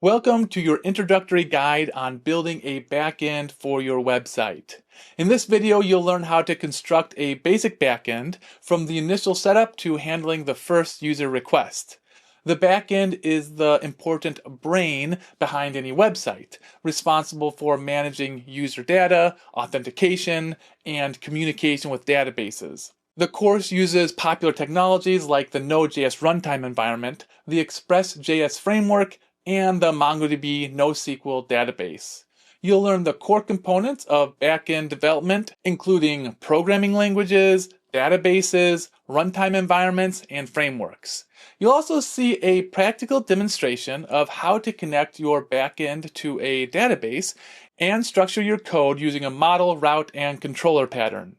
Welcome to your introductory guide on building a backend for your website. In this video, you'll learn how to construct a basic backend from the initial setup to handling the first user request. The backend is the important brain behind any website, responsible for managing user data, authentication, and communication with databases. The course uses popular technologies like the Node.js runtime environment, the Express.js framework, and the MongoDB NoSQL database. You'll learn the core components of backend development, including programming languages, databases, runtime environments, and frameworks. You'll also see a practical demonstration of how to connect your backend to a database and structure your code using a model, route, and controller pattern.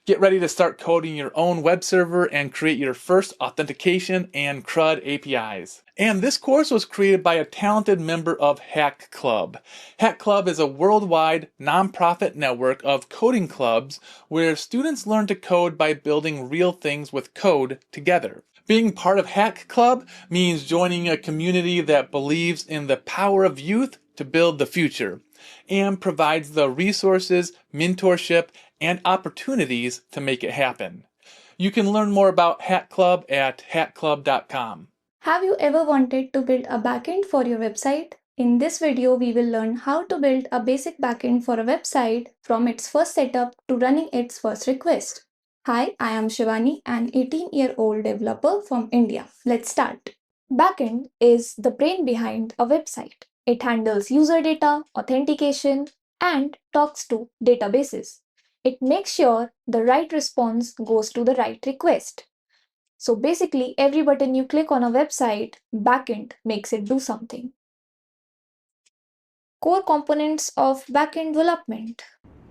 Get ready to start coding your own web server and create your first authentication and CRUD APIs. And this course was created by a talented member of Hack Club. Hack Club is a worldwide nonprofit network of coding clubs where students learn to code by building real things with code together. Being part of Hack Club means joining a community that believes in the power of youth to build the future and provides the resources, mentorship, and opportunities to make it happen. You can learn more about Hack Club at hackclub.com. Have you ever wanted to build a backend for your website? In this video, we will learn how to build a basic backend for a website from its first setup to running its first request. Hi, I am Shivani, an 18-year-old developer from India. Let's start. Backend is the brain behind a website. It handles user data, authentication, and talks to databases. It makes sure the right response goes to the right request. So basically, every button you click on a website, backend makes it do something. Core components of backend development.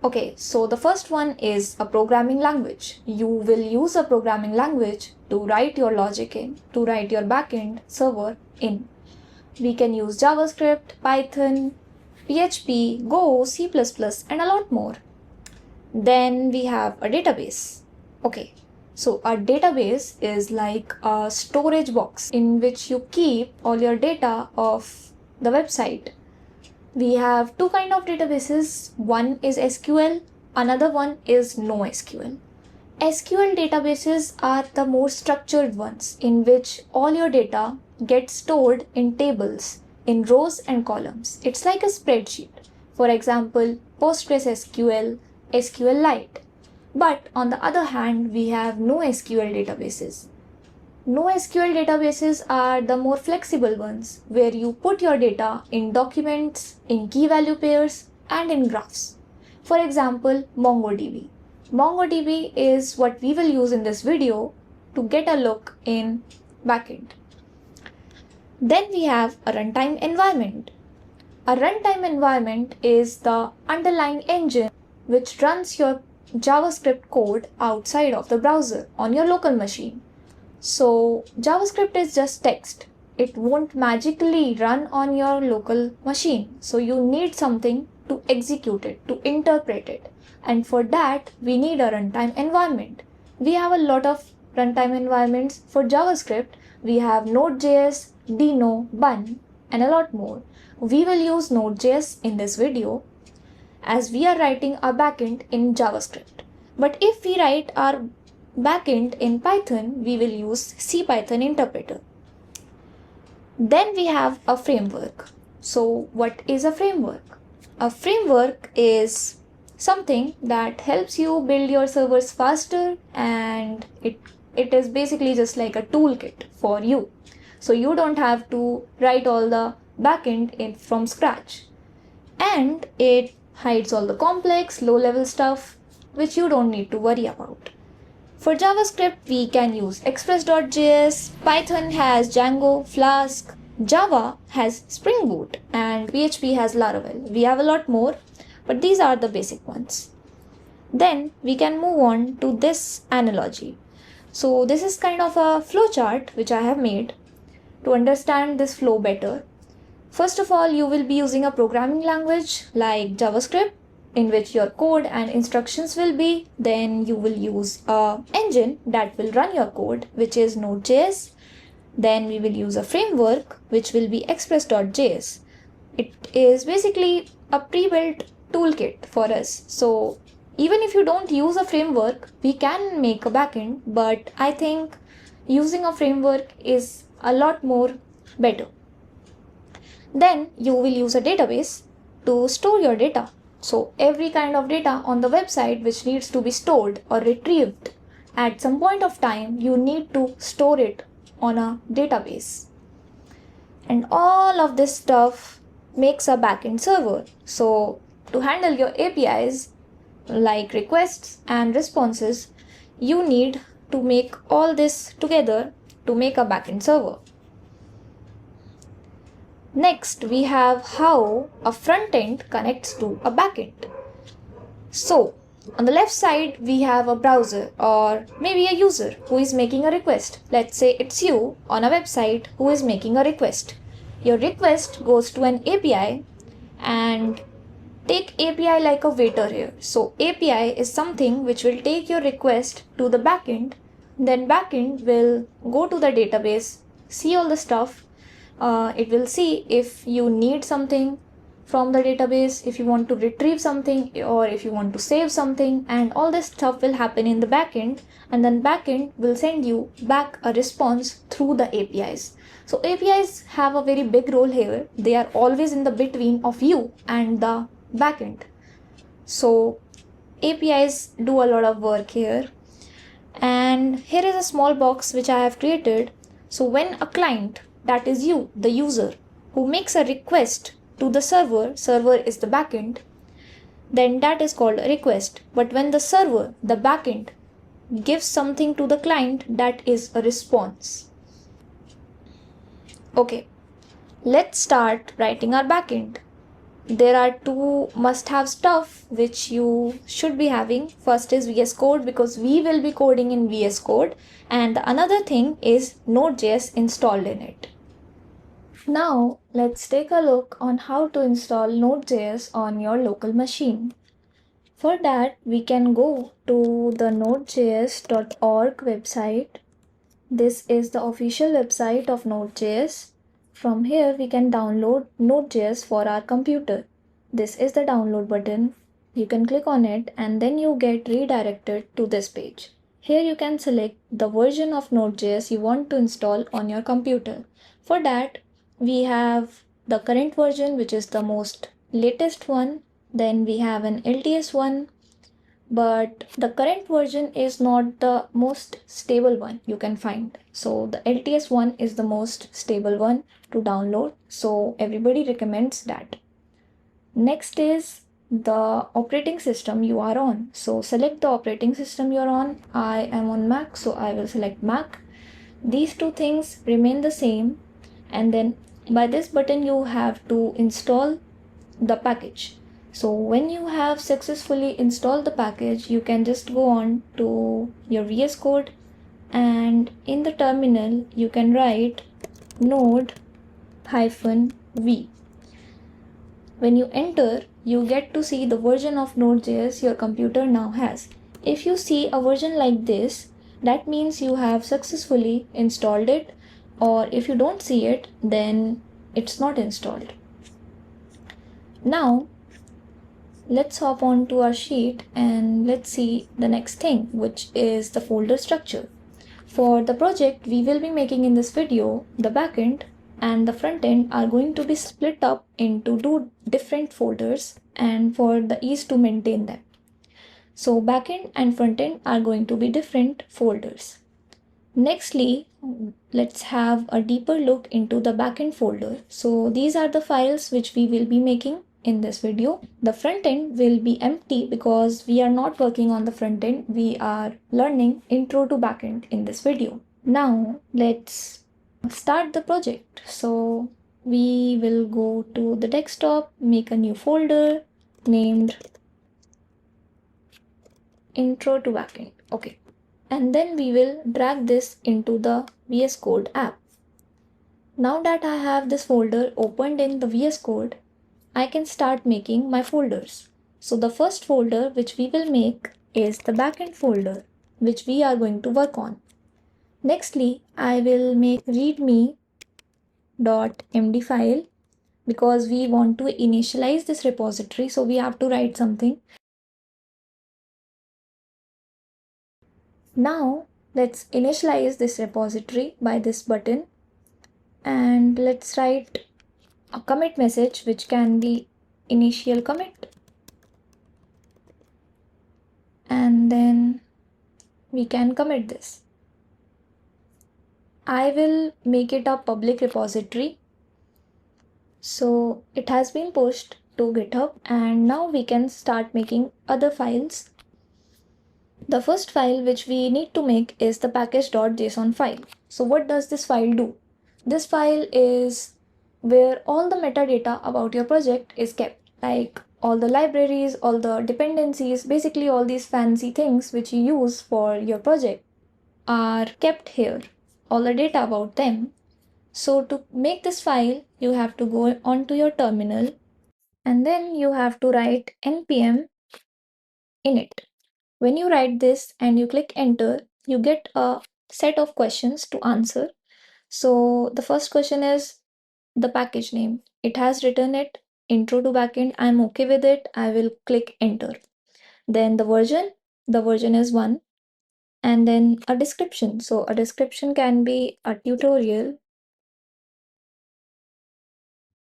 Okay, so the first one is a programming language. You will use a programming language to write your logic in, to write your backend server in. We can use JavaScript, Python, PHP, Go, C++, and a lot more. Then we have a database. Okay, so a database is like a storage box in which you keep all your data of the website. We have two kinds of databases. One is SQL, another one is NoSQL. SQL databases are the more structured ones in which all your data gets stored in tables, in rows and columns. It's like a spreadsheet. For example, PostgreSQL, SQLite. But on the other hand, we have NoSQL databases. NoSQL databases are the more flexible ones where you put your data in documents, in key value pairs, and in graphs. For example, MongoDB. MongoDB is what we will use in this video to get a look in backend. Then we have a runtime environment. A runtime environment is the underlying engine which runs your JavaScript code outside of the browser on your local machine. So JavaScript is just text. It won't magically run on your local machine. So you need something to execute it, to interpret it. And for that, we need a runtime environment. We have a lot of runtime environments for JavaScript. We have Node.js, Dino, Bun, and a lot more. We will use Node.js in this video as we are writing our backend in JavaScript. But if we write our backend in Python, we will use CPython interpreter. Then we have a framework. So what is a framework? A framework is something that helps you build your servers faster, and it is basically just like a toolkit for you. So you don't have to write all the backend from scratch. And it hides all the complex, low-level stuff which you don't need to worry about. For JavaScript, we can use Express.js, Python has Django, Flask, Java has Spring Boot, and PHP has Laravel. We have a lot more, but these are the basic ones. Then we can move on to this analogy. So this is kind of a flowchart which I have made to understand this flow better. First of all, you will be using a programming language like JavaScript, in which your code and instructions will be. Then you will use an engine that will run your code, which is Node.js. Then we will use a framework, which will be Express.js. It is basically a pre-built toolkit for us. So even if you don't use a framework, we can make a backend, but I think using a framework is a lot more better. Then you will use a database to store your data. So every kind of data on the website which needs to be stored or retrieved at some point of time, you need to store it on a database. And all of this stuff makes a backend server. So to handle your APIs like requests and responses, you need to make all this together to make a backend server. Next, we have how a front end connects to a backend. So, on the left side, we have a browser or maybe a user who is making a request. Let's say it's you on a website who is making a request. Your request goes to an API, and take API like a waiter here. So API is something which will take your request to the backend. Then backend will go to the database, see all the stuff. It will see if you need something from the database, if you want to retrieve something, or if you want to save something, and all this stuff will happen in the backend, and then backend will send you back a response through the APIs. So APIs have a very big role here. They are always in the between of you and the backend. So APIs do a lot of work here. And here is a small box which I have created. So when a client, that is you, the user, who makes a request to the server is the backend, then that is called a request. But when the server, the backend, gives something to the client, that is a response. Okay, let's start writing our backend. There are two must-have stuff which you should be having. First is VS Code, because we will be coding in VS Code, and the another thing is Node.js installed in it. Now let's take a look on how to install Node.js on your local machine. For that, we can go to the Nodejs.org website. This is the official website of Node.js. From here, we can download Node.js for our computer. This is the download button. You can click on it and then you get redirected to this page. Here you can select the version of Node.js you want to install on your computer. For that, we have the current version, which is the most latest one. Then we have an LTS one, but the current version is not the most stable one you can find. So the LTS one is the most stable one to download. So everybody recommends that. Next is the operating system you are on. So select the operating system you're on. I am on Mac, so I will select Mac. These two things remain the same. And then by this button, you have to install the package. So when you have successfully installed the package, you can just go on to your VS Code, and in the terminal you can write node-v. When you enter, you get to see the version of Node.js your computer now has. If you see a version like this, that means you have successfully installed it, or if you don't see it, then it's not installed. Now let's hop on to our sheet and let's see the next thing, which is the folder structure. For the project we will be making in this video, the backend and the front end are going to be split up into two different folders, and for the ease to maintain them. So backend and front end are going to be different folders. Nextly, let's have a deeper look into the backend folder. So these are the files which we will be making in this video. The front end will be empty because we are not working on the front end. We are learning intro to backend in this video. Now let's start the project. So we will go to the desktop, make a new folder named intro to backend. Okay. And then we will drag this into the VS Code app. Now that I have this folder opened in the VS Code, I can start making my folders. So the first folder which we will make is the backend folder, which we are going to work on. Nextly, I will make readme.md file, because we want to initialize this repository, so we have to write something. Now let's initialize this repository by this button, and let's write a commit message which can be initial commit, and then we can commit this. I will make it a public repository. So it has been pushed to GitHub, and now we can start making other files. The first file which we need to make is the package.json file. So what does this file do? This file is where all the metadata about your project is kept, like all the libraries, all the dependencies, basically all these fancy things which you use for your project are kept here, all the data about them. So to make this file, you have to go onto your terminal, and then you have to write npm init. When you write this and you click enter, you get a set of questions to answer. So the first question is the package name. It has written it intro to backend. I'm okay with it. I will click enter. Then the version is 1. And then a description. So a description can be a tutorial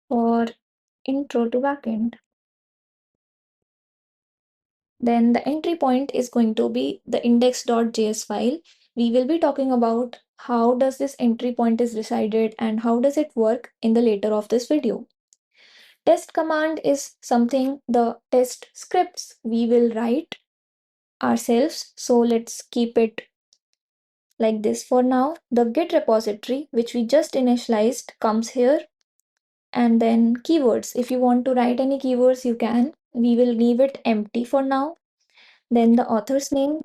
or intro to backend. Then the entry point is going to be the index.js file. We will be talking about how does this entry point is decided and how does it work in the later of this video. Test command is something, the test scripts we will write ourselves. So let's keep it like this for now. The Git repository, which we just initialized, comes here. And then keywords. If you want to write any keywords, you can. We will leave it empty for now. Then the author's name.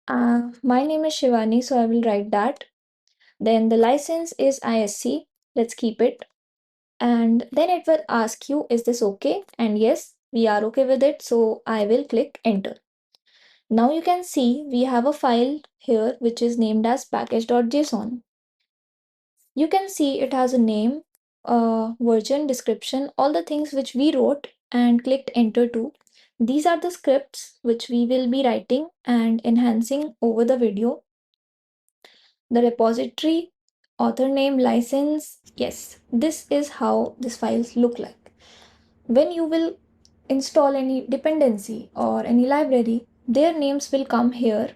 My name is Shivani, so I will write that. Then the license is ISC. Let's keep it. And then it will ask you, is this okay? And yes, we are okay with it. So I will click enter. Now you can see we have a file here which is named as package.json. You can see it has a name, version, description, all the things which we wrote and clicked enter to. These are the scripts which we will be writing and enhancing over the video. The repository, author name, license, yes, this is how these files look like. When you will install any dependency or any library, their names will come here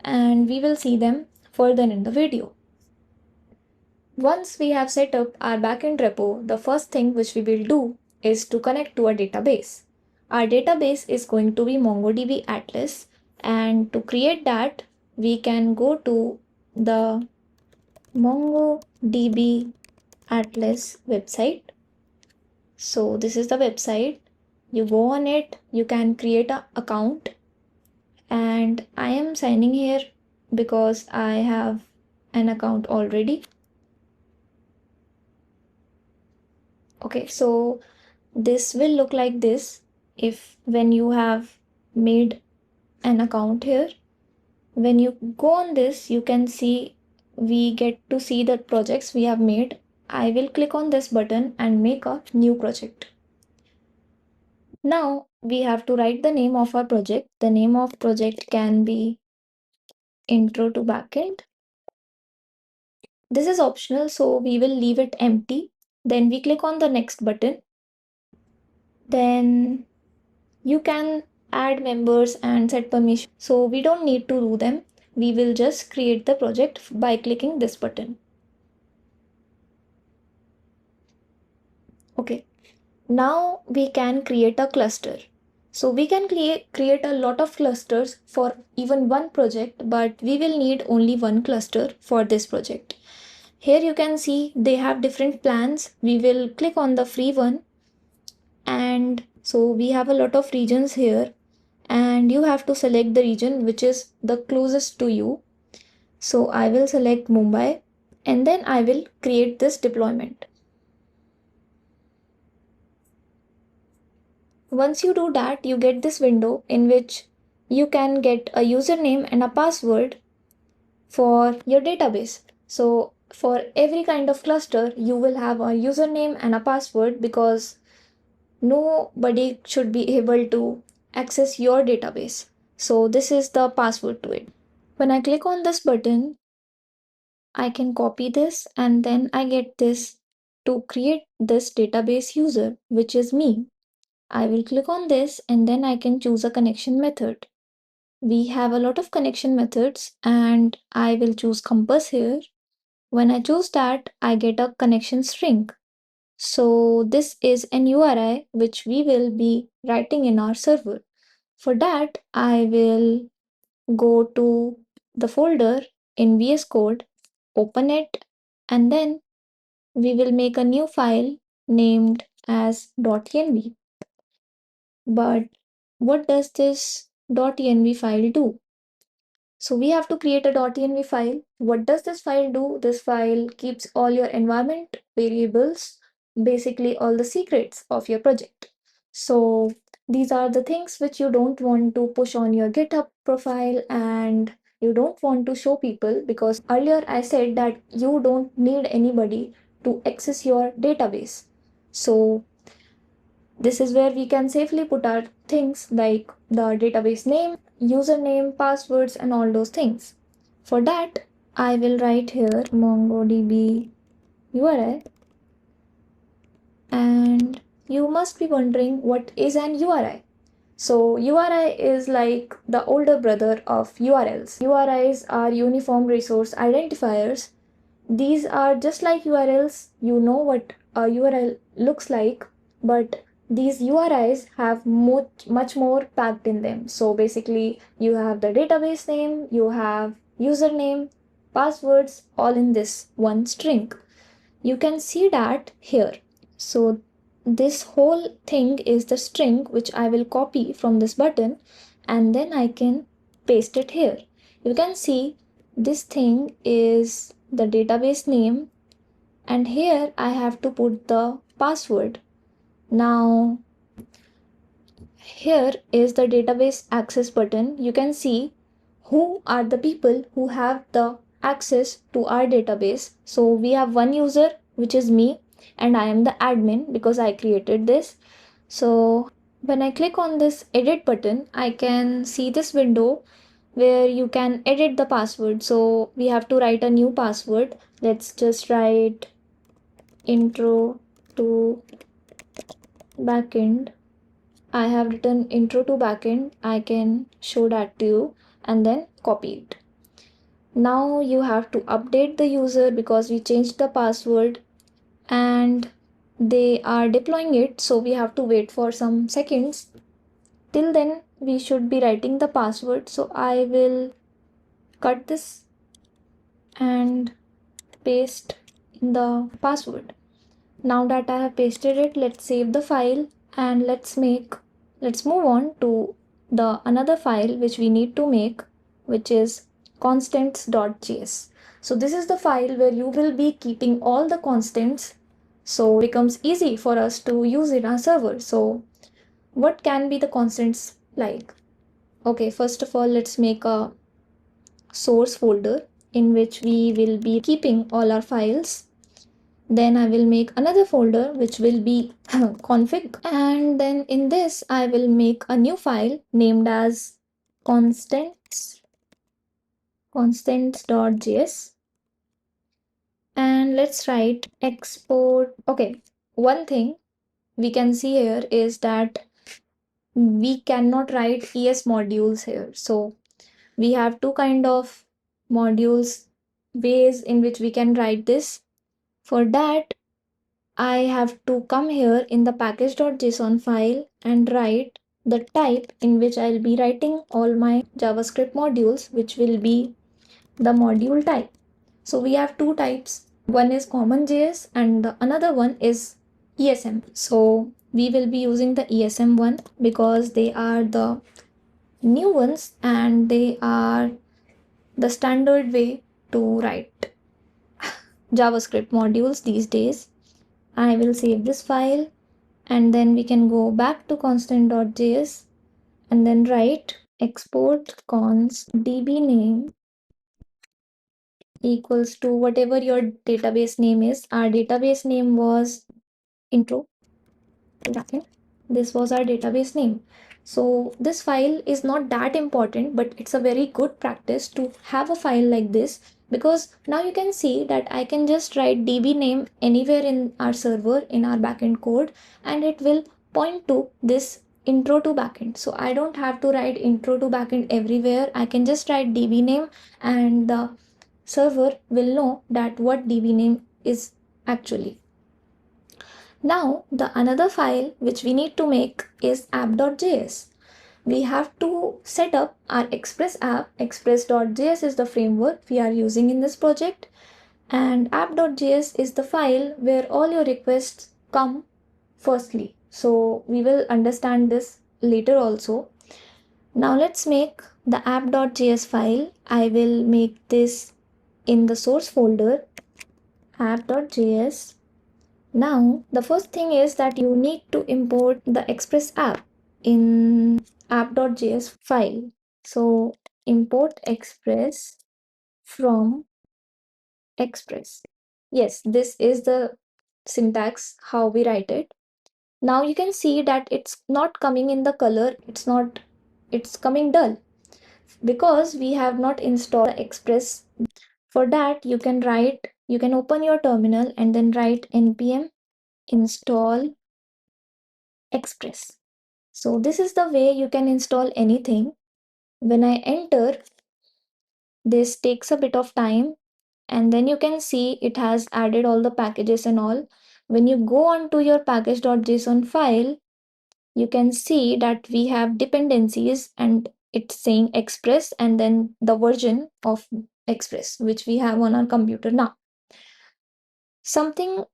and we will see them further in the video. Once we have set up our backend repo, the first thing which we will do is to connect to a database. Our database is going to be MongoDB Atlas, and to create that, we can go to the MongoDB Atlas website. So this is the website. You go on it, you can create an account, and I am signing here because I have an account already. Okay, so this will look like this if when you have made an account here. When you go on this, you can see we get to see the projects we have made. I will click on this button and make a new project. Now we have to write the name of our project. The name of project can be intro to backend. This is optional, so we will leave it empty. Then we click on the next button. Then you can add members and set permission. So we don't need to do them. We will just create the project by clicking this button. Okay, now we can create a cluster. So we can create a lot of clusters for even one project, but we will need only one cluster for this project. Here you can see they have different plans. We will click on the free one. And so we have a lot of regions here, and you have to select the region which is the closest to you. So I will select Mumbai, and then I will create this deployment. Once you do that, you get this window in which you can get a username and a password for your database. So For every kind of cluster, you will have a username and a password because nobody should be able to access your database. So this is the password to it. When I click on this button, I can copy this and then I get this to create this database user, which is me. I will click on this and then I can choose a connection method. We have a lot of connection methods and I will choose compass here. When I choose that, I get a connection string. So this is an URI which we will be writing in our server. For that, I will go to the folder in VS Code, open it, and then we will make a new file named as .env. But what does this .env file do? So we have to create a .env file. What does this file do? This file keeps all your environment variables, basically all the secrets of your project. So these are the things which you don't want to push on your GitHub profile and you don't want to show people, because earlier I said that you don't need anybody to access your database. So this is where we can safely put our things like the database name, username, passwords, and all those things. For that, I will write here MongoDB URI. And you must be wondering, what is an URI? So URI is like the older brother of URLs. URIs are uniform resource identifiers. These are just like URLs. You know what a URL looks like, but these URIs have much more packed in them. So basically, you have the database name, you have username, passwords, all in this one string. You can see that here. So this whole thing is the string which I will copy from this button and then I can paste it here. You can see this thing is the database name and here I have to put the password. Now here is the database access button. You can see who are the people who have the access to our database. So we have one user, which is me, and I am the admin because I created this. So when I click on this edit button, I can see this window where you can edit the password. So we have to write a new password. Let's just write intro to backend. I have written intro to backend. I can show that to you and then copy it. Now you have to update the user because we changed the password and they are deploying it. So we have to wait for some seconds. Till then, we should be writing the password. So I will cut this and paste in the password. Now that I have pasted it, let's save the file and let's move on to the another file which we need to make, which is constants.js. So this is the file where you will be keeping all the constants, so it becomes easy for us to use it on our server. So what can be the constants like? Okay, first of all, let's make a source folder in which we will be keeping all our files. Then I will make another folder which will be config, and then in this I will make a new file named as constants.js, and let's write export. Okay, one thing we can see here is that we cannot write es modules here. So we have two kind of modules, ways in which we can write this. For that, I have to come here in the package.json file and write the type in which I'll be writing all my JavaScript modules, which will be the module type. So we have two types. One is common.js and the another one is ESM. So we will be using the ESM one because they are the new ones and they are the standard way to write JavaScript modules these days. I will save this file and then we can go back to constant.js and then write export const db name equals to whatever your database name is. Our database name was intro to backend. This was our database name. So this file is not that important, but it's a very good practice to have a file like this, because now you can see that I can just write db name anywhere in our server in our backend code, and it will point to this intro to backend. So I don't have to write intro to backend everywhere. I can just write db name, and the server will know that what db name is actually. Now, the another file which we need to make is app.js. We have to set up our Express app. Express.js is the framework we are using in this project, and app.js is the file where all your requests come firstly. So we will understand this later also. Now let's make the app.js file. I will make this in the source folder, app.js. Now, the first thing is that you need to import the Express app in app.js file. So, import Express from Express. Yes, this is the syntax how we write it. Now you can see that it's not coming in the color, it's coming dull because we have not installed Express. For that, you can open your terminal and then write npm install Express. So this is the way you can install anything. When I enter, this takes a bit of time, and then you can see it has added all the packages and all. When you go on to your package.json file, you can see that we have dependencies and it's saying Express and then the version of Express which we have on our computer now. Something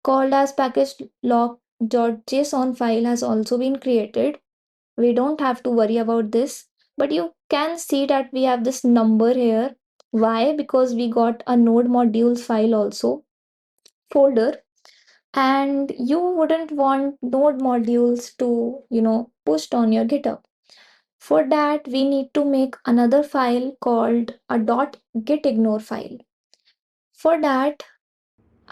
called as package.json file has also been created. We don't have to worry about this, but you can see that we have this number here. Why? Because we got a node modules file also folder, and you wouldn't want node modules to pushed on your GitHub. For that, we need to make another file called a .gitignore file. For that,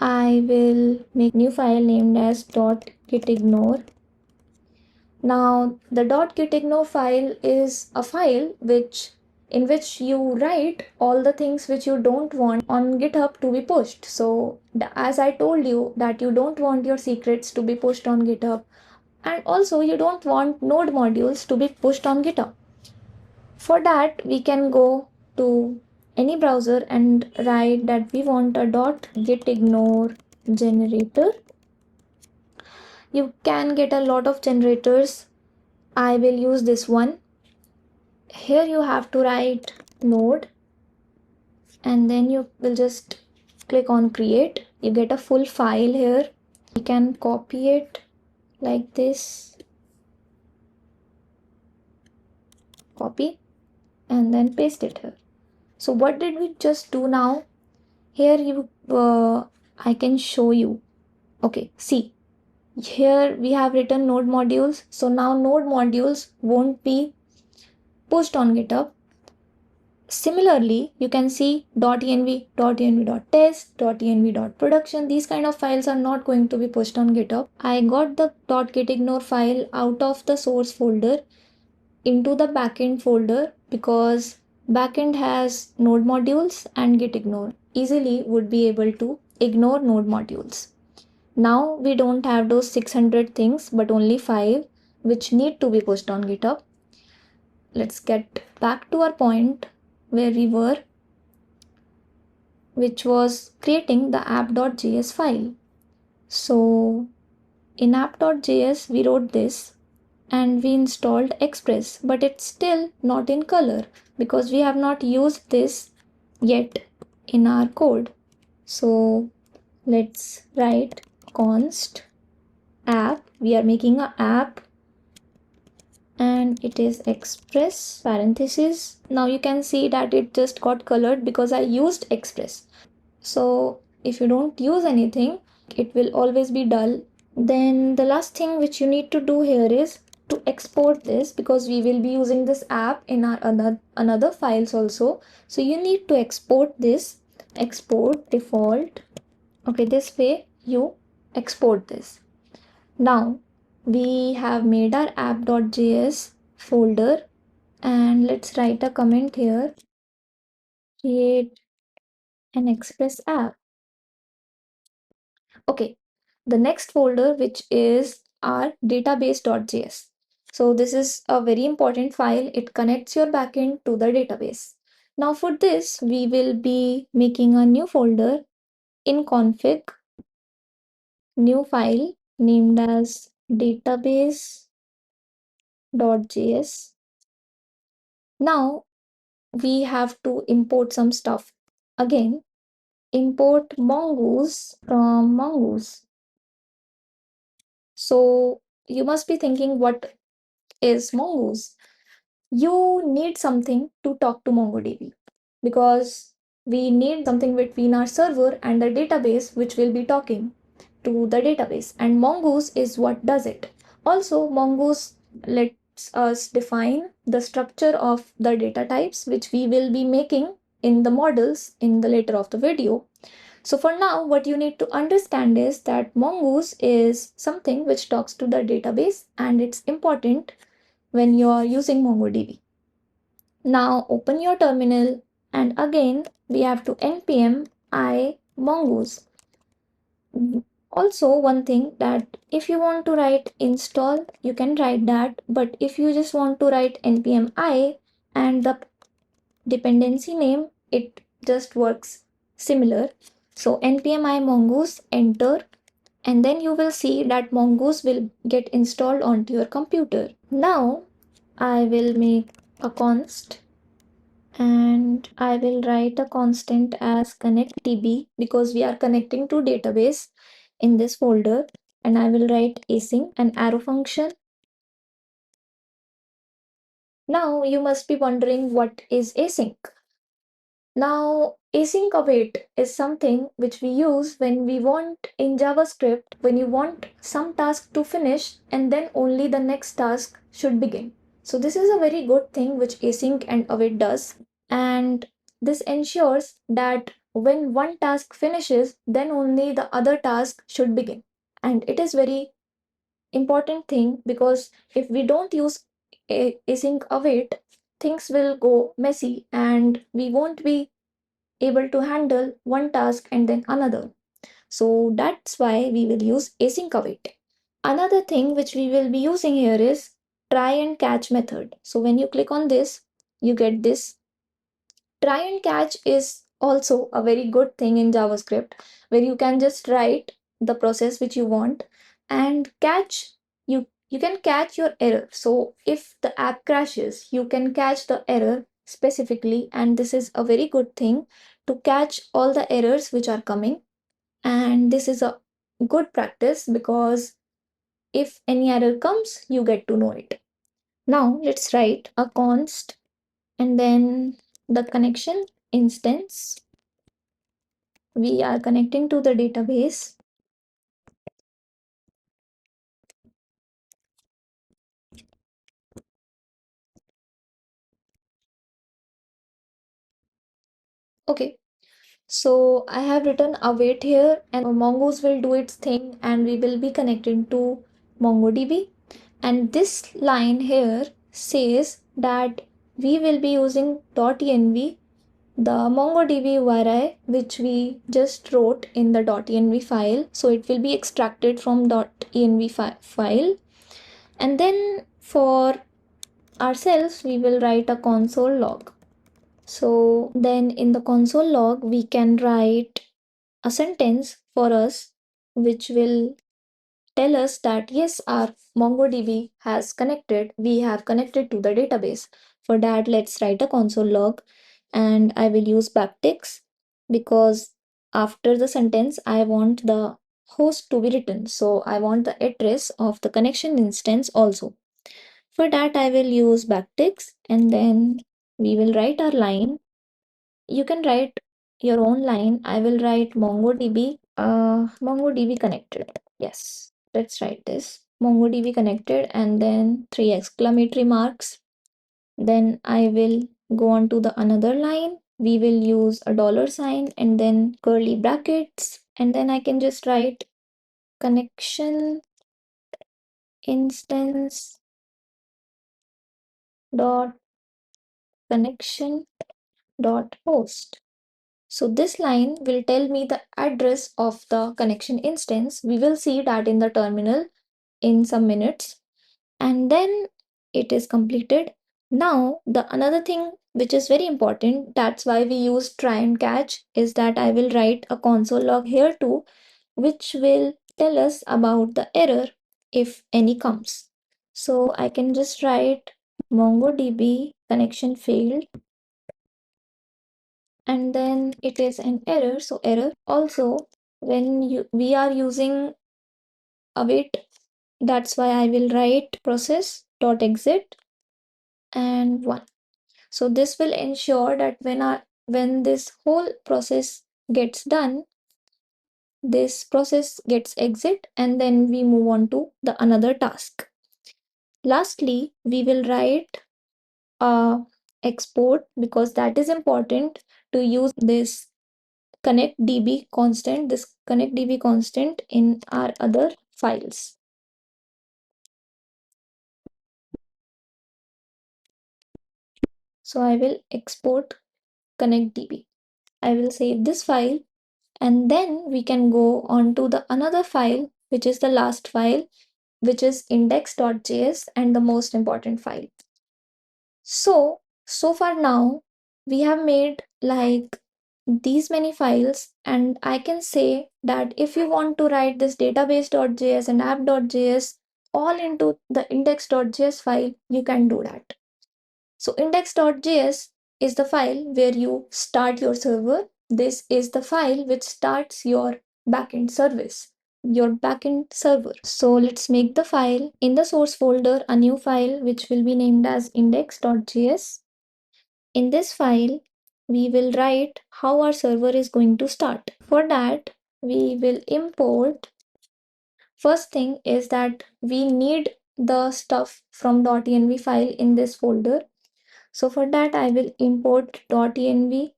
I will make new file named as .gitignore. Now, the .gitignore file is a file in which you write all the things which you don't want on GitHub to be pushed. So, as I told you that you don't want your secrets to be pushed on GitHub, and also you don't want node modules to be pushed on GitHub. For that, we can go to any browser and write that we want a .gitignore generator. You can get a lot of generators. I will use this one. Here you have to write node, and then you will just click on create. You get a full file here. You can copy it like this, copy, and then paste it here. So what did we just do now? Here I can show you. Okay, see, here we have written node modules. So now node modules won't be pushed on GitHub. Similarly, you can see .env, .env.test, .env.production. These kind of files are not going to be pushed on GitHub. I got the .gitignore file out of the source folder into the backend folder because backend has node modules and gitignore easily would be able to ignore node modules. Now we don't have those 600 things but only 5 which need to be pushed on GitHub. Let's get back to our point where we were, which was creating the app.js file. So in app.js we wrote this and we installed Express, but it's still not in color because we have not used this yet in our code. So let's write const app. We are making an app and it is Express parenthesis. Now you can see that it just got colored because I used Express. So if you don't use anything, it will always be dull. Then the last thing which you need to do here is to export this, because we will be using this app in our another files also. So you need to export this, export default. Okay, this way you export this. Now we have made our app.js folder, and let's write a comment here, create an express app. Okay, the next folder, which is our database.js. So this is a very important file. It connects your backend to the database. Now for this, we will be making a new folder in config, new file named as database.js. Now we have to import some stuff. Again, import mongoose from mongoose. So you must be thinking, what is mongoose? You need something to talk to MongoDB, because we need something between our server and the database which will be talking to the database, and mongoose is what does it. Also, mongoose lets us define the structure of the data types which we will be making in the models in the later of the video. So for now, what you need to understand is that mongoose is something which talks to the database, and it's important when you are using MongoDB. Now open your terminal, and again we have to npm I mongoose. Also, one thing, that if you want to write install, you can write that, but if you just want to write npm I and the dependency name, it just works similar. So npm I mongoose, enter, and then you will see that mongoose will get installed onto your computer. Now I will make a const, and I will write a constant as connectdb, because we are connecting to database in this folder, and I will write async, an arrow function. Now you must be wondering, what is async? Now, async await is something which we use when we want in JavaScript, when you want some task to finish and then only the next task should begin. So this is a very good thing which async and await does. And this ensures that when one task finishes, then only the other task should begin. And it is very important thing, because if we don't use async await, things will go messy and we won't be able to handle one task and then another. So that's why we will use async await. Another thing which we will be using here is try and catch method. So when you click on this, you get this. Try and catch is also a very good thing in JavaScript, where you can just write the process which you want and catch, you can catch your error. So if the app crashes, you can catch the error specifically, and this is a very good thing to catch all the errors which are coming. And this is a good practice, because if any error comes, you get to know it. Now let's write a const, and then the connection instance. We are connecting to the database. Okay, so I have written await here, and mongoose will do its thing, and we will be connecting to MongoDB. And this line here says that we will be using .env, the MongoDB URI which we just wrote in the .env file. So it will be extracted from .env file. And then for ourselves, we will write a console log. So then in the console log, we can write a sentence for us which will tell us that yes, our MongoDB has connected, we have connected to the database. For that, let's write a console log, and I will use backticks, because after the sentence, I want the host to be written. So I want the address of the connection instance also. For that, I will use backticks, and then we will write our line. You can write your own line. I will write MongoDB connected. Yes, let's write this. MongoDB connected and then 3 exclamatory marks. Then I will go on to the another line. We will use a $sign and then curly brackets. And then I can just write connection instance dot connection dot host. So this line will tell me the address of the connection instance. We will see that in the terminal in some minutes. And then it is completed. Now the another thing which is very important, that's why we use try and catch, is that I will write a console log here too, which will tell us about the error if any comes. So I can just write MongoDB connection failed and then it is an error. So error also when we are using await, that's why I will write process.exit and 1. So this will ensure that when this whole process gets done, this process gets exit and then we move on to the another task. Lastly, we will write a export because that is important to use this connectdb constant in our other files. So I will export connectdb. I will save this file and then we can go on to the another file, which is the last file, which is index.js and the most important file. So far now we have made like these many files, and I can say that if you want to write this database.js and app.js all into the index.js file, you can do that. So index.js is the file where you start your server. This is the file which starts your backend service, your backend server. So let's make the file in the source folder, a new file which will be named as index.js. In this file, we will write how our server is going to start. For that, we will import. First thing is that we need the stuff from .env file in this folder. So for that, I will import .env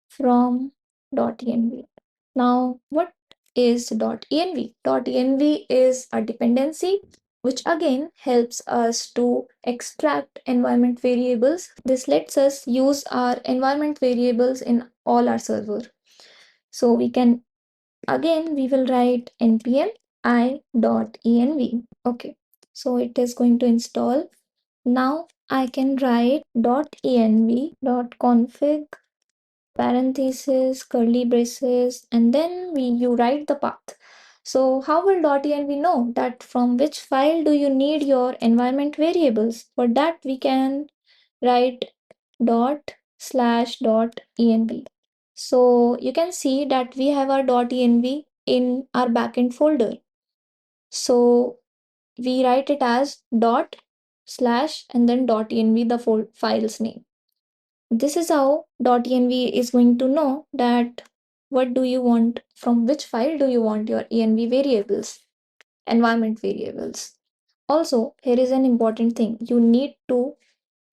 from .env. Now, what is .env? .env is a dependency which again helps us to extract environment variables. This lets us use our environment variables in all our server. So we can, again, we will write npm i.env. Okay, so it is going to install. Now I can write .env.config parentheses, curly braces, and then you write the path. So how will .env know that from which file do you need your environment variables? For that we can write ./.env. So you can see that we have our .env in our backend folder. So we write it as dot slash and then .env, the file's name. This is how .env is going to know that what do you want, from which file do you want your env variables, environment variables. Also, here is an important thing. You need to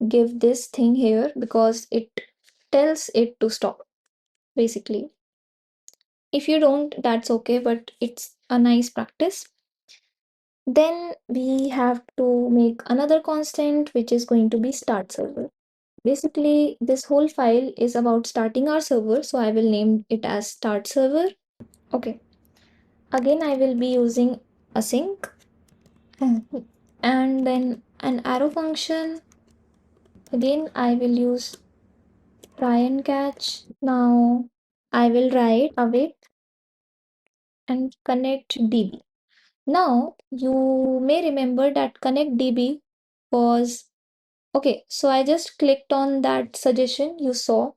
give this thing here because it tells it to stop, basically. If you don't, that's okay, but it's a nice practice. Then we have to make another constant, which is going to be start server. Basically, this whole file is about starting our server, so I will name it as start server. Okay. Again, I will be using async and then an arrow function. Again, I will use try and catch. Now, I will write await and connect db. Now, you may remember that connect db was okay. So I just clicked on that suggestion you saw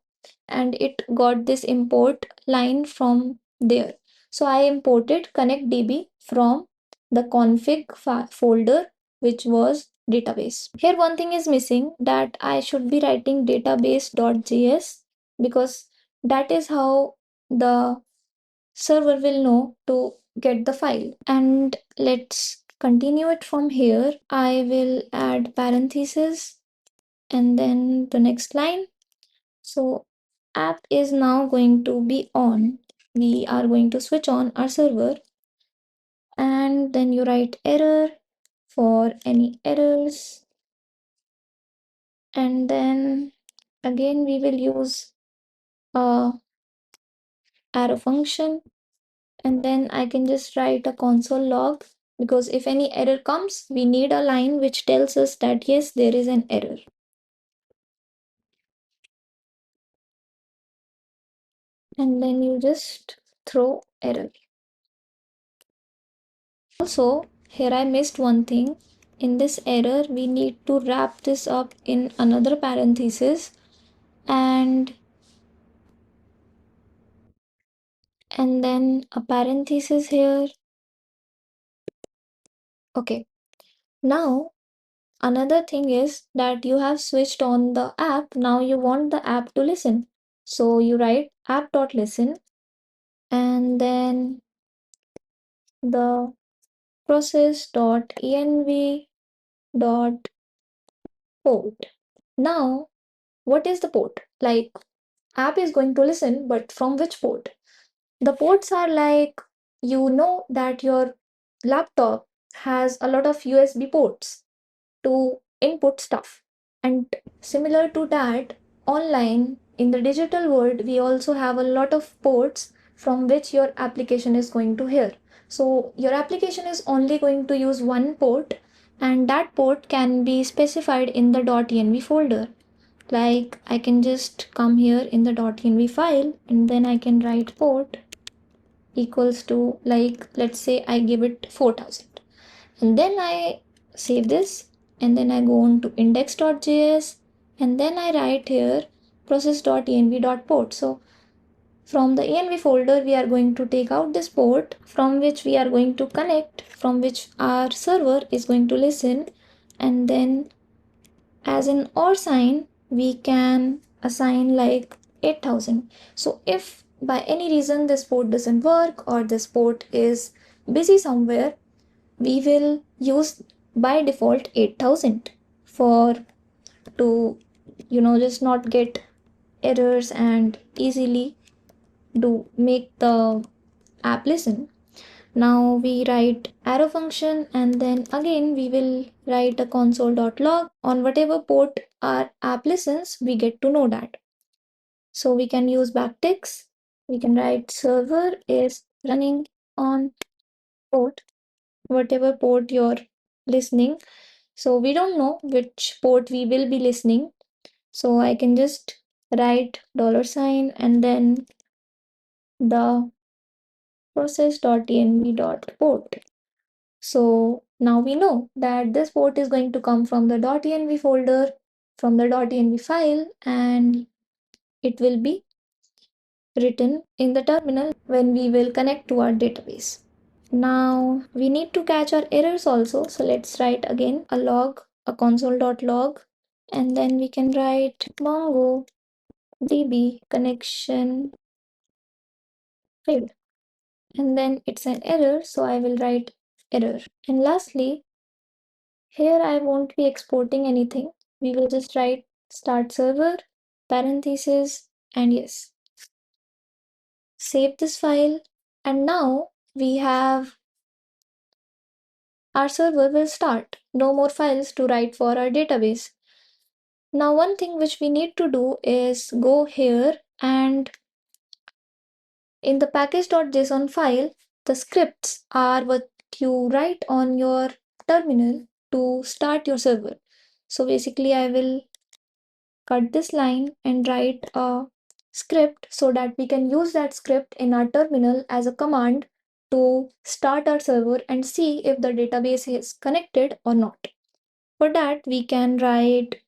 and it got this import line from there. So I imported connectdb from the config folder, which was database. Here one thing is missing, that I should be writing database.js because that is how the server will know to get the file. And let's continue it from here, I will add parentheses and then the next line. So app is now going to be on. We are going to switch on our server, and then you write error for any errors, and then again we will use a arrow function, and then I can just write a console log, because if any error comes, we need a line which tells us that yes, there is an error. And then you just throw error. Also, here I missed one thing. In this error, we need to wrap this up in another parenthesis, and then a parenthesis here. Okay, now another thing is that you have switched on the app. Now you want the app to listen. So you write app.listen, and then the process.env.port. Now, what is the port? Like, app is going to listen, but from which port? The ports are like, you know that your laptop has a lot of USB ports to input stuff. And similar to that, online in the digital world, we also have a lot of ports from which your application is going to hear. So your application is only going to use one port, and that port can be specified in the .env folder. Like, I can just come here in the .env file, and then I can write port equals to, like, let's say I give it 4000, and then I save this, and then I go on to index.js, and then I write here process.env.port. So from the env folder, we are going to take out this port from which we are going to connect, from which our server is going to listen, and then as an or sign, we can assign like 8000. So if by any reason this port doesn't work, or this port is busy somewhere, we will use by default 8000 for to just not get errors and easily do make the app listen. Now we write arrow function, and then again we will write a console.log on whatever port our app listens. We get to know that. So we can use backticks. We can write server is running on port, whatever port you're listening. So we don't know which port we will be listening. So I can just write $, and then the process.env.port. So now we know that this port is going to come from the .env folder, from the .env file, and it will be written in the terminal when we will connect to our database. Now we need to catch our errors also. So let's write again a log, a console.log, and then we can write MongoDB connection failed. And then it's an error, so I will write error. And lastly, here I won't be exporting anything. We will just write start server, parentheses, and yes. Save this file, and now we have our server will start. No more files to write for our database. Now one thing which we need to do is go here, and in the package.json file, the scripts are what you write on your terminal to start your server. So basically I will cut this line and write a script so that we can use that script in our terminal as a command to start our server and see if the database is connected or not. For that, we can write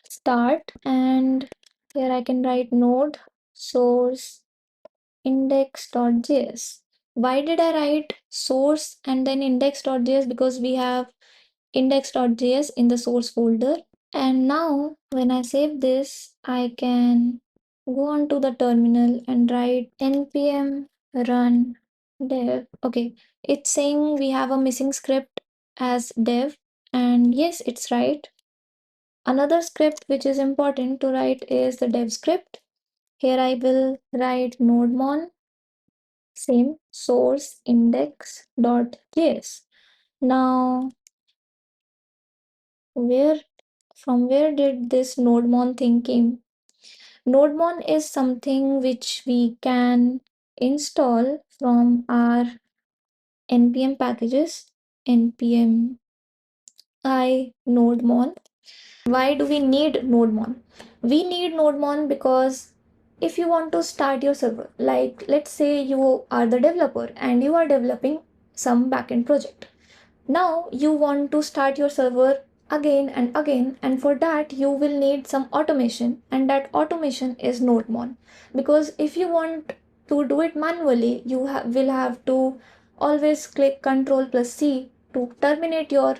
start, and here I can write node source index.js. Why did I write source and then index.js? Because we have index.js in the source folder. And now when I save this, I can go on to the terminal and write npm run dev. Okay, it's saying we have a missing script as dev, and yes, it's right. Another script which is important to write is the dev script. Here I will write Nodemon, same source index.js. Now, where from where did this Nodemon thing came? Nodemon is something which we can install from our npm packages, npm I Nodemon. Why do we need Nodemon? We need Nodemon because if you want to start your server, like let's say you are the developer and you are developing some backend project. Now you want to start your server again and again, and for that you will need some automation, and that automation is Nodemon. Because if you want to do it manually, you will have to always click Ctrl plus C to terminate your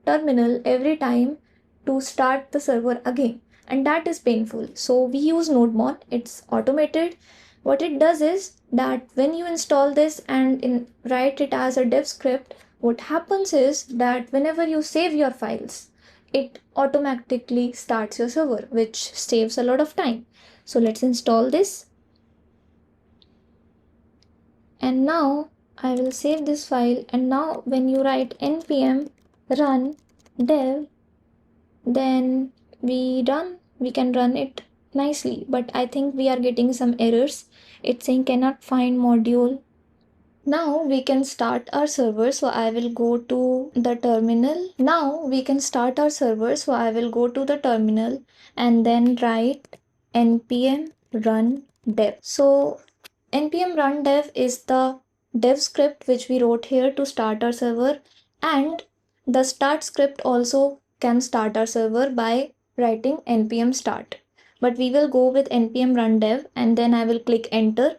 terminal every time to start the server again, and that is painful. So we use Nodemon, it's automated. What it does is that when you install this and write it as a dev script, what happens is that whenever you save your files, it automatically starts your server, which saves a lot of time. So let's install this. And now I will save this file, and now when you write npm run dev, then we can run it nicely. But I think we are getting some errors. It's saying cannot find module. Now we can start our server, so I will go to the terminal. Now we can start our server, so I will go to the terminal and then write npm run dev. So npm run dev is the dev script which we wrote here to start our server, and the start script also can start our server by writing npm start. But we will go with npm run dev, and then I will click enter.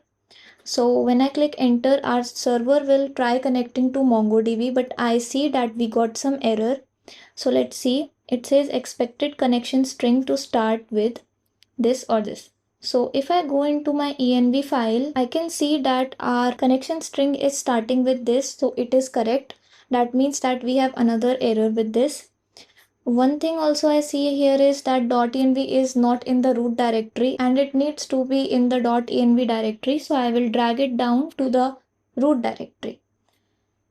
So when I click enter, our server will try connecting to MongoDB, but I see that we got some error. So let's see, it says expected connection string to start with this or this. So if I go into my env file, I can see that our connection string is starting with this, so it is correct. That means that we have another error with this. One thing also I see here is that .env is not in the root directory and it needs to be in the .env directory. So I will drag it down to the root directory.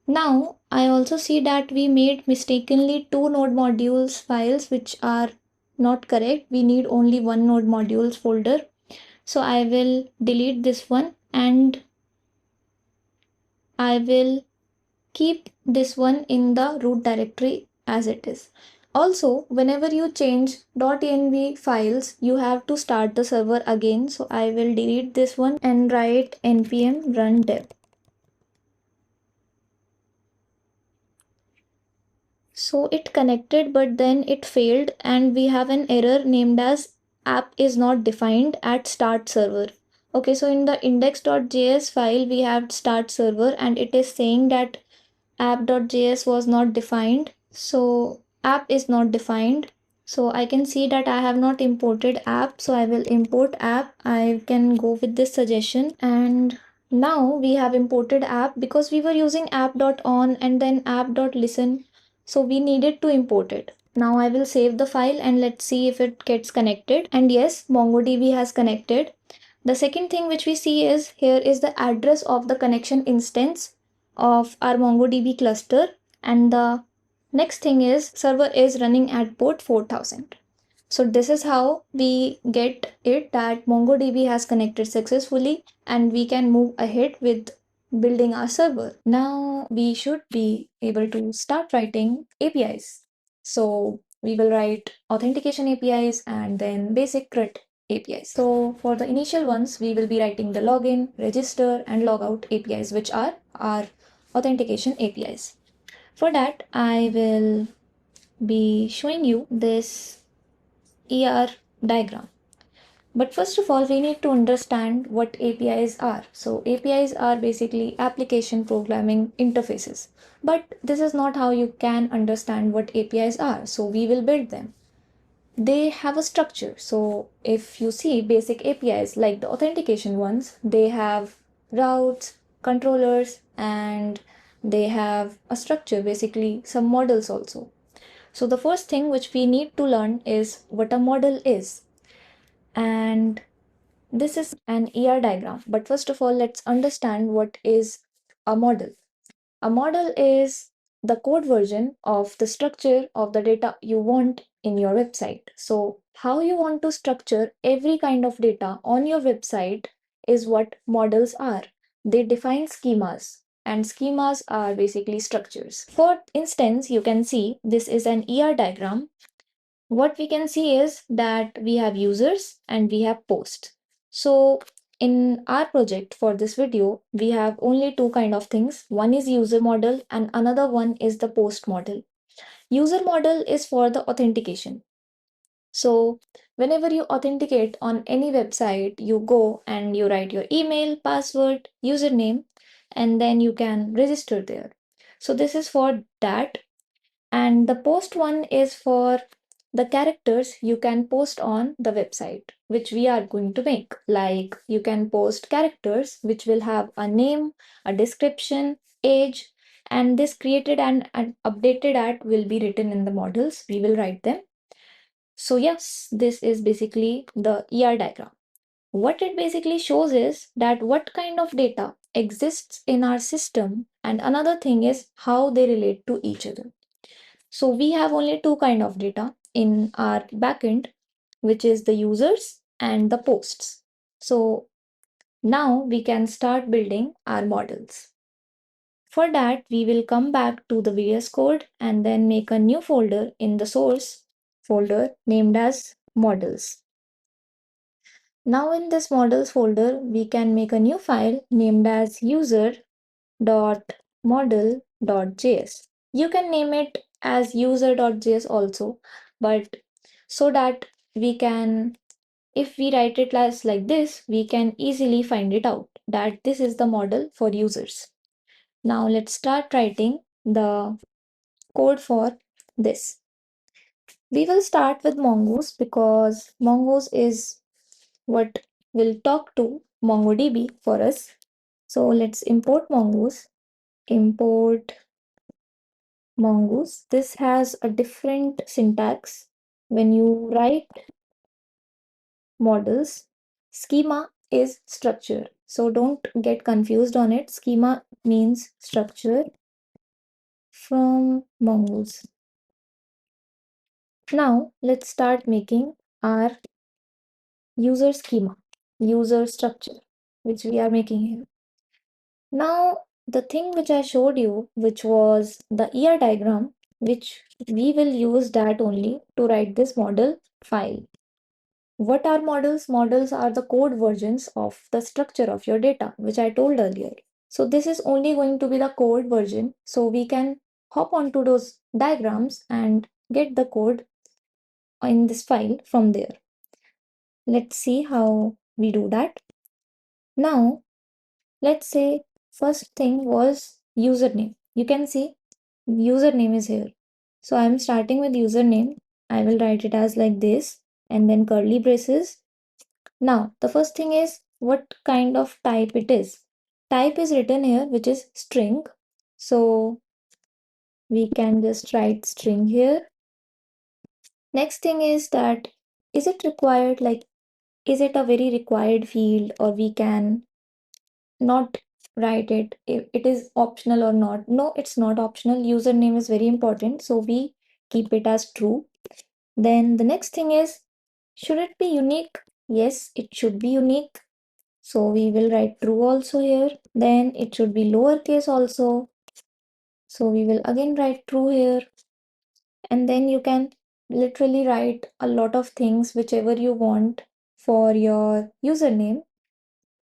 Now I also see that we made mistakenly two node modules files which are not correct. We need only one node modules folder. So I will delete this one and I will keep this one in the root directory as it is. Also, whenever you change .env files, you have to start the server again. So I will delete this one and write npm run dev. So it connected, but then it failed and we have an error named as app is not defined at start server. Okay, so in the index.js file, we have start server and it is saying that app.js was not defined. So app is not defined. So I can see that I have not imported app. So I will import app. I can go with this suggestion. And now we have imported app because we were using app.on and then app.listen. So we needed to import it. Now I will save the file and let's see if it gets connected. And yes, MongoDB has connected. The second thing which we see is here is the address of the connection instance of our MongoDB cluster, and the next thing is server is running at port 4000. So this is how we get it that MongoDB has connected successfully and we can move ahead with building our server. Now we should be able to start writing APIs. So we will write authentication APIs and then basic CRUD APIs. So for the initial ones, we will be writing the login, register and logout APIs, which are our authentication APIs. For that, I will be showing you this ER diagram. But first of all, we need to understand what APIs are. So APIs are basically application programming interfaces. But this is not how you can understand what APIs are. So we will build them. They have a structure. So if you see basic APIs like the authentication ones, they have routes, controllers, and they have a structure, basically some models also. So the first thing which we need to learn is what a model is. And this is an ER diagram. But first of all, let's understand what is a model. A model is the code version of the structure of the data you want in your website. So how you want to structure every kind of data on your website is what models are. They define schemas, and schemas are basically structures. For instance, you can see this is an ER diagram. What we can see is that we have users and we have posts. So in our project for this video, we have only two kind of things. One is user model and another one is the post model. User model is for the authentication. So whenever you authenticate on any website, you go and you write your email, password, username, and then you can register there. So this is for that. And the post one is for the characters you can post on the website, which we are going to make. Like you can post characters which will have a name, a description, age, and this created and updated at will be written in the models. We will write them. So yes, this is basically the ER diagram. What it basically shows is that what kind of data exists in our system, and another thing is how they relate to each other. So we have only two kind of data in our backend, which is the users and the posts. So now we can start building our models. For that, we will come back to the VS Code and then make a new folder in the source folder named as models. Now in this models folder, we can make a new file named as user.model.js. You can name it as user.js also, but so that we can, if we write it as like this, we can easily find it out that this is the model for users. Now let's start writing the code for this. We will start with Mongoose because Mongoose is what will talk to MongoDB for us. So let's import Mongoose. Import Mongoose. This has a different syntax. When you write models, schema is structure. So don't get confused on it. Schema means structure from Mongoose. Now let's start making our user schema, user structure, which we are making here. Now, the thing which I showed you, which was the ER diagram, which we will use that only to write this model file. What are models? Models are the code versions of the structure of your data, which I told earlier. So this is only going to be the code version. So we can hop onto those diagrams and get the code in this file from there. Let's see how we do that. Now, let's say first thing was username. You can see username is here. So I'm starting with username. I will write it as like this and then curly braces. Now, the first thing is what kind of type it is. Type is written here, which is string. So we can just write string here. Next thing is that is it required, like is it a very required field, or we can not write it if it is optional or not. No, it's not optional. Username is very important, so we keep it as true. Then the next thing is, should it be unique? Yes, it should be unique, so we will write true also here. Then it should be lowercase also, so we will again write true here. And then you can literally write a lot of things whichever you want for your username.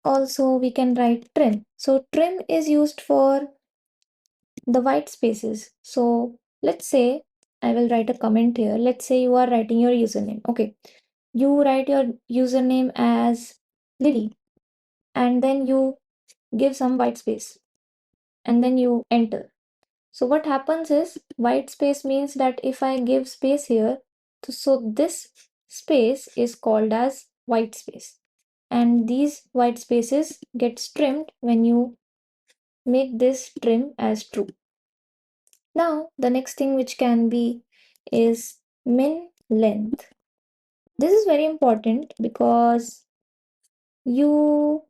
Also, we can write trim. So trim is used for the white spaces. So let's say I will write a comment here. Let's say you are writing your username. Okay. You write your username as Lily and then you give some white space and then you enter. So what happens is white space means that if I give space here, so this space is called as white space. And these white spaces get trimmed when you make this trim as true. Now the next thing which can be is min length. This is very important because you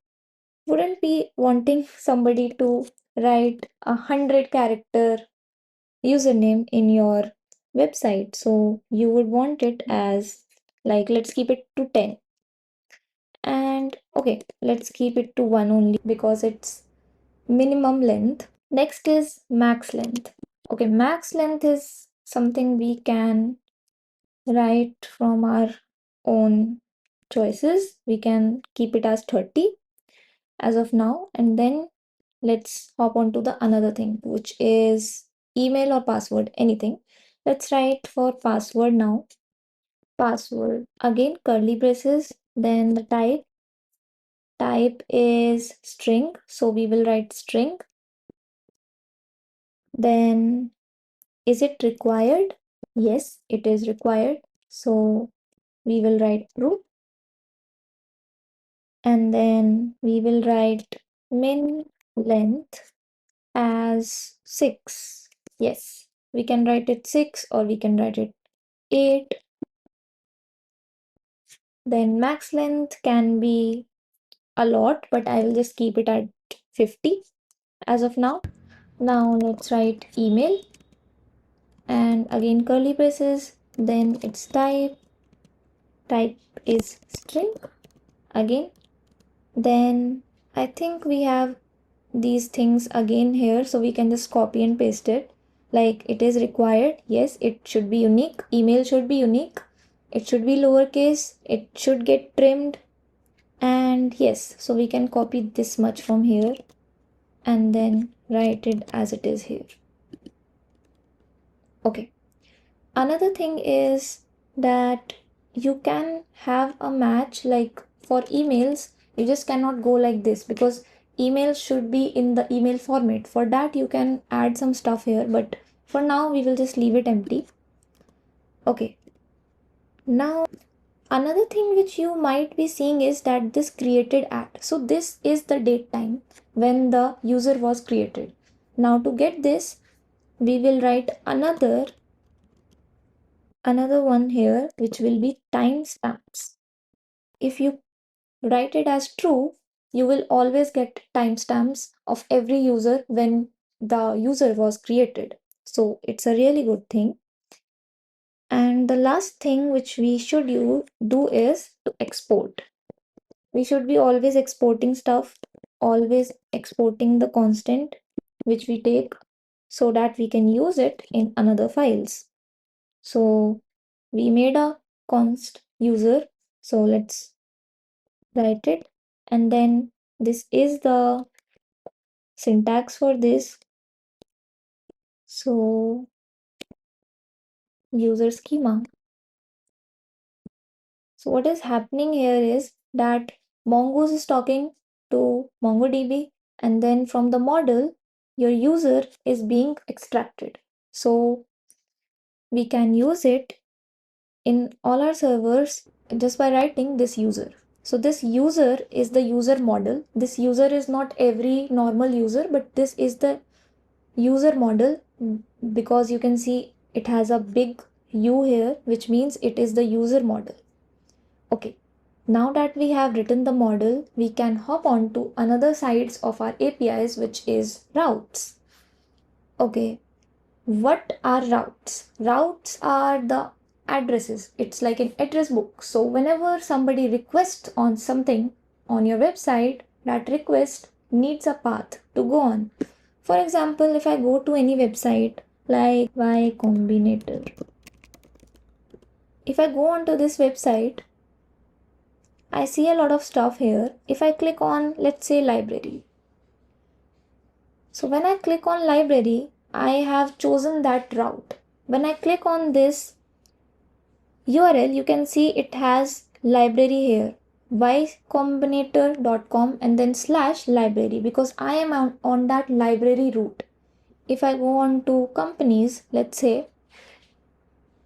wouldn't be wanting somebody to write 100-character username in your website. So you would want it as, like, let's keep it to 10. And okay, let's keep it to 1 only because it's minimum length. Next is max length. Okay, max length is something we can write from our own choices. We can keep it as 30 as of now, and then let's hop on to the another thing, which is email or password, anything. Let's write for password now. Password, again curly braces, then the type is string, so we will write string. Then is it required? Yes, it is required, so we will write true. And then we will write min length as 6. Yes, we can write it 6 or we can write it 8. Then max length can be a lot, but I will just keep it at 50 as of now. Now let's write email, and again curly braces, then its type is string again. Then I think we have these things again here, so we can just copy and paste it. Like, it is required, yes, it should be unique, email should be unique, it should be lowercase, it should get trimmed, and yes, so we can copy this much from here and then write it as it is here. Okay, another thing is that you can have a match. Like for emails, you just cannot go like this because email should be in the email format. For that you can add some stuff here, but for now we will just leave it empty. Okay, now another thing which you might be seeing is that this created at, so this is the date time when the user was created. Now to get this, we will write another one here, which will be timestamps. If you write it as true, you will always get timestamps of every user when the user was created. So it's a really good thing. And the last thing which we should do is to export. We should be always exporting stuff, always exporting the constant which we take so that we can use it in another files. So we made a const user, so let's write it, and then this is the syntax for this. So user schema. So what is happening here is that Mongoose is talking to MongoDB, and then from the model your user is being extracted. So we can use it in all our servers just by writing this user. So this user is the user model. This user is not every normal user, but this is the user model because you can see it has a big U here, which means it is the user model. Okay, now that we have written the model, we can hop on to another sides of our APIs, which is routes. Okay, what are routes? Routes are the addresses. It's like an address book. So whenever somebody requests on something on your website, that request needs a path to go on. For example, if I go to any website like Y Combinator, if I go onto this website, I see a lot of stuff here. If I click on, let's say, library. So when I click on library, I have chosen that route. When I click on this URL, you can see it has library here, ycombinator.com and then /library, because I am on that library route. If I go on to companies, let's say,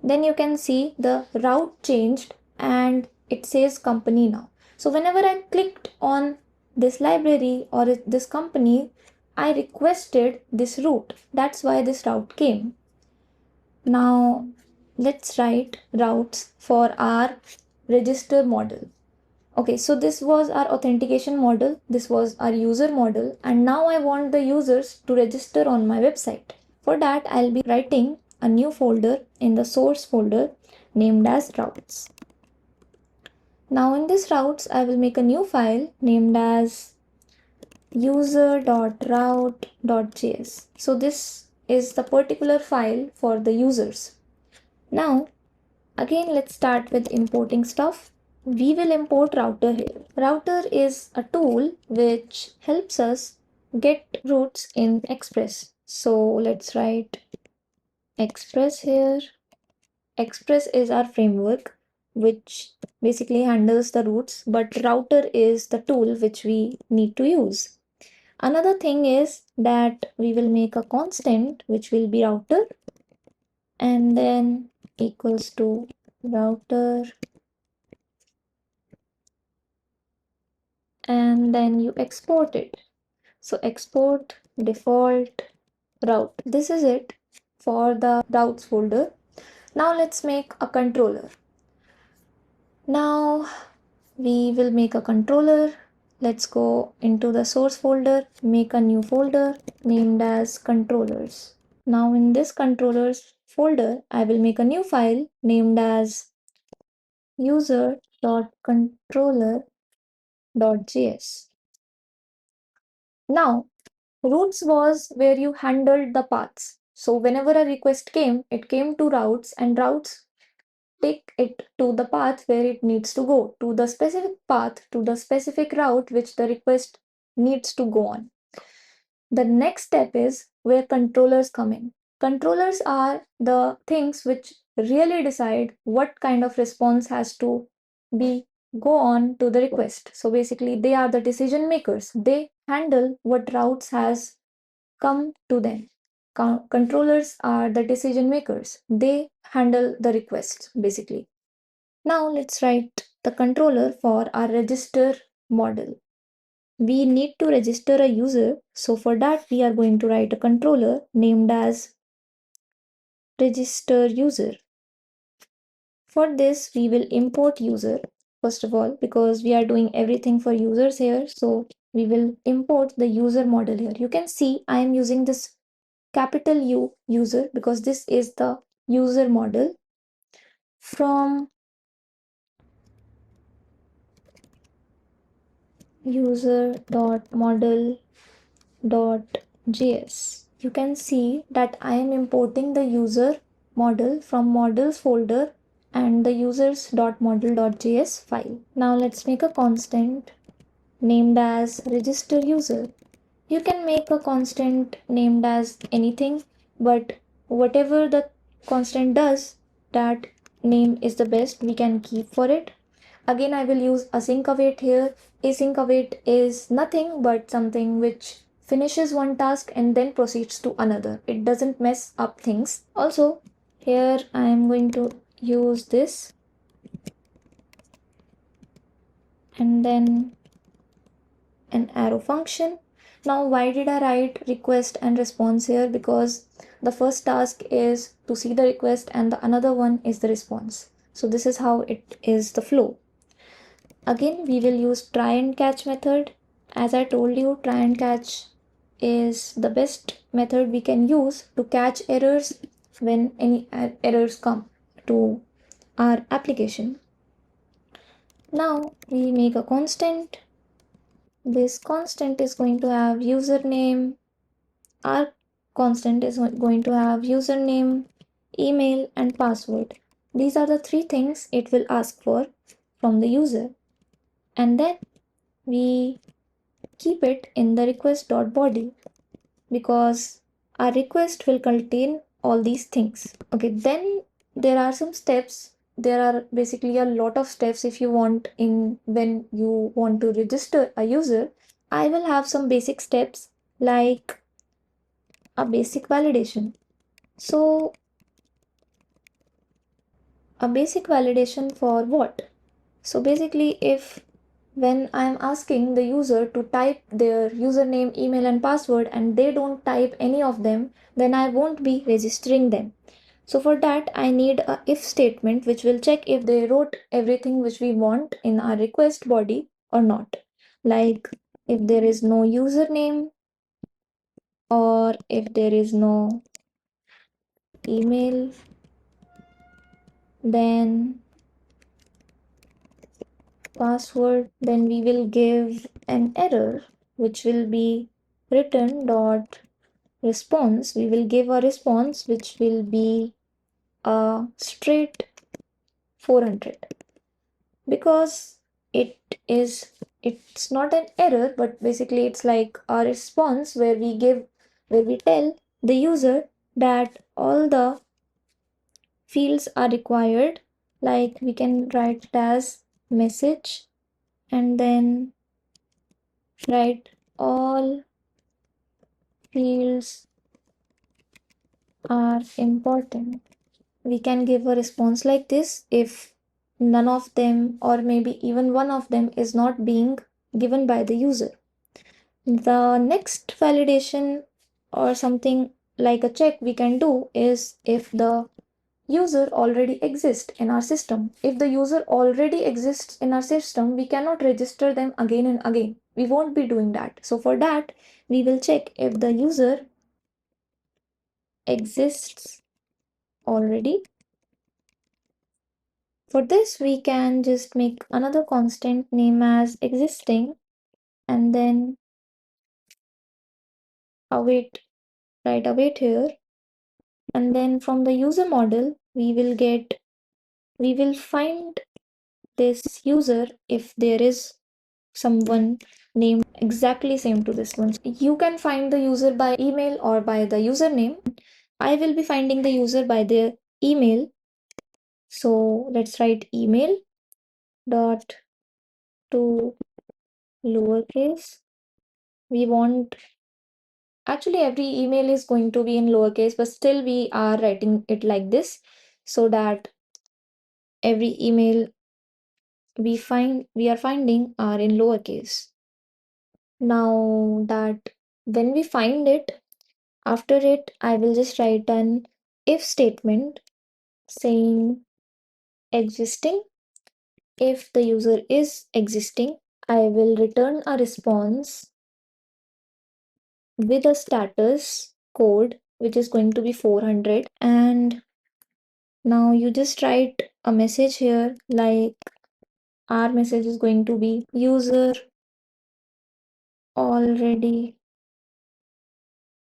then you can see the route changed and it says company now. So whenever I clicked on this library or this company, I requested this route. That's why this route came. Now let's write routes for our register model. Okay, so this was our authentication model, this was our user model, and now I want the users to register on my website. For that, I'll be writing a new folder in the source folder named as routes. Now in this routes, I will make a new file named as user.route.js. So this is the particular file for the users. Now, again, let's start with importing stuff. We will import router here. Router is a tool which helps us get routes in Express. So let's write Express here. Express is our framework which basically handles the routes, but router is the tool which we need to use. Another thing is that we will make a constant which will be router and then equals to router, and then you export it. So export default route. This is it for the routes folder. Now let's make a controller. Now we will make a controller. Let's go into the source folder, make a new folder named as controllers. Now in this controllers folder, I will make a new file named as user.controller.js. Now, routes was where you handled the paths. So whenever a request came, it came to routes, and routes take it to the path where it needs to go, to the specific path, to the specific route which the request needs to go on. The next step is where controllers come in. Controllers are the things which really decide what kind of response has to be go on to the request. So basically they are the decision makers. They handle what routes has come to them. Controllers are the decision makers. They handle the requests basically. Now let's write the controller for our register model. We need to register a user. So for that, we are going to write a controller named as register user. For this, we will import user first of all, because we are doing everything for users here. So we will import the user model here. You can see I am using this capital U user because this is the user model. From user.model.js, you can see that I am importing the user model from models folder and the users.model.js file. Now let's make a constant named as register user. You can make a constant named as anything, but whatever the constant does, that name is the best we can keep for it. Again, I will use async await here. Async await is nothing but something which finishes one task and then proceeds to another. It doesn't mess up things. Also, here I am going to use this and then an arrow function. Now, why did I write request and response here? Because the first task is to see the request and the another one is the response. So this is how it is the flow. Again, we will use try and catch method. As I told you, try and catch is the best method we can use to catch errors when any errors come to our application. Now we make a constant. This constant is going to have username. Our constant is going to have username, email, and password. These are the three things it will ask for from the user. And then we keep it in the request.body because our request will contain all these things. Okay, then there are some steps. There are basically a lot of steps if you want in when you want to register a user. I will have some basic steps like a basic validation. So a basic validation for what? So basically if when I'm asking the user to type their username, email, and password, and they don't type any of them, then I won't be registering them. So for that, I need a if statement which will check if they wrote everything which we want in our request body or not. Like if there is no username or if there is no email, then password, then we will give an error which will be return dot response. We will give a response which will be a straight 400, because it's not an error, but basically it's like a response where we tell the user that all the fields are required. Like we can write it as message and then write all fields are important. We can give a response like this if none of them or maybe even one of them is not being given by the user. The next validation or something like a check we can do is if the user already exists in our system. If the user already exists in our system, we cannot register them again and again. We won't be doing that. So for that, we will check if the user exists already. For this, we can just make another constant name as existing and then await, write await here. And then from the user model, we will find this user if there is someone named exactly same to this one. You can find the user by email or by the username. I will be finding the user by their email. So let's write email dot to lowercase. We want, actually every email is going to be in lowercase, but still we are writing it like this so that every email we are finding are in lowercase. Now that when we find it, after it, I will just write an if statement saying existing. If the user is existing, I will return a response with a status code, which is going to be 400. And now you just write a message here, like our message is going to be user already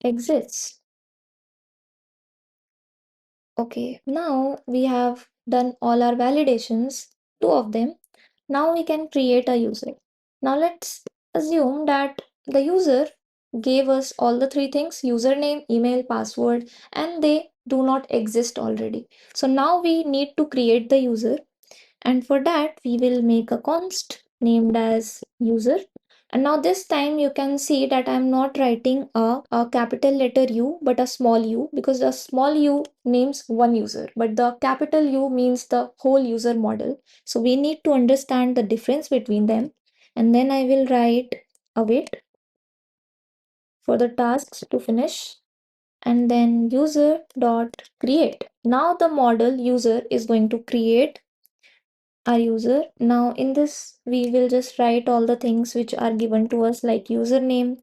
exists. Okay, now we have done all our validations, two of them. Now we can create a user. Now let's assume that the user gave us all the three things: username, email, password, and they do not exist already. So now we need to create the user, and for that we will make a const named as user. And now this time you can see that I'm not writing a capital letter U but a small u, because the small u names one user but the capital U means the whole user model. So we need to understand the difference between them. And then I will write await for the tasks to finish, and then user dot create. Now the model user is going to create our user. Now in this we will just write all the things which are given to us, like username,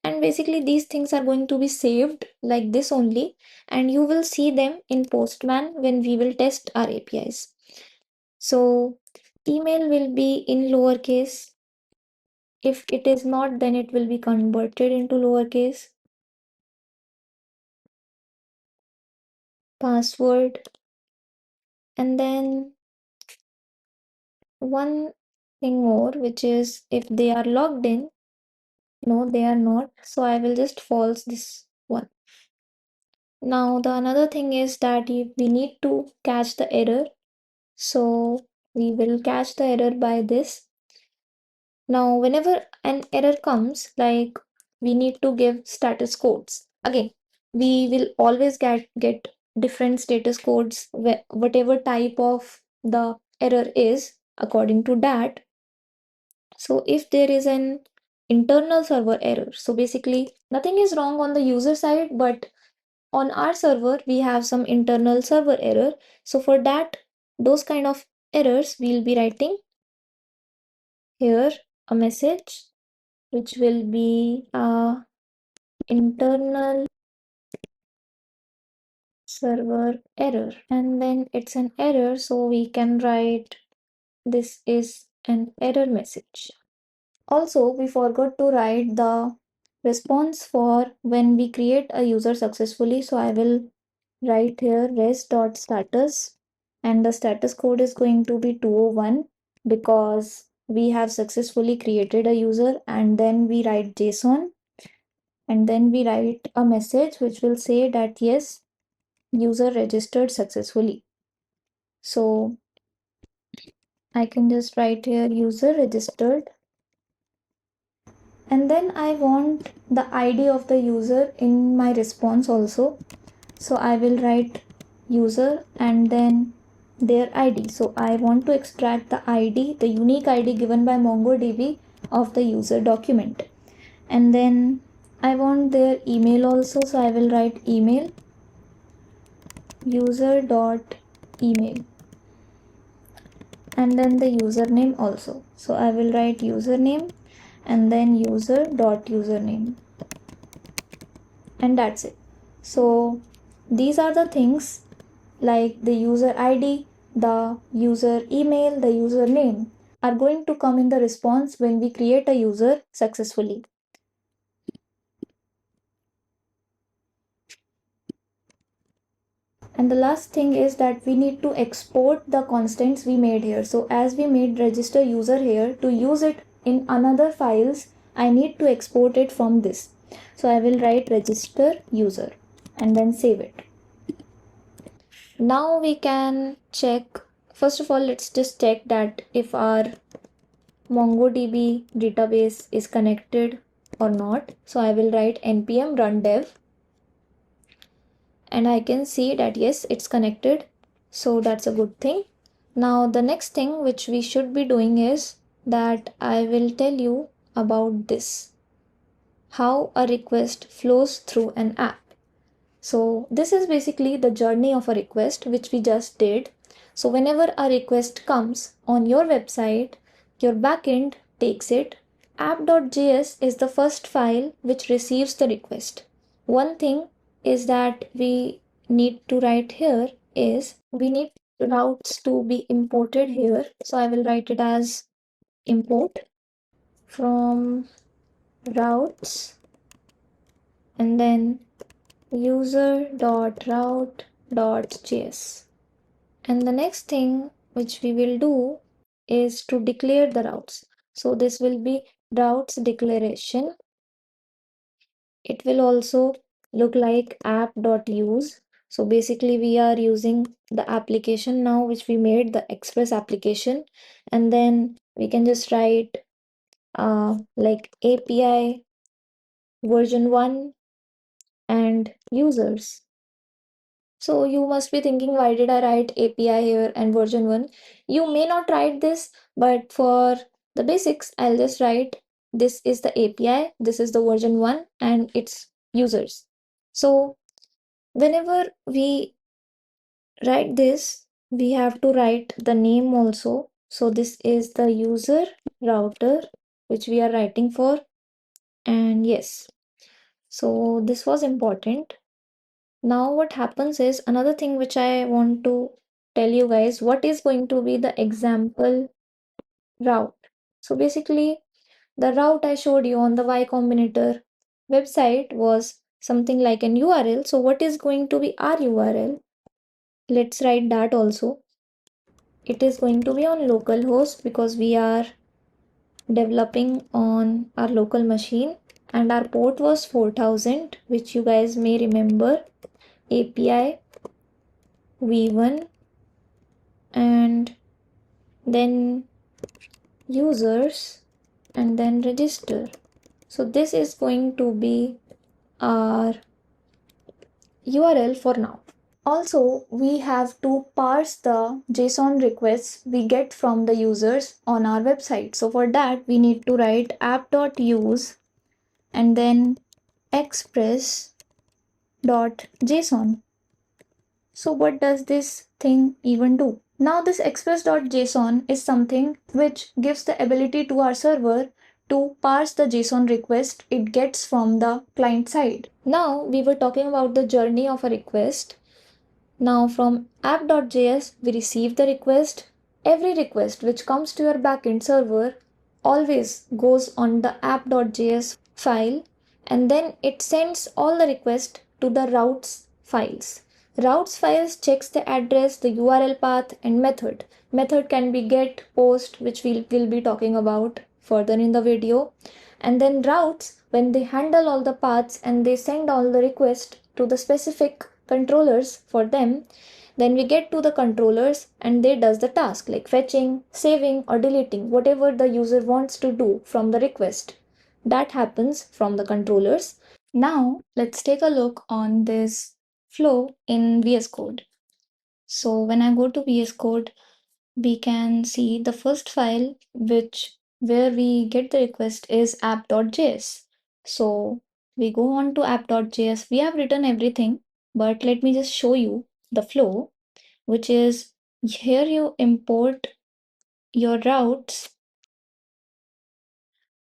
and basically these things are going to be saved like this only, and you will see them in Postman when we will test our APIs. So email will be in lowercase. If it is not, then it will be converted into lowercase. Password, and then one thing more, which is if they are logged in. No, they are not. So I will just false this one. Now the another thing is that we need to catch the error. So we will catch the error by this. Now whenever an error comes, like we need to give status codes. Again, we will always get different status codes, whatever type of the error is. According to that, So if there is an internal server error, so basically nothing is wrong on the user side, but on our server we have some internal server error. So for that, those kind of errors, we'll be writing here a message which will be internal server error, and then it's an error, so we can write this is an error message. Also, we forgot to write the response for when we create a user successfully. So I will write here res.status, and the status code is going to be 201 because we have successfully created a user. And then we write JSON, and then we write a message which will say that yes, user registered successfully. So I can just write here user registered, and then I want the ID of the user in my response also. So I will write user and then their ID. So I want to extract the ID, the unique ID given by MongoDB of the user document. And then I want their email also. So I will write email user dot email, and then the username also. So I will write username and then user dot username, and that's it. So these are the things like the user ID, the user email, the username are going to come in the response when we create a user successfully. And the last thing is that we need to export the constants we made here. So as we made register user here, to use it in another files, I need to export it from this. So I will write register user and then save it. Now we can check, first of all, let's just check that if our MongoDB database is connected or not. So I will write npm run dev, and I can see that yes, it's connected. So that's a good thing. Now the next thing which we should be doing is that I will tell you about this, how a request flows through an app. So this is basically the journey of a request which we just did. So whenever a request comes on your website, your backend takes it. App.js is the first file which receives the request. One thing is that we need to write here is we need routes to be imported here. So I will write it as import from routes, and then user.route.js. And the next thing which we will do is to declare the routes. So this will be routes declaration. It will also look like app.use. So basically we are using the application now which we made, the express application, and then we can just write like API version 1 and users. So you must be thinking, why did I write API here and version 1? You may not write this, but for the basics, I'll just write this is the API, this is the version 1, and it's users. So whenever we write this, we have to write the name also. So this is the user router which we are writing for. And yes, so this was important. Now what happens is another thing which I want to tell you guys, what is going to be the example route. So basically the route I showed you on the Y Combinator website was something like an URL. So what is going to be our URL? Let's write that also. It is going to be on localhost because we are developing on our local machine, and our port was 4000, which you guys may remember. API v1 and then users and then register. So this is going to be our URL for now. Also, we have to parse the JSON requests we get from the users on our website. So for that, we need to write app.use and then express.json. So what does this thing even do? Now this express.json is something which gives the ability to our server to parse the JSON request it gets from the client side. Now we were talking about the journey of a request. Now from app.js, we receive the request. Every request which comes to your backend server always goes on the app.js file, and then it sends all the requests to the routes files. Routes files checks the address, the URL path, and method. Method can be get, post, which we will be talking about further in the video. And then routes, when they handle all the paths and they send all the requests to the specific controllers for them, then we get to the controllers and they does the task like fetching, saving, or deleting whatever the user wants to do from the request. That happens from the controllers. Now let's take a look on this flow in VS Code. So when I go to VS Code, we can see the first file which where we get the request is app.js. So we go on to app.js. We have written everything, but let me just show you the flow, which is here you import your routes,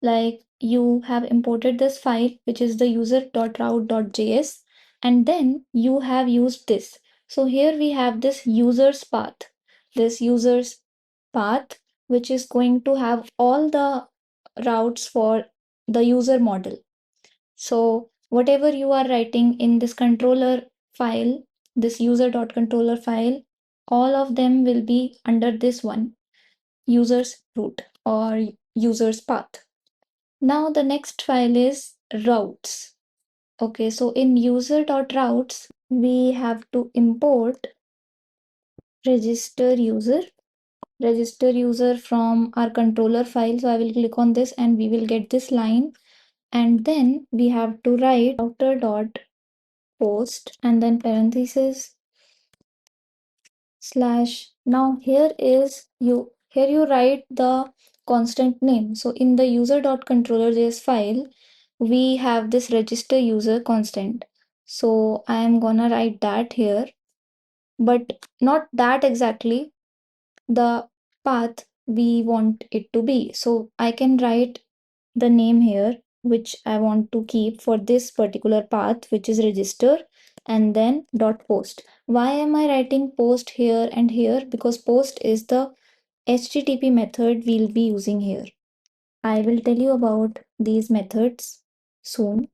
like you have imported this file which is the user.route.js, and then you have used this. So here we have this user's path, this user's path which is going to have all the routes for the user model. So whatever you are writing in this controller file, this user.controller file, all of them will be under this one, user's root or user's path. Now the next file is routes. Okay, so in user.routes, we have to import register user from our controller file. So I will click on this and we will get this line. And then we have to write router.post and then parenthesis slash. Now here you write the constant name. So in the user.controller.js file, we have this register user constant. So I am gonna write that here, but not that exactly the path we want it to be. So I can write the name here, which I want to keep for this particular path, which is register, and then dot post. Why am I writing post here and here? Because post is the HTTP method we'll be using here. I will tell you about these methods soon.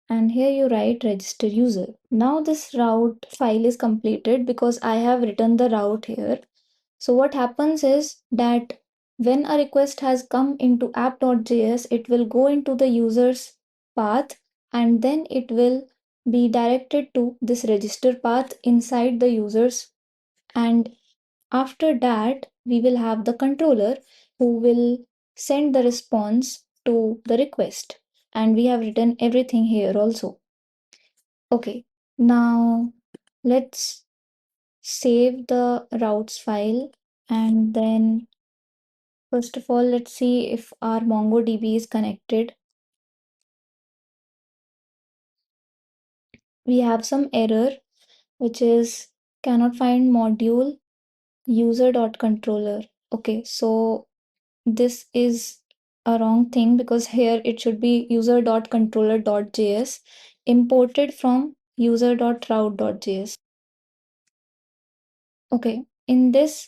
And here you write register user. Now this route file is completed because I have written the route here. So what happens is that when a request has come into app.js, it will go into the user's path and then it will be directed to this register path inside the users. And after that, we will have the controller who will send the response to the request. And we have written everything here also. Okay, now let's save the routes file, and then first of all, let's see if our MongoDB is connected. We have some error, which is cannot find module user.controller. Okay, so this is a wrong thing because here it should be user.controller.js imported from user.route.js. Okay, in this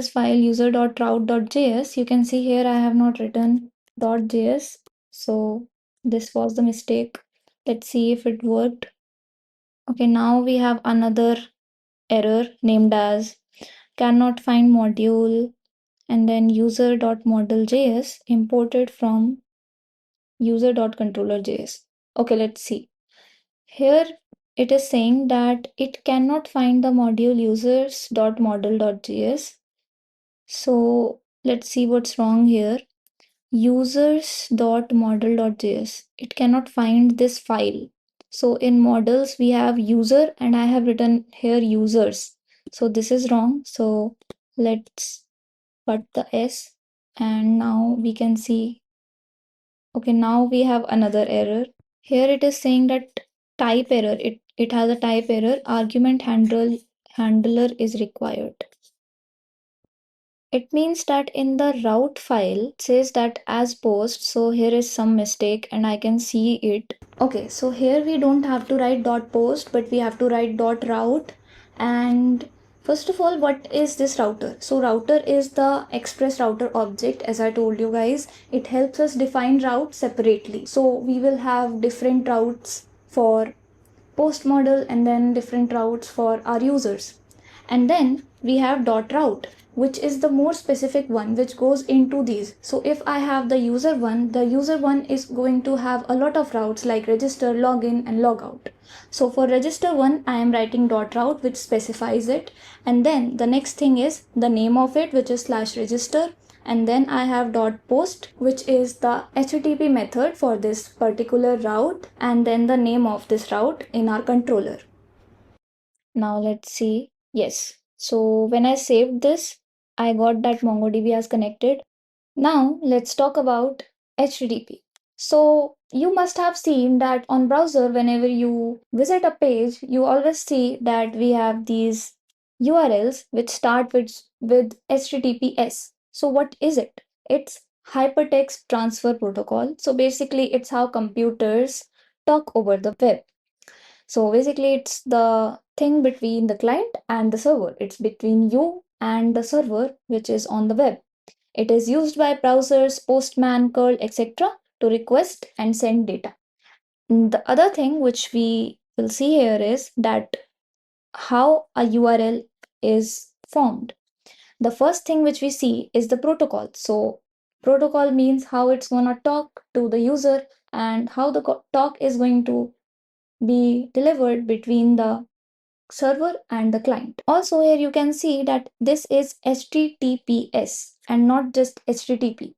file user.route.js, you can see here I have not written .js. So this was the mistake. Let's see if it worked. Okay, now we have another error named as cannot find module and then user.model.js imported from user.controller.js. Okay, let's see. Here it is saying that it cannot find the module users.model.js. So let's see what's wrong here. Users.model.js. It cannot find this file. So in models, we have user and I have written here users. So this is wrong. So let's cut the S and now we can see, okay, now we have another error. Here it is saying that type error. It has a type error. Argument handler is required. It means that in the route file it says that as post, so here is some mistake and I can see it. Okay, so here we don't have to write dot post, but we have to write dot route. And first of all, what is this router? So router is the express router object. As I told you guys, it helps us define routes separately. So we will have different routes for post model and then different routes for our users. And then we have dot route, which is the more specific one, which goes into these. So if I have the user one, the user one is going to have a lot of routes like register, login, and logout. So for register one, I am writing dot route, which specifies it. And then the next thing is the name of it, which is slash register. And then I have dot post, which is the HTTP method for this particular route, and then the name of this route in our controller. Now let's see. Yes. So when I saved this, I got that MongoDB has connected. Now let's talk about HTTP. So you must have seen that on browser, whenever you visit a page, you always see that we have these URLs which start with HTTPS. So what is it? It's Hypertext Transfer Protocol. So basically it's how computers talk over the web. So basically it's the thing between the client and the server. It's between you and the server which is on the web. It is used by browsers, Postman, curl, etc. to request and send data. The other thing which we will see here is that how a URL is formed. The first thing which we see is the protocol. So protocol means how it's going to talk to the user and how the talk is going to be delivered between the server and the client. Also here you can see that this is HTTPS and not just HTTP.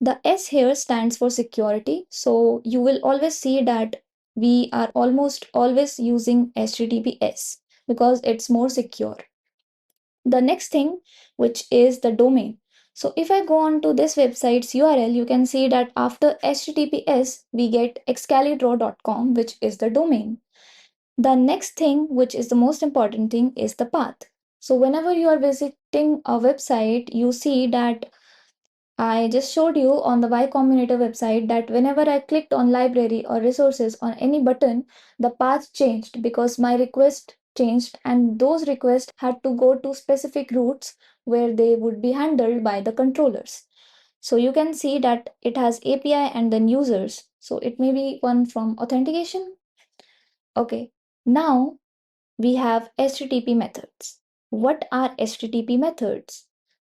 The S here stands for security. So you will always see that we are almost always using HTTPS because it's more secure. The next thing, which is the domain. So if I go on to this website's URL, you can see that after HTTPS, we get excalidraw.com, which is the domain. The next thing, which is the most important thing, is the path. So whenever you are visiting a website, you see that I just showed you on the Y Combinator website that whenever I clicked on library or resources on any button, the path changed because my request changed and those requests had to go to specific routes where they would be handled by the controllers. So you can see that it has API and then users. So it may be one from authentication. Okay, now we have HTTP methods. What are HTTP methods?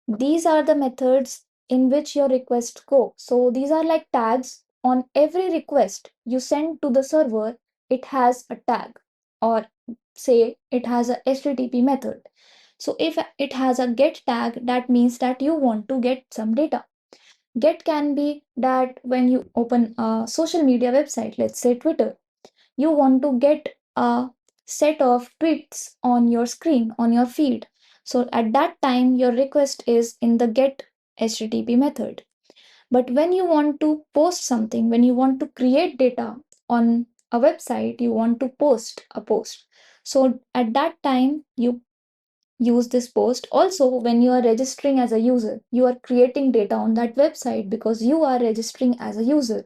These are the methods in which your requests go. So these are like tags. On every request you send to the server, it has a tag, or say it has a HTTP method. So if it has a get tag, that means that you want to get some data. Get can be that when you open a social media website, let's say Twitter, you want to get a set of tweets on your screen, on your feed. So at that time, your request is in the get HTTP method. But when you want to post something, when you want to create data on a website, you want to post a post. So at that time, you use this post. Also, when you are registering as a user, you are creating data on that website because you are registering as a user.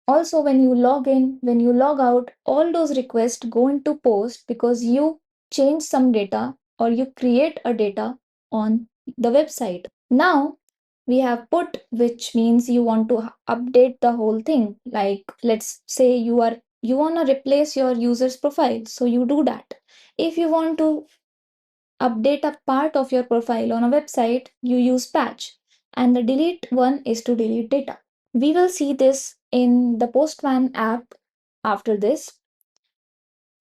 Also, when you log in, when you log out, all those requests go into post because you change some data or you create a data on the website. Now we have put, which means you want to update the whole thing. Like let's say you want to replace your user's profile, so you do that. If you want to update a part of your profile on a website, you use patch, and the delete one is to delete data. We will see this in the Postman app after this.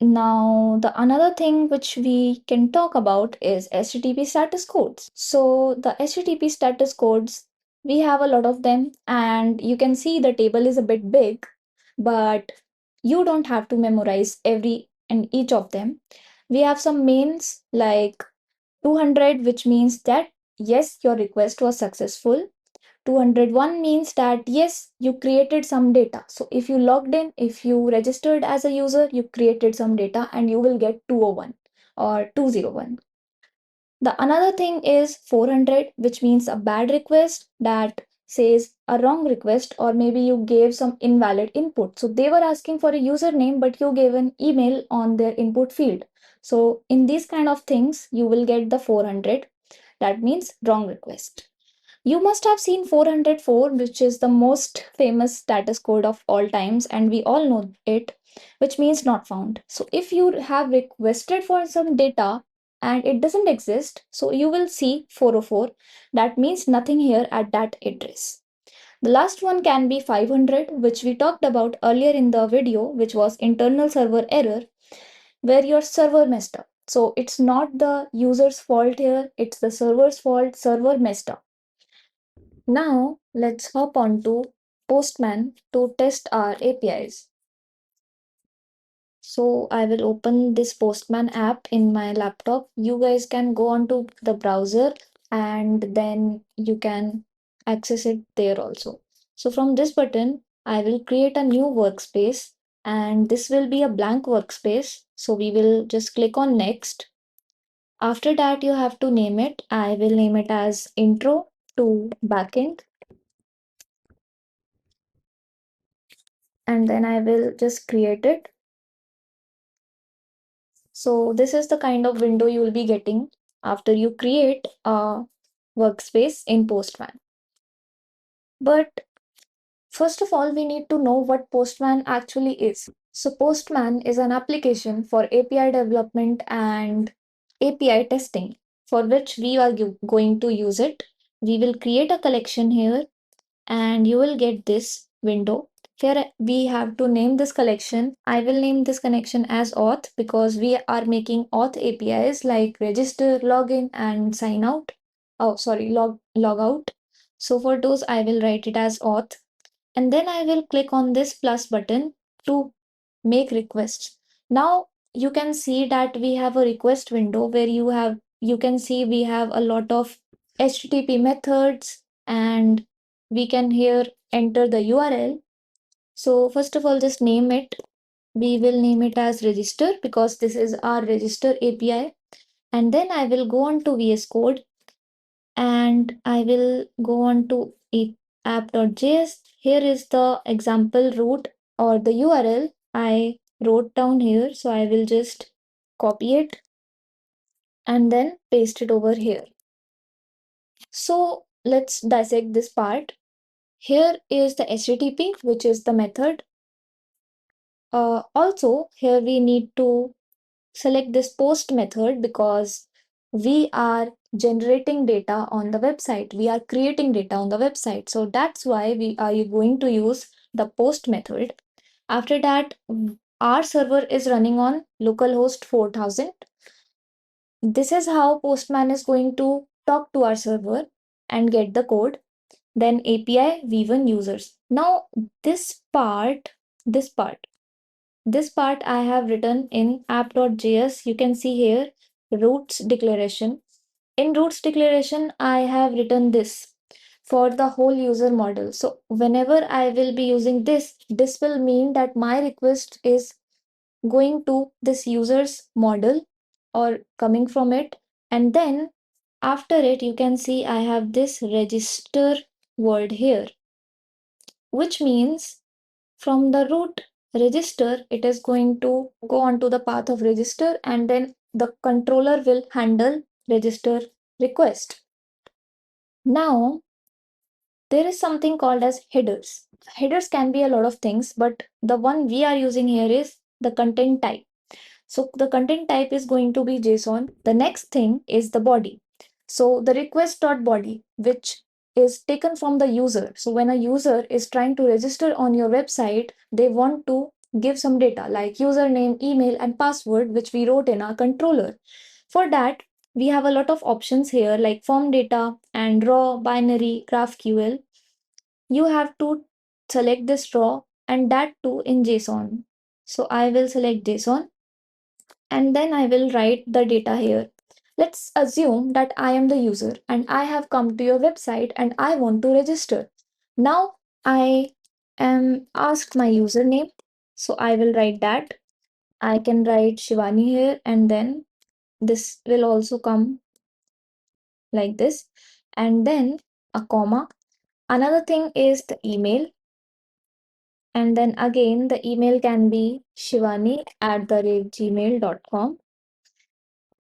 Now, the another thing which we can talk about is HTTP status codes. So the HTTP status codes, we have a lot of them, and you can see the table is a bit big, but You don't have to memorize every and each of them. We have some mains like 200, which means that yes, your request was successful. 201 means that yes, you created some data. So if you logged in, if you registered as a user, you created some data and you will get 201 or 201. The another thing is 400, which means a bad request that says a wrong request, or maybe you gave some invalid input. So they were asking for a username, but you gave an email on their input field. So in these kind of things, you will get the 400. That means wrong request. You must have seen 404, which is the most famous status code of all times, and we all know it, which means not found. So if you have requested for some data and it doesn't exist, so you will see 404. That means nothing here at that address. The last one can be 500, which we talked about earlier in the video, which was internal server error, where your server messed up. So it's not the user's fault here, it's the server's fault, server messed up. Now let's hop on to Postman to test our APIs. So I will open this Postman app in my laptop. You guys can go on to the browser and then you can access it there also. So from this button, I will create a new workspace and this will be a blank workspace. So we will just click on next. After that, you have to name it. I will name it as intro to backend. And then I will just create it. So this is the kind of window you will be getting after you create a workspace in Postman. But first of all, we need to know what Postman actually is. So Postman is an application for API development and API testing, for which we are going to use it. We will create a collection here and you will get this window. Here we have to name this collection. I will name this connection as auth because we are making auth APIs like register, login, and sign out. Oh, sorry, log out. So for those, I will write it as auth. And then I will click on this plus button to make requests. Now you can see that we have a request window where you can see we have a lot of HTTP methods and we can here enter the URL. So first of all, just name it. We will name it as register because this is our register API. And then I will go on to VS Code and I will go on to app.js. Here is the example root or the URL I wrote down here. So I will just copy it and then paste it over here. So let's dissect this part. Here is the HTTP, which is the method. Also, here we need to select this post method because we are generating data on the website. We are creating data on the website. So that's why we are going to use the post method. After that, our server is running on localhost 4000. This is how Postman is going to talk to our server and get the code. Then API v1 users. Now this part this part I have written in app.js. You can see here roots declaration. In roots declaration, I have written this for the whole user model. So whenever I will be using this will mean that my request is going to this user's model or coming from it. And then after it, you can see I have this register word here, which means from the root register, it is going to go onto the path of register and then the controller will handle register request. Now, there is something called as headers. Headers can be a lot of things, but the one we are using here is the content type. So the content type is going to be JSON. The next thing is the body. So the request.body, which is taken from the user. So when a user is trying to register on your website, they want to give some data like username, email, and password, which we wrote in our controller. For that, we have a lot of options here like form data and raw, binary, GraphQL. You have to select this raw and that too in JSON. So I will select JSON and then I will write the data here. Let's assume that I am the user and I have come to your website and I want to register. Now I am asked my username. So I will write that. I can write Shivani here and then this will also come like this and then a comma. Another thing is the email. And then again, the email can be shivani@gmail.com.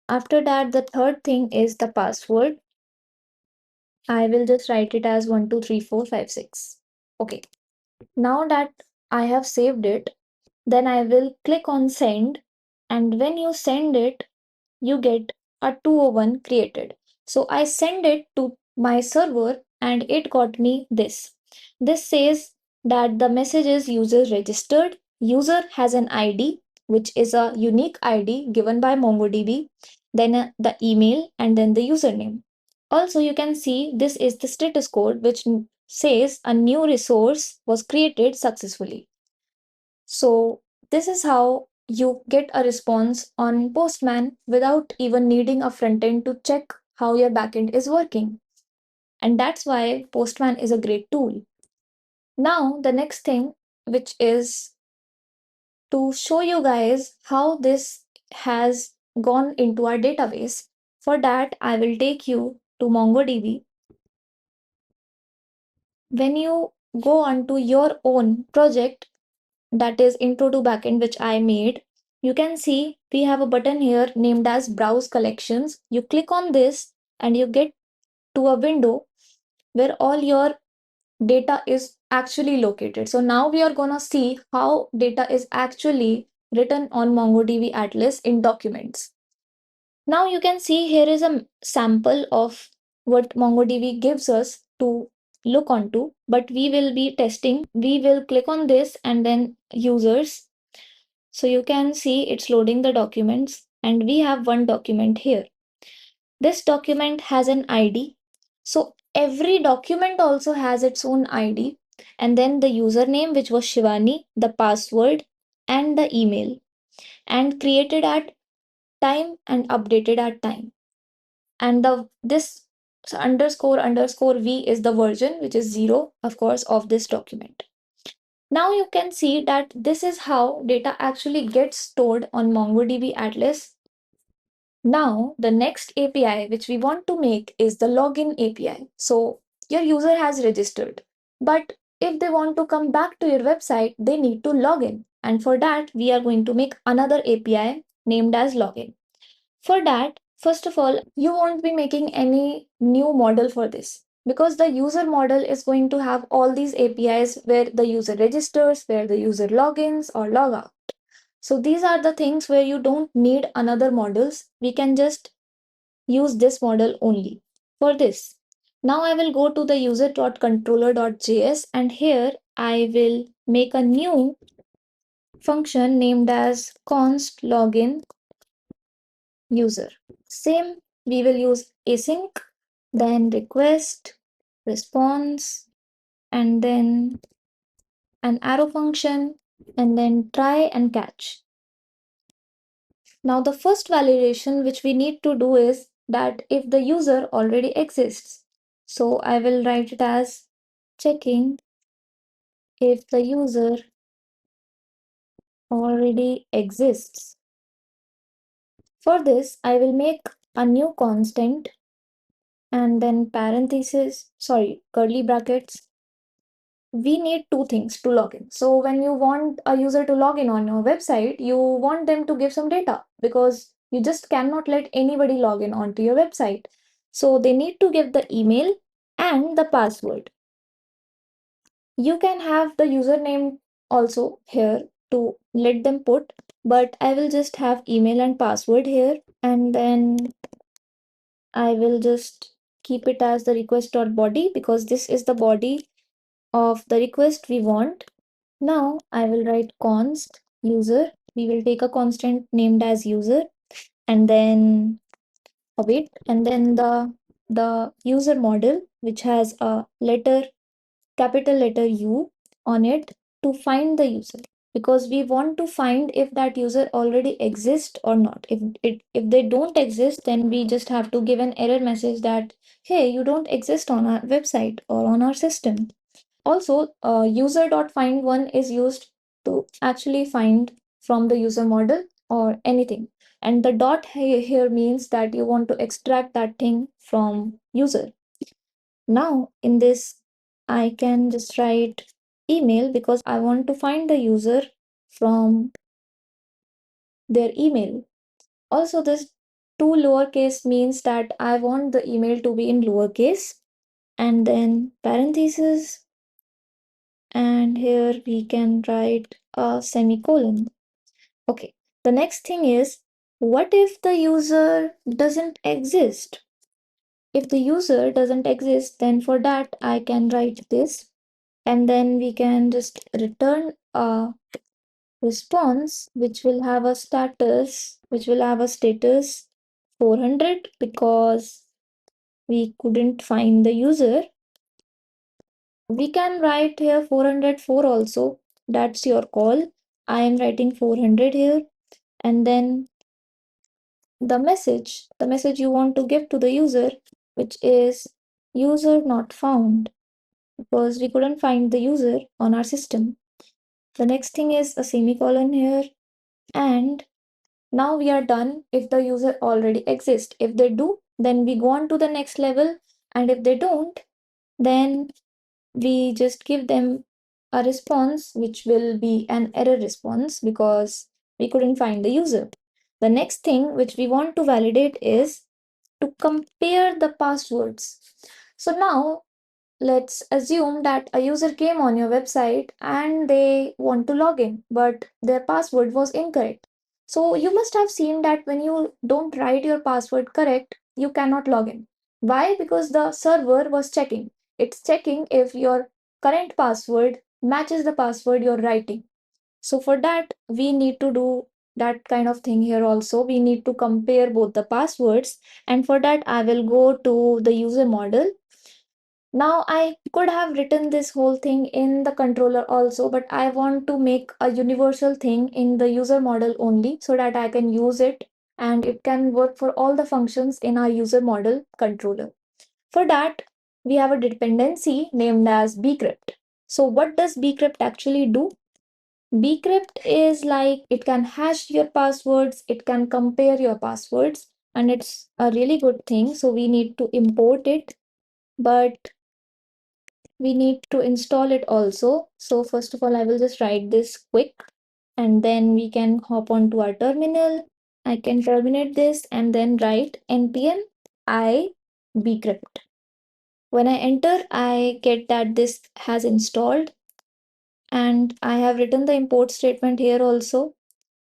After that, the third thing is the password. I will just write it as 123456. Okay. Now that I have saved it, then I will click on send. And when you send it, you get a 201 created. So I send it to my server and it got me this. This says that the message is user registered. User has an ID, which is a unique ID given by MongoDB, then the email, and then the username. Also, you can see this is the status code, which says a new resource was created successfully. So this is how you get a response on Postman without even needing a front end to check how your backend is working. And that's why Postman is a great tool. Now, the next thing, which is to show you guys how this has gone into our database. For that, I will take you to MongoDB. When you go onto your own project, that is intro to backend, which I made, you can see we have a button here named as browse collections. You click on this and you get to a window where all your data is actually located. So now we are gonna see how data is actually written on MongoDB Atlas in documents. Now you can see here is a sample of what MongoDB gives us to look onto, but we will be testing. We will click on this and then users. So you can see it's loading the documents and we have one document here. This document has an ID. So every document also has its own ID and then the username, which was Shivani, the password and the email, and created at time and updated at time. And the this underscore underscore v is the version, which is 0, of course, of this document. Now you can see that this is how data actually gets stored on MongoDB Atlas. Now the next API which we want to make is the login API. So your user has registered, but if they want to come back to your website, they need to log in. And for that, we are going to make another API named as login. For that, first of all, you won't be making any new model for this because the user model is going to have all these APIs where the user registers, where the user logins or log out. So these are the things where you don't need another models. We can just use this model only for this. Now I will go to the user.controller.js and here I will make a new function named as const login user. Same, we will use async, then request, response, and then an arrow function, and then try and catch. Now the first validation which we need to do is that if the user already exists. So I will write it as checking if the user already exists. For this, I will make a new constant and then curly brackets. We need two things to log in. So when you want a user to log in on your website, you want them to give some data because you just cannot let anybody log in onto your website. So they need to give the email and the password. You can have the username also here to let them put, but I will just have email and password here, and then I will just keep it as the request.body because this is the body of the request we want. Now I will write const user. We will take a constant named as user and then await, and then the user model, which has a capital letter U on it to find the user. because we want to find if that user already exists or not. If they don't exist, then we just have to give an error message that, hey, you don't exist on our website or on our system. Also, user.find1 is used to actually find from the user model or anything. And the dot here means that you want to extract that thing from user. Now, in this, I can just write email because I want to find the user from their email. Also, this two lowercase means that I want the email to be in lowercase, and then parentheses, and here we can write a semicolon. Okay, the next thing is, what if the user doesn't exist? If the user doesn't exist, then for that I can write this, and then we can just return a response which will have a status 400 because we couldn't find the user. We can write here 404 also, that's your call. I am writing 400 here, and then the message you want to give to the user, which is user not found, because we couldn't find the user on our system. The next thing is a semicolon here, and now we are done if the user already exists. If they do, then we go on to the next level, and if they don't, then we just give them a response which will be an error response because we couldn't find the user. The next thing which we want to validate is to compare the passwords. So now let's assume that a user came on your website and they want to log in, but their password was incorrect. So you must have seen that when you don't write your password correct, you cannot log in. Why? Because the server was checking. It's checking if your current password matches the password you're writing. So for that, we need to do that kind of thing here also. We need to compare both the passwords. And for that, I will go to the user model. Now I could have written this whole thing in the controller also, but I want to make a universal thing in the user model only so that I can use it and it can work for all the functions in our user model controller. For that, we have a dependency named as bcrypt. So what does bcrypt actually do? Bcrypt is like it can hash your passwords, it can compare your passwords, and it's a really good thing. So we need to import it, but we need to install it also. So first of all, I will just write this quick, and then we can hop on to our terminal. I can terminate this and then write npm I bcrypt. When I enter, I get that this has installed, and I have written the import statement here also.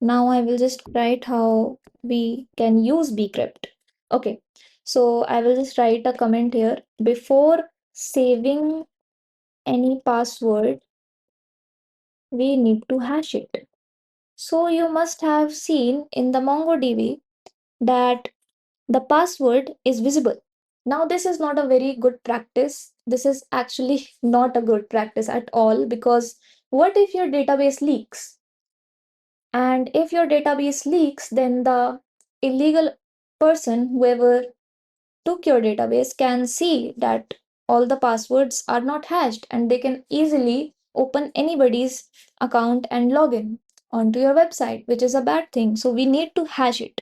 Now I will just write how we can use bcrypt. Okay, so I will just write a comment here. Before saving any password, we need to hash it. So you must have seen in the MongoDB that the password is visible. Now, this is not a very good practice. This is actually not a good practice at all, because what if your database leaks? And if your database leaks, then the illegal person, whoever took your database, can see that all the passwords are not hashed and they can easily open anybody's account and log in onto your website, which is a bad thing. So we need to hash it.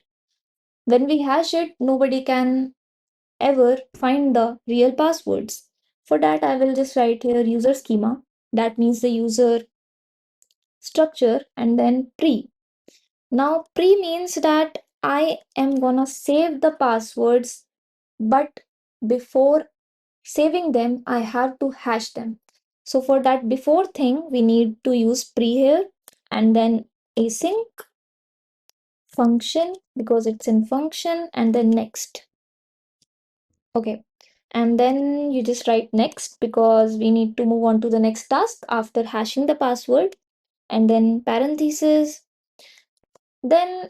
When we hash it, nobody can ever find the real passwords. For that, I will just write here user schema. That means the user structure, and then pre. Now, pre means that I am gonna save the passwords, but before saving them, I have to hash them. So for that before thing, we need to use pre here, and then async function because it's in function, and then next. Okay. And then you just write next because we need to move on to the next task after hashing the password, and then parentheses. Then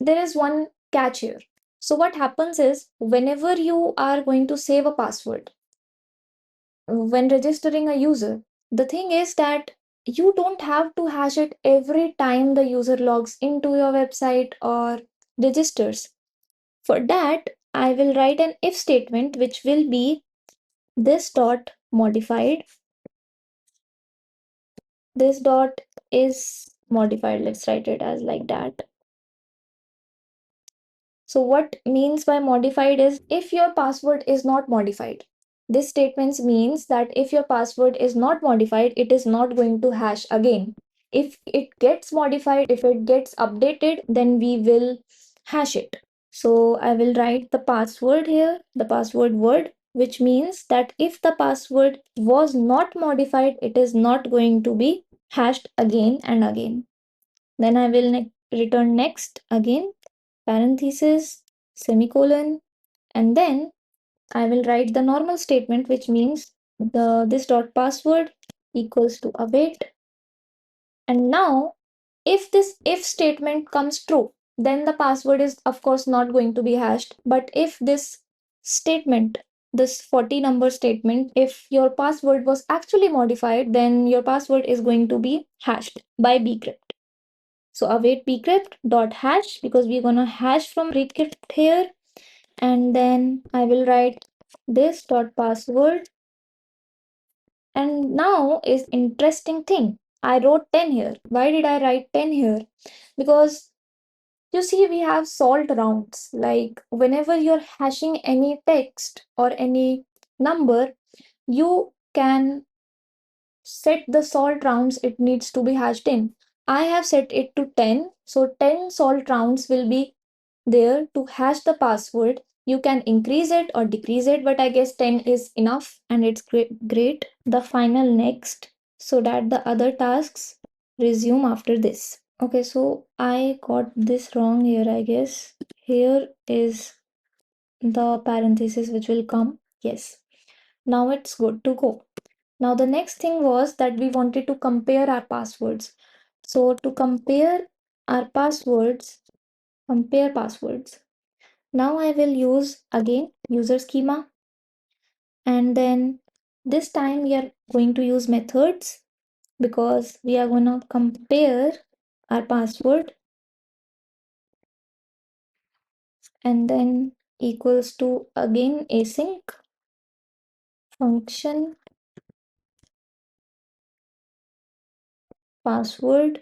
there is one catch here. So what happens is whenever you are going to save a password, when registering a user, the thing is that you don't have to hash it every time the user logs into your website or registers. For that, I will write an if statement which will be this dot modified. This dot is modified. Let's write it as like that. So what means by modified is if your password is not modified. This statement means that if your password is not modified, it is not going to hash again. If it gets modified, if it gets updated, then we will hash it. So I will write the password here, the password word, which means that if the password was not modified, it is not going to be hashed again and again. Then I will return next again, parenthesis, semicolon, and then I will write the normal statement, which means this dot password equals to await. And now, if this if statement comes true, then the password is of course not going to be hashed. But if this statement, this 40 number statement, if your password was actually modified, then your password is going to be hashed by bcrypt. So await bcrypt dot hash, because we're gonna hash from bcrypt here, and then I will write this dot password. And now is interesting thing. I wrote 10 here. Why did I write 10 here? Because you see, we have salt rounds. Like whenever you're hashing any text or any number, you can set the salt rounds it needs to be hashed in. I have set it to 10. So 10 salt rounds will be there to hash the password. You can increase it or decrease it, but I guess 10 is enough and it's great. The final next, so that the other tasks resume after this. Okay, so I got this wrong here, I guess. Here is the parenthesis which will come. Yes. Now it's good to go. Now the next thing was that we wanted to compare our passwords. So to compare our passwords, compare passwords. Now I will use again user schema, and then this time we are going to use methods because we are going to compare our password, and then equals to again async function password,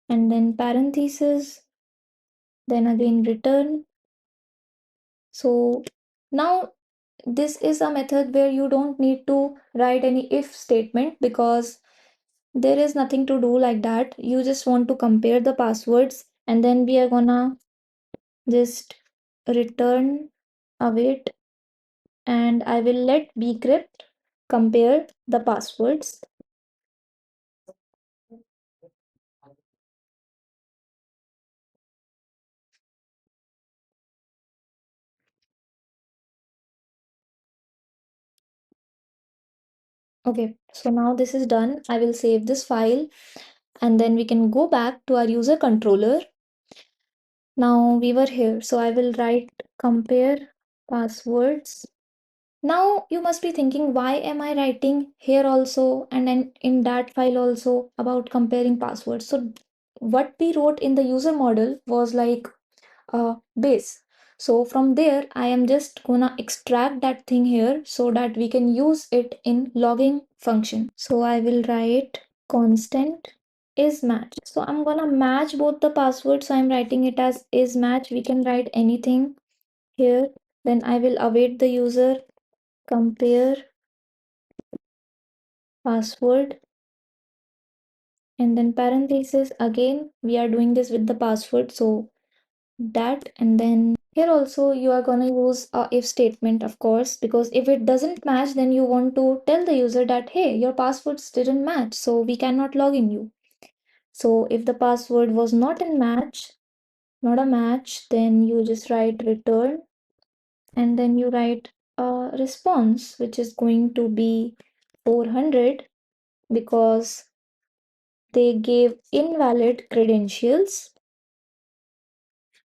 and then parenthesis, then again return. So now this is a method where you don't need to write any if statement because there is nothing to do like that. You just want to compare the passwords, and then we are gonna just return await, and I will let bcrypt compare the passwords. Okay, so now this is done. I will save this file, and then we can go back to our user controller. Now we were here, so I will write compare passwords. Now you must be thinking, why am I writing here also and then in that file also about comparing passwords? So what we wrote in the user model was like a base. So from there, I am just gonna extract that thing here so that we can use it in logging function. So I will write constant is match. So I'm gonna match both the passwords. So I'm writing it as is match. We can write anything here. Then I will await the user compare password, and then parenthesis. Again we are doing this with the password, so that, and then here also you are going to use a if statement, of course, because if it doesn't match, then you want to tell the user that hey, your passwords didn't match, so we cannot log in you. So if the password was not a match, then you just write return, and then you write a response which is going to be 400 because they gave invalid credentials.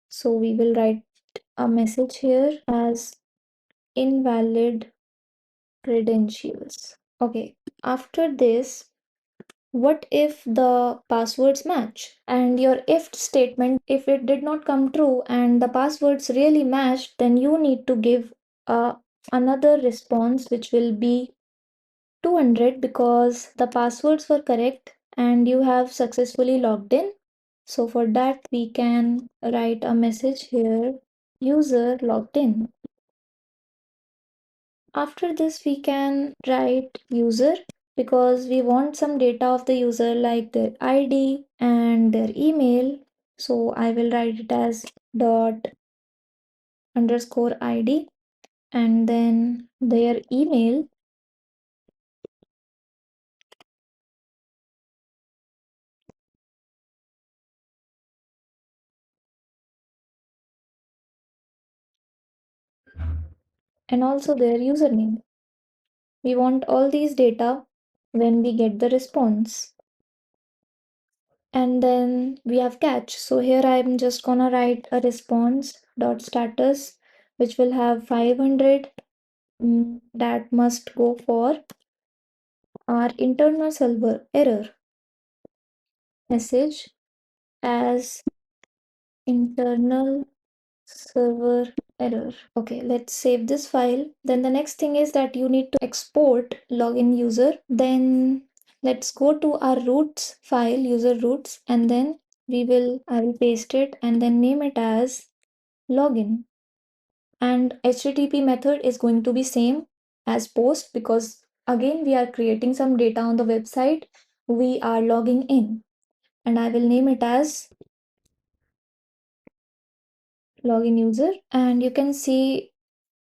So we will write a message here as invalid credentials. Okay, after this, what if the passwords match? And your if statement, if it did not come true and the passwords really matched, then you need to give another response which will be 200 because the passwords were correct and you have successfully logged in. So for that, we can write a message here, user logged in. After this, we can write user because we want some data of the user like their ID and their email. So I will write it as dot underscore ID and then their email. And also their username. We want all these data when we get the response. And then we have catch. So here I'm just gonna write a response dot status which will have 500 that must go for our internal server error message as internal server error. Okay, let's save this file. Then the next thing is that you need to export login user. Then let's go to our roots file, user roots, and then I will paste it and then name it as login. And HTTP method is going to be same as post because again we are creating some data on the website. We are logging in and I will name it as login user and you can see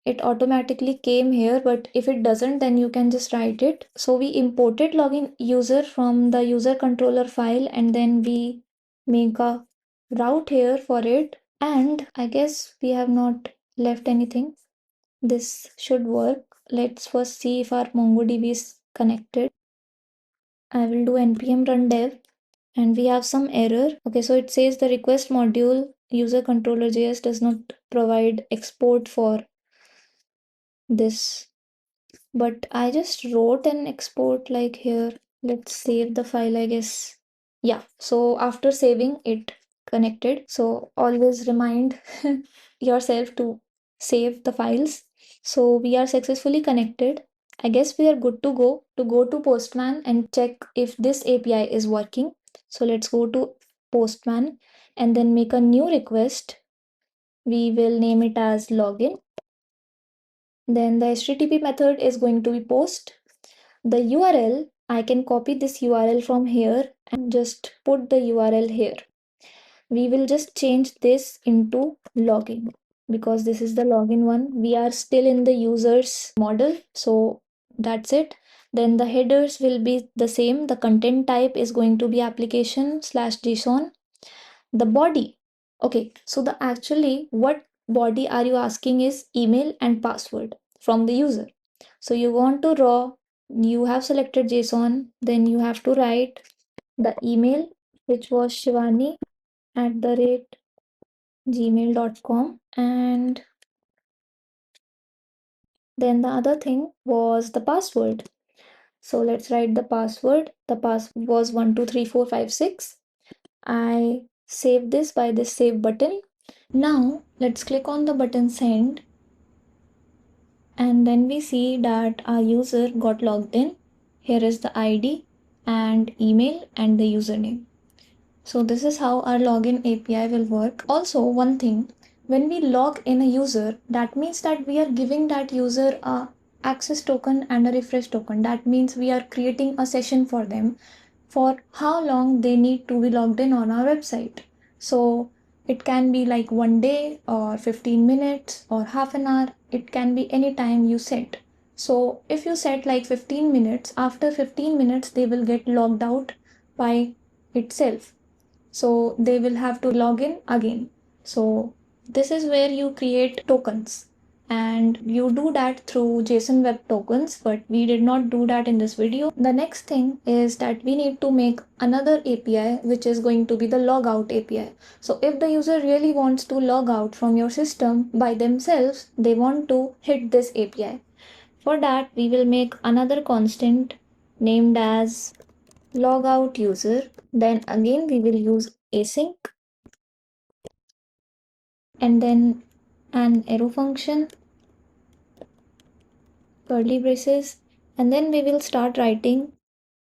it automatically came here, but if it doesn't then you can just write it. So we imported login user from the user controller file and then we make a route here for it and I guess we have not left anything. This should work. Let's first see if our MongoDB is connected. I will do npm run dev and we have some error. Okay, so it says the request module user controller JS does not provide export for this. But I just wrote an export like here. Let's save the file, I guess. Yeah, so after saving it connected. So always remind yourself to save the files. So we are successfully connected. I guess we are good to go to Postman and check if this API is working. So let's go to Postman and then make a new request. We will name it as login. Then the HTTP method is going to be post. The URL, I can copy this URL from here and just put the URL here. We will just change this into login because this is the login one. We are still in the users model. So that's it. Then the headers will be the same. The content type is going to be application/JSON. The body. Okay, so the actually what body are you asking is email and password from the user. So you want to raw, you have selected JSON, then you have to write the email, which was shivani@gmail.com. And then the other thing was the password. So let's write the password. The password was 123456. I save this by this save button. Now let's click on the button send. And then we see that our user got logged in. Here is the ID and email and the username. So this is how our login API will work. Also, one thing, when we log in a user, that means that we are giving that user a access token and a refresh token. That means we are creating a session for them for how long they need to be logged in on our website. So it can be like 1 day or 15 minutes or half an hour. It can be any time you set. So if you set like 15 minutes, after 15 minutes, they will get logged out by itself. So they will have to log in again. So this is where you create tokens and you do that through JSON web tokens, but we did not do that in this video. The next thing is that we need to make another API, which is going to be the logout API. So if the user really wants to log out from your system by themselves, they want to hit this API. For that, we will make another constant named as logout user. Then again we will use async and then an arrow function, curly braces, and then we will start writing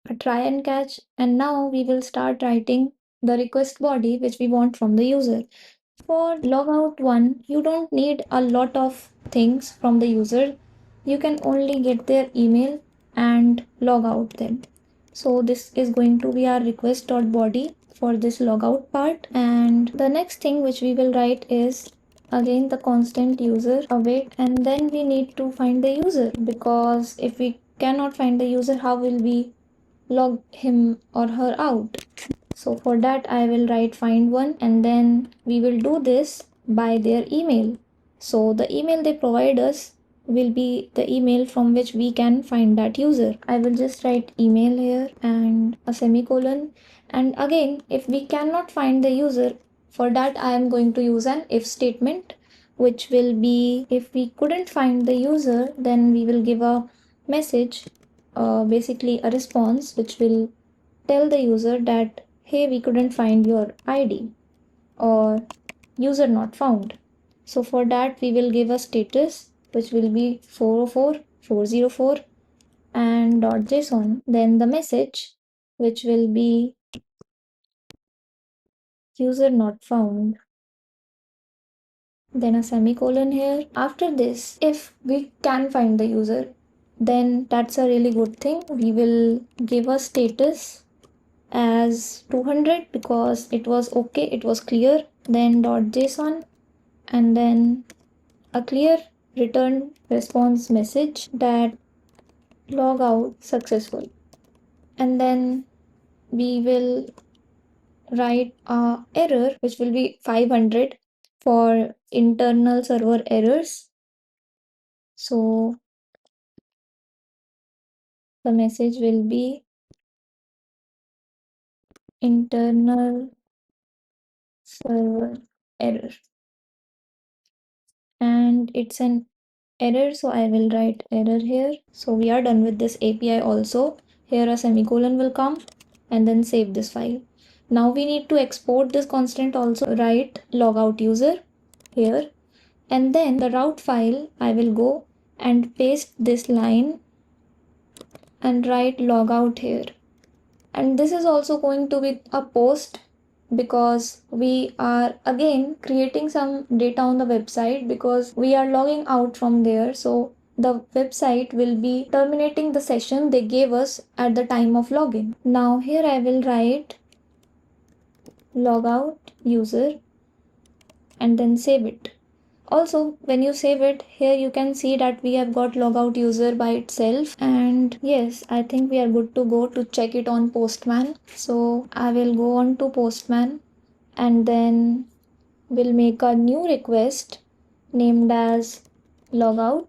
a try and catch, and now we will start writing the request body which we want from the user. For logout one, you don't need a lot of things from the user. You can only get their email and log out them. So this is going to be our request.body for this logout part. And the next thing which we will write is again the constant user await, and then we need to find the user, because if we cannot find the user, how will we log him or her out? So for that I will write find one, and then we will do this by their email. So the email they provide us will be the email from which we can find that user. I will just write email here and a semicolon. And again, if we cannot find the user, for that I am going to use an if statement, which will be, if we couldn't find the user, then we will give a message, basically a response, which will tell the user that, hey, we couldn't find your ID, or user not found. So for that we will give a status which will be 404 404 and .json, then the message which will be user not found, then a semicolon here. After this, if we can find the user, then that's a really good thing. We will give a status as 200 because it was okay, it was clear, then .json, and then a clear return response message that log out successful. And then we will write a error which will be 500 for internal server errors. So the message will be internal server error, and it's an error, so I will write error here. So we are done with this API also. Here a semicolon will come, and then save this file. Now we need to export this constant also. Write logout user here, and then the route file I will go and paste this line and write logout here. And this is also going to be a post, because we are again creating some data on the website, because we are logging out from there. So the website will be terminating the session they gave us at the time of login. Now here I will write logout user and then save it. Also, when you save it, here you can see that we have got logout user by itself. And yes, I think we are good to go to check it on Postman. So I will go on to Postman, and then we'll make a new request named as logout.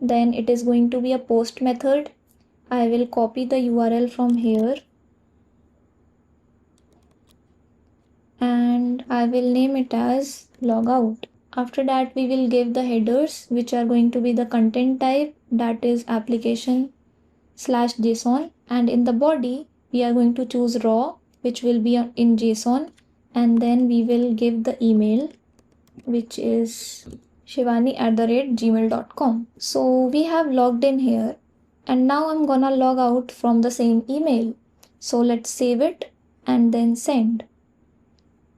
Then it is going to be a post method. I will copy the URL from here, and I will name it as logout. After that, we will give the headers, which are going to be the content type, that is application slash JSON. And in the body, we are going to choose raw, which will be in JSON. And then we will give the email, which is shivani@gmail.com. So we have logged in here, and now I'm gonna log out from the same email. So let's save it and then send.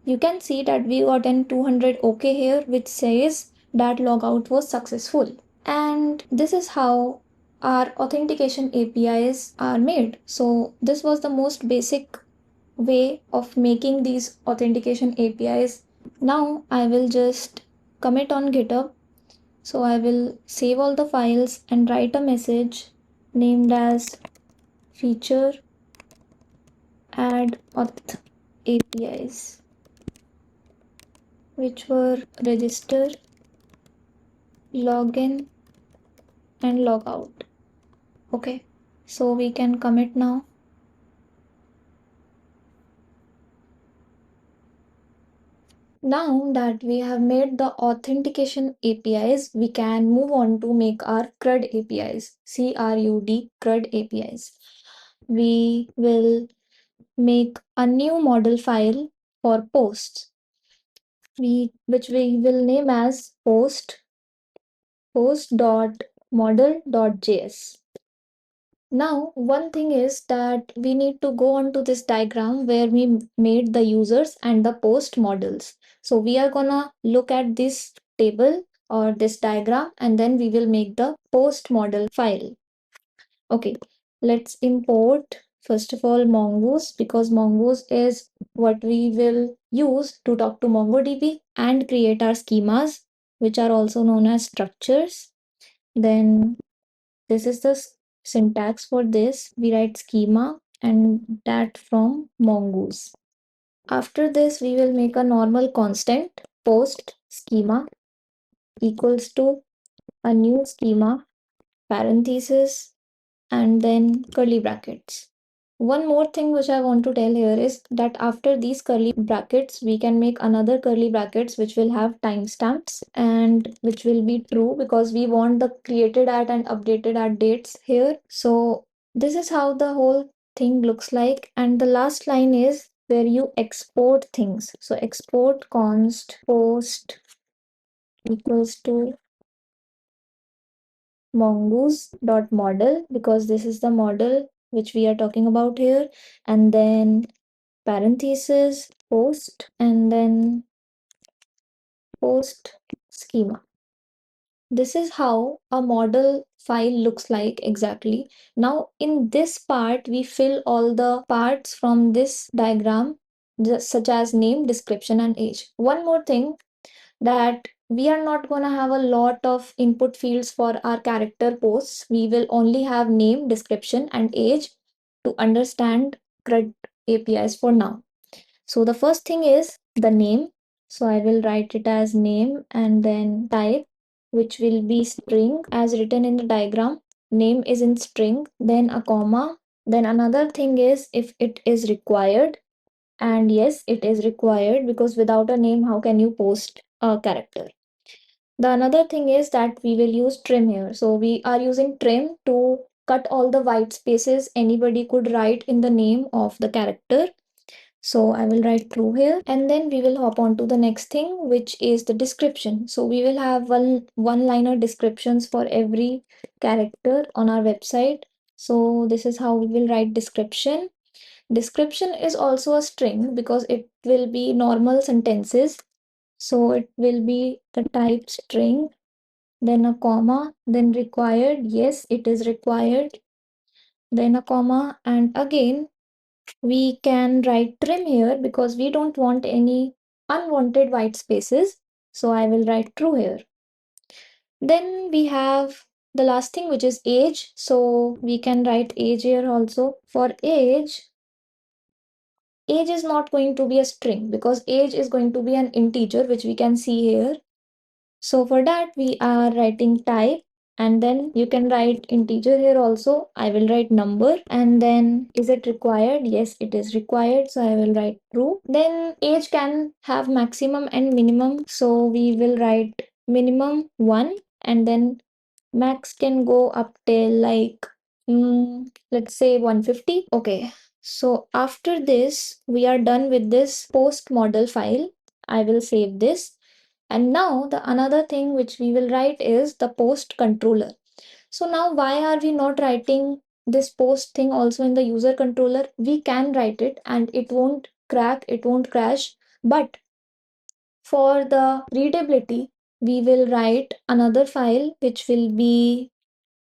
You can see that we got an 200 OK here, which says that logout was successful. And this is how our authentication APIs are made. So this was the most basic way of making these authentication APIs. Now I will just commit on GitHub. So I will save all the files and write a message named as feature add auth APIs, which were register, login, and logout. Okay, so we can commit now. Now that we have made the authentication APIs, we can move on to make our CRUD APIs, CRUD APIs. we will make a new model file for posts, which we will name as post.model.js. Now, one thing is that we need to go on to this diagram where we made the users and the post models. So we are gonna look at this table or this diagram, and then we will make the post model file. Okay, let's import first of all Mongoose, because Mongoose is what we will use to talk to MongoDB and create our schemas, which are also known as structures. Then this is the syntax for this. We write schema and that from Mongoose. After this, we will make a normal constant post schema equals to a new schema, parenthesis, and then curly brackets. One more thing which I want to tell here is that after these curly brackets, we can make another curly brackets which will have timestamps and which will be true because we want the created at and updated at dates here. So this is how the whole thing looks like. And the last line is where you export things. So export const post equals to mongoose.model, because this is the model which we are talking about here, and then parenthesis post and then post schema. This is how a model file looks like exactly. Now in this part we fill all the parts from this diagram, such as name, description and age. One more thing, that we are not going to have a lot of input fields for our character posts. We will only have name, description, and age to understand CRUD APIs for now. So the first thing is the name. So I will write it as name and then type, which will be string as written in the diagram. Name is in string, then a comma. Then another thing is if it is required. And yes, it is required because without a name, how can you post a character? The another thing is that we will use trim here. So we are using trim to cut all the white spaces anybody could write in the name of the character. So I will write true here, and then we will hop on to the next thing, which is the description. So we will have one-liner descriptions for every character on our website. So this is how we will write description. Description is also a string because it will be normal sentences. So it will be the type string, then a comma, then required. Yes, it is required. Then a comma, and again, we can write trim here because we don't want any unwanted white spaces. So I will write true here. Then we have the last thing, which is age. So we can write age here also. For age is not going to be a string because age is going to be an integer, which we can see here. So for that, we are writing type, and then you can write integer here also. I will write number, and then is it required? Yes, it is required. So I will write true. Then age can have maximum and minimum. So we will write minimum 1, and then max can go up till like, let's say 150. Okay. So after this, we are done with this post model file. I will save this. And now the another thing which we will write is the post controller. So now why are we not writing this post thing also in the user controller? We can write it and it won't crack, it won't crash. But for the readability, we will write another file which will be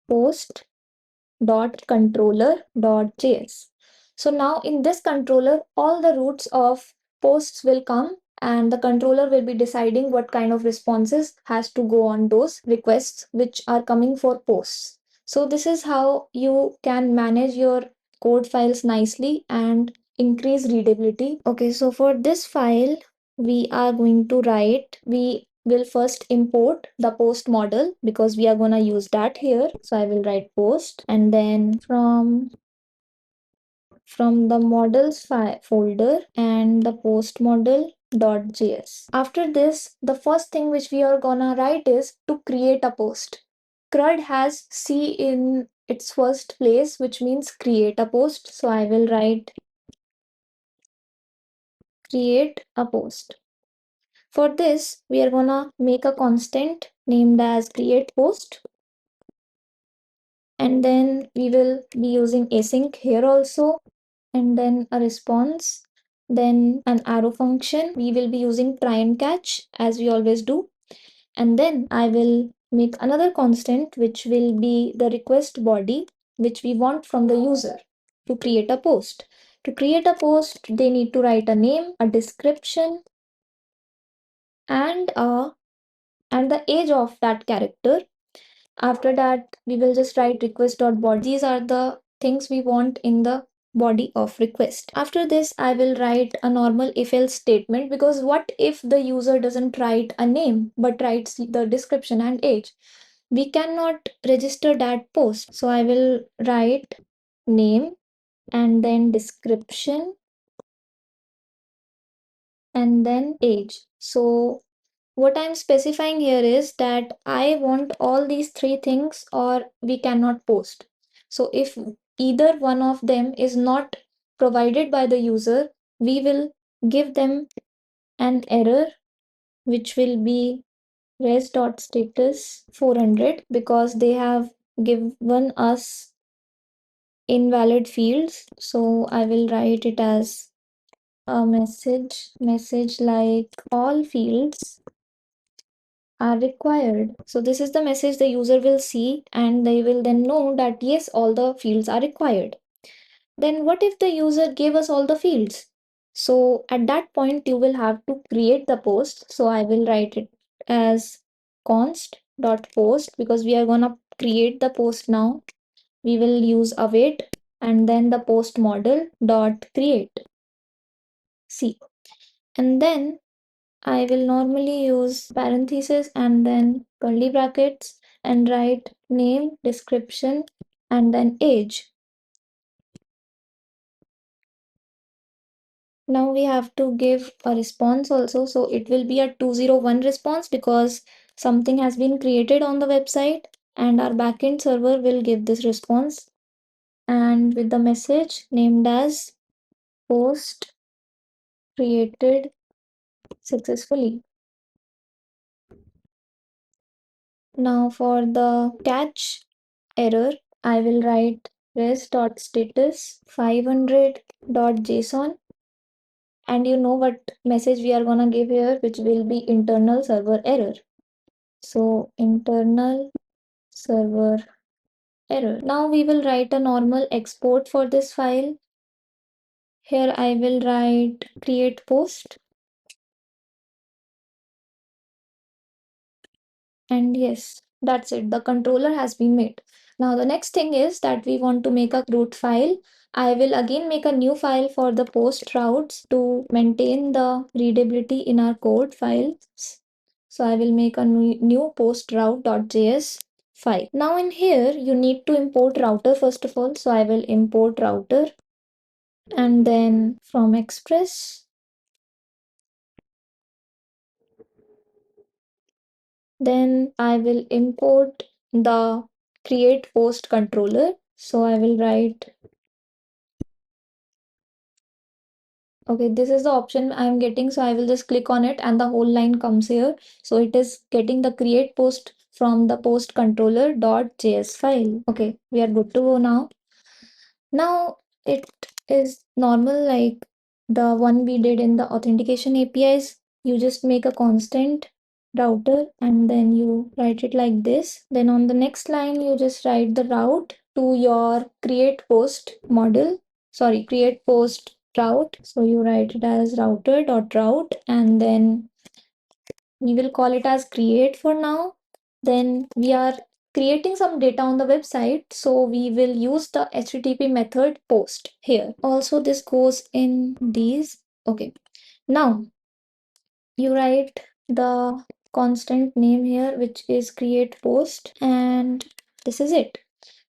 post.controller.js. So now in this controller, all the roots of posts will come and the controller will be deciding what kind of responses has to go on those requests which are coming for posts. So this is how you can manage your code files nicely and increase readability. Okay, so for this file, we are going to write, we will first import the post model because we are going to use that here. So I will write post, and then from the models folder and the post model.js. After this, the first thing which we are gonna write is to create a post. CRUD has C in its first place, which means create a post. So I will write create a post. For this, we are gonna make a constant named as create post. And then we will be using async here also, and then a response, then an arrow function. We will be using try and catch as we always do. And then I will make another constant which will be the request body, which we want from the user to create a post. To create a post, they need to write a name, a description, and the age of that character. After that, we will just write request.body. These are the things we want in the body of request. After this, I will write a normal if-else statement, because what if the user doesn't write a name but writes the description and age? We cannot register that post. So I will write name and then description and then age. So what I'm specifying here is that I want all these three things or we cannot post. So if either one of them is not provided by the user, we will give them an error which will be res.status 400, because they have given us invalid fields. So I will write it as a message like all fields are required. So this is the message the user will see, and they will then know that yes, all the fields are required. Then what if the user gave us all the fields? So at that point you will have to create the post. So I will write it as const.post, because we are gonna create the post now. We will use await and then the post model dot create. See, and then I will normally use parentheses and then curly brackets and write name, description, and then age. Now we have to give a response also. So it will be a 201 response because something has been created on the website, and our backend server will give this response. And with the message named as post created successfully. Now for the catch error, I will write res.status 500.json, and you know what message we are gonna give here, which will be internal server error. So internal server error. Now we will write a normal export for this file. Here I will write create post. And yes, that's it. The controller has been made. Now the next thing is that we want to make a root file. I will again make a new file for the post routes to maintain the readability in our code files. So I will make a new post route.js file. Now in here, you need to import router first of all. So I will import router, and then from Express, then I will import the create post controller. So I will write, okay, this is the option I'm getting. So I will just click on it and the whole line comes here. So it is getting the create post from the post controller.js file. Okay, we are good to go now. Now it is normal like the one we did in the authentication APIs. You just make a constant router and then you write it like this. Then on the next line, you just write the route to your create post model. Sorry, create post route. So you write it as router.route, and then we will call it as create for now. Then we are creating some data on the website, so we will use the HTTP method post here. Also, this goes in these. Okay, now you write the constant name here, which is create post, and this is it.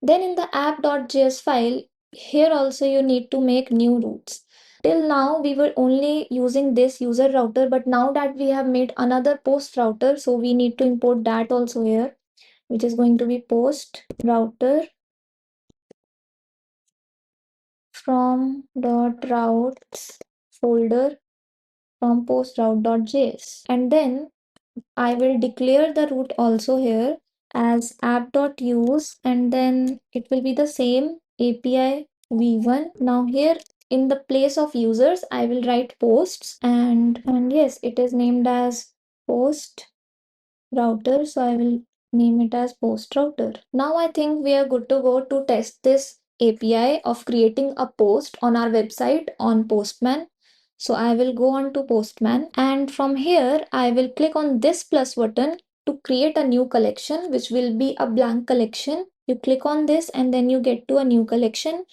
Then in the app.js file, here also you need to make new routes. Till now we were only using this user router, but now that we have made another post router, so we need to import that also here, which is going to be post router from .routes folder from post route.js, and then I will declare the root also here as app.use, and then it will be the same API v1. Now here in the place of users, I will write posts, and yes, it is named as post router, so I will name it as post router. Now I think we are good to go to test this API of creating a post on our website on Postman. So I will go on to Postman, and from here I will click on this plus button to create a new collection, which will be a blank collection. You click on this and then you get to a new collection.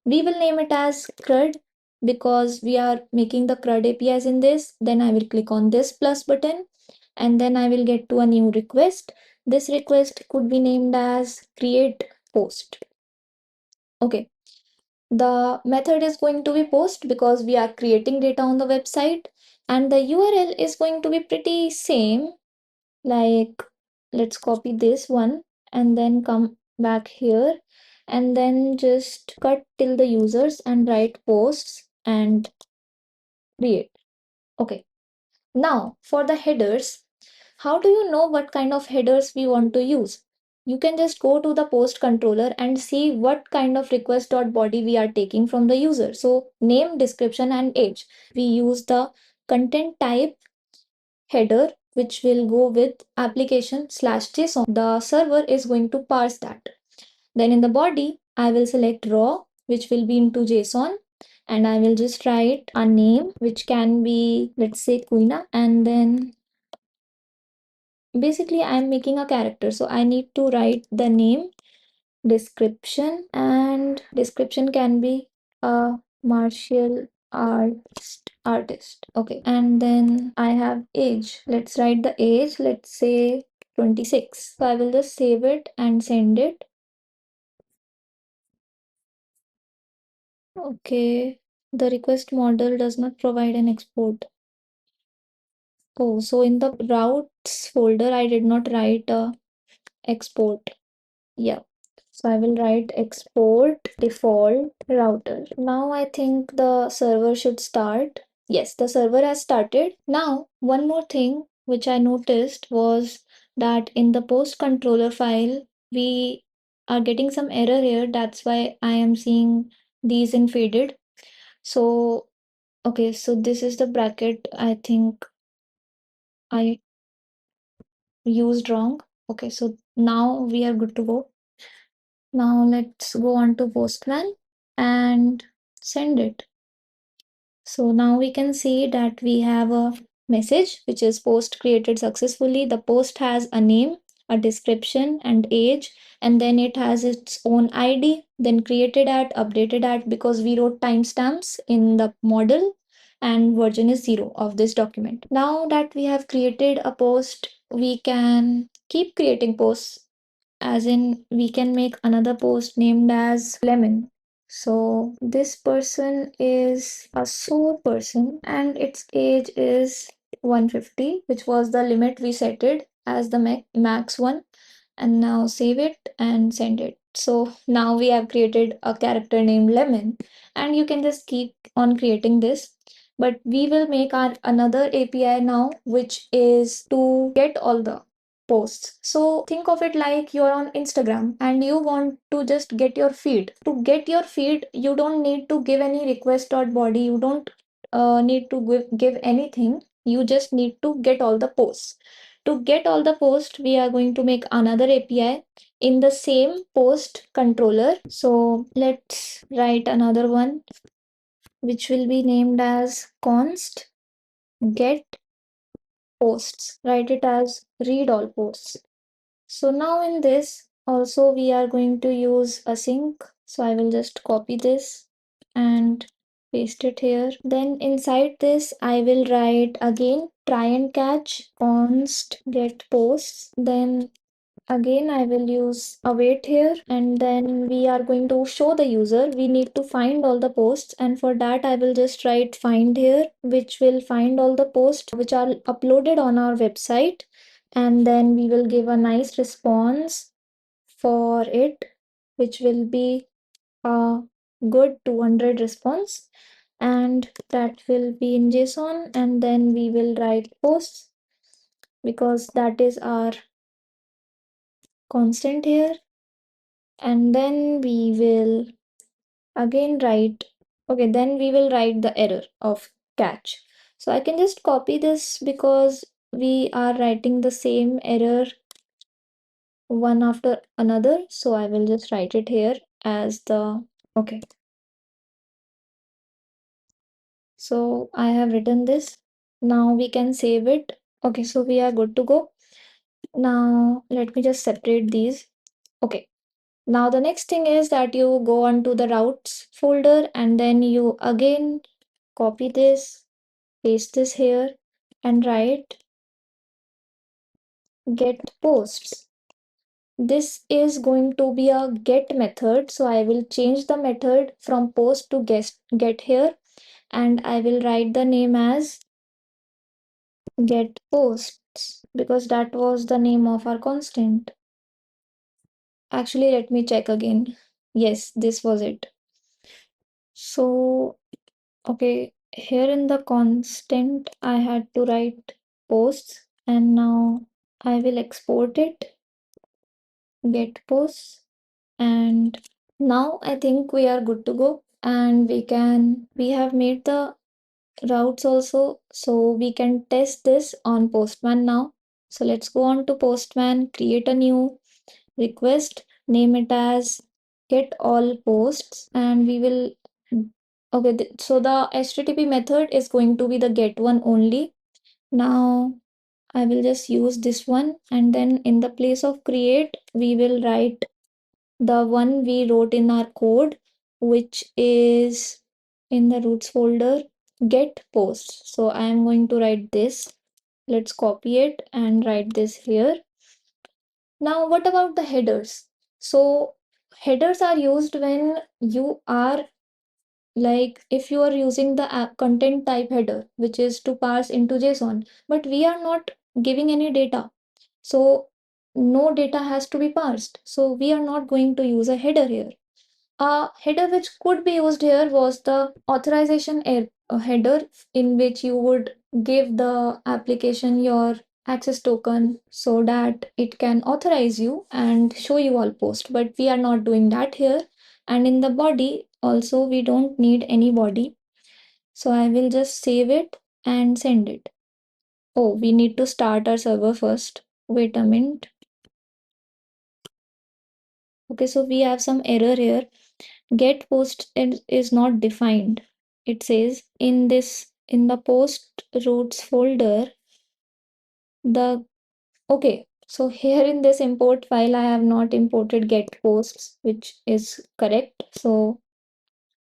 We will name it as CRUD because we are making the CRUD APIs in this. Then I will click on this plus button and then I will get to a new request. This request could be named as create post. Okay. The method is going to be post because we are creating data on the website, and the URL is going to be pretty same. Like, let's copy this one and then come back here and then just cut till the users and write posts and create. Okay. Now for the headers, how do you know what kind of headers we want to use? You can just go to the post controller and see what kind of request.body we are taking from the user. So name, description, and age. We use the content type header, which will go with application/JSON. The server is going to parse that. Then in the body, I will select raw, which will be into JSON, and I will just write a name, which can be, let's say, Quina, and then basically I'm making a character, so I need to write the name, description, and description can be a martial artist. Okay, and then I have age. Let's write the age, let's say 26. So I will just save it and send it. Okay, the request model does not provide an export. Oh, so in the routes folder I did not write a export. Yeah. So I will write export default router. Now I think the server should start. Yes, the server has started. Now, one more thing which I noticed was that in the post controller file, we are getting some error here. That's why I am seeing these in faded. So, okay, so this is the bracket I think I used wrong. Okay, so now we are good to go. Now let's go on to Postman and send it. So now we can see that we have a message which is post created successfully. The post has a name, a description, and age, and then it has its own ID, then created at, updated at, because we wrote timestamps in the model, and version is 0 of this document. Now that we have created a post, we can keep creating posts, as in we can make another post named as lemon. So this person is a sore person and its age is 150, which was the limit we set it as the max one. And now save it and send it. So now we have created a character named lemon, and you can just keep on creating this. But we will make our another API now, which is to get all the posts. So think of it like you're on Instagram and you want to just get your feed. To get your feed, you don't need to give any request.body. You don't need to give anything. You just need to get all the posts. To get all the posts, we are going to make another API in the same post controller. So let's write another one, which will be named as const get posts. Write it as read all posts. So now in this also we are going to use async. So I will just copy this and paste it here. Then inside this I will write again try and catch const get posts. Then again I will use await here, and then we are going to show the user we need to find all the posts, and for that I will just write find here, which will find all the posts which are uploaded on our website, and then we will give a nice response for it, which will be a good 200 response, and that will be in JSON, and then we will write posts because that is our constant here, and then we will again write, okay, then we will write the error of catch. So I can just copy this because we are writing the same error one after another, so I will just write it here as the, okay, so I have written this. Now we can save it. Okay, so we are good to go. Now let me just separate these. Okay, now the next thing is that you go onto the routes folder, and then you again copy this, paste this here, and write get posts. This is going to be a get method, so I will change the method from post to get here, and I will write the name as get posts because that was the name of our constant. Actually, let me check again. Yes, this was it. So, okay, here in the constant, I had to write posts, and now I will export it, get posts, and now I think we are good to go, and we have made the routes also, so we can test this on Postman now. So let's go on to Postman, create a new request, name it as get all posts, and we will, okay, so the HTTP method is going to be the get one only. Now I will just use this one, and then in the place of create, we will write the one we wrote in our code, which is in the roots folder, get posts. So I am going to write this. Let's copy it and write this here. Now, what about the headers? So headers are used when you are, like, if you are using the app content type header, which is to parse into JSON, but we are not giving any data. So no data has to be parsed. So we are not going to use a header here. A header which could be used here was the authorization header, in which you would give the application your access token so that it can authorize you and show you all posts. But we are not doing that here. And in the body also, we don't need any body. So I will just save it and send it. Oh, we need to start our server first. Wait a minute. Okay, so we have some error here. Get post is not defined. It says in the post routes folder, the, okay, so here in this import file, I have not imported get posts, which is correct. So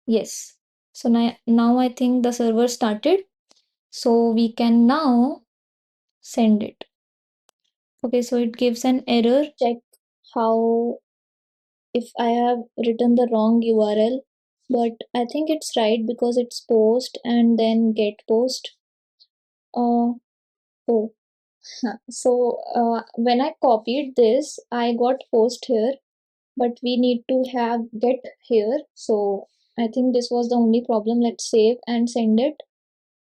yes, so now I think the server started, so we can now send it. Okay, so it gives an error. Check how, if I have written the wrong URL, but I think it's right because it's post and then get post. Oh, so when I copied this, I got post here, but we need to have get here. So I think this was the only problem. Let's save and send it.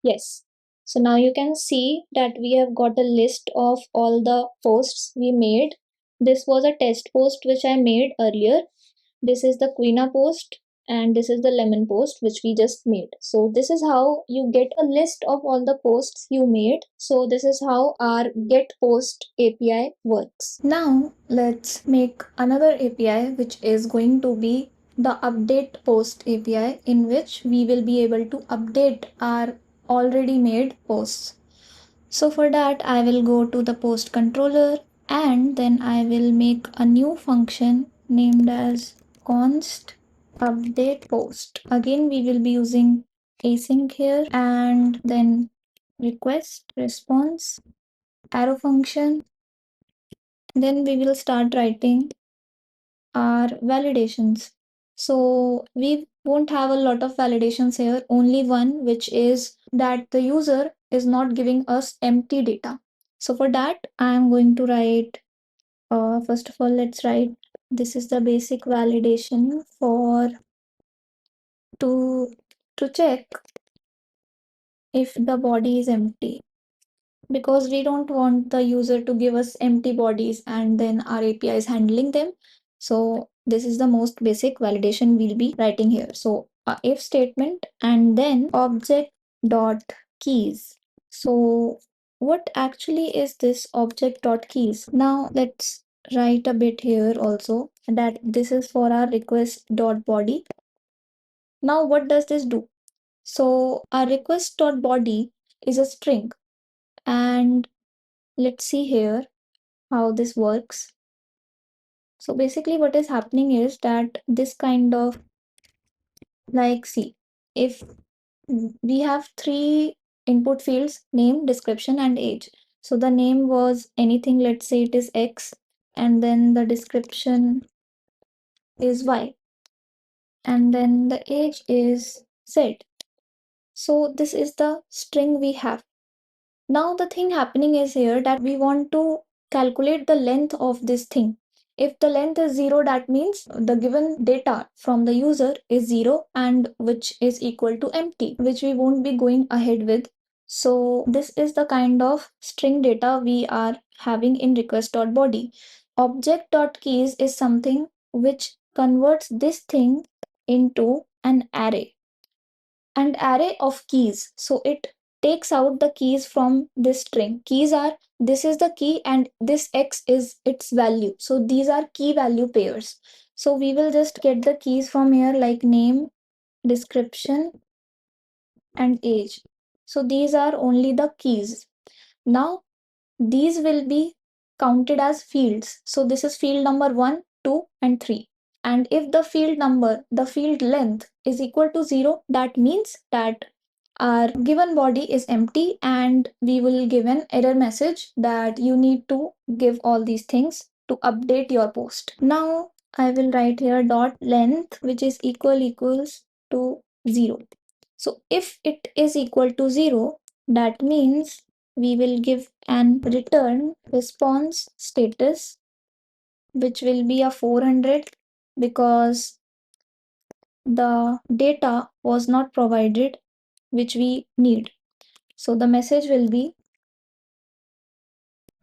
Yes. So now you can see that we have got a list of all the posts we made. This was a test post which I made earlier. This is the Quina post, and this is the lemon post which we just made. So this is how you get a list of all the posts you made. So this is how our get post API works. Now let's make another API which is going to be the update post API, in which we will be able to update our already made posts. So for that, I will go to the post controller, and then I will make a new function named as const update post. Again, we will be using async here, and then request response arrow function. Then we will start writing our validations. So we won't have a lot of validations here, only one, which is that the user is not giving us empty data. So for that, I'm going to write, first of all, let's write, this is the basic validation for to check if the body is empty, because we don't want the user to give us empty bodies and then our API is handling them. So this is the most basic validation we'll be writing here. So a if statement and then object dot keys. So what actually is this object dot keys? Now let's write a bit here also that this is for our request dot body. Now what does this do? So our request dot body is a string, and let's see here how this works. So basically what is happening is that this kind of, like, see, if we have three input fields: name, description, and age. So the name was anything, let's say it is X, and then the description is Y, and then the age is Z. So this is the string we have. Now the thing happening is here that we want to calculate the length of this thing. If the length is 0, that means the given data from the user is 0, and which is equal to empty, which we won't be going ahead with. So this is the kind of string data we are having in request.body. Object.keys is something which converts this thing into an array of keys. So it takes out the keys from this string. Keys are, this is the key and this X is its value. So these are key value pairs. So we will just get the keys from here, like name, description, and age. So these are only the keys. Now these will be counted as fields. So this is field number 1, 2, and 3. And if the field number, the field length is equal to 0, that means that our given body is empty, and we will give an error message that you need to give all these things to update your post. Now I will write here dot length, which is equals to 0. So if it is equal to 0, that means we will give an return response status, which will be a 400, because the data was not provided which we need. So the message will be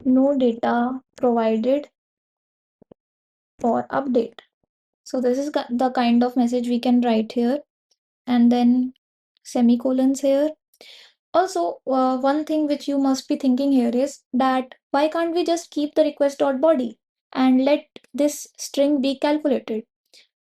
no data provided for update. So this is the kind of message we can write here, and then semicolons here. Also, one thing which you must be thinking here is that why can't we just keep the request.body and let this string be calculated?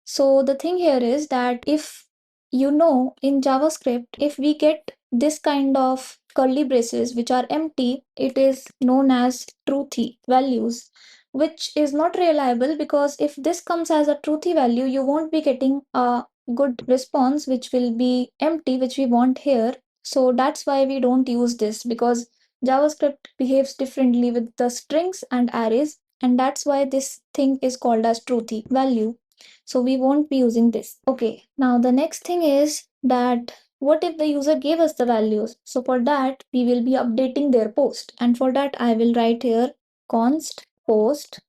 So the thing here is that if you know in JavaScript, if we get this kind of curly braces which are empty, it is known as truthy values, which is not reliable, because if this comes as a truthy value, you won't be getting a good response which will be empty, which we want here. So that's why we don't use this, because JavaScript behaves differently with the strings and arrays, and that's why this thing is called as truthy value. So we won't be using this. Okay, now the next thing is that what if the user gave us the values? So for that, we will be updating their post. And for that, I will write here const post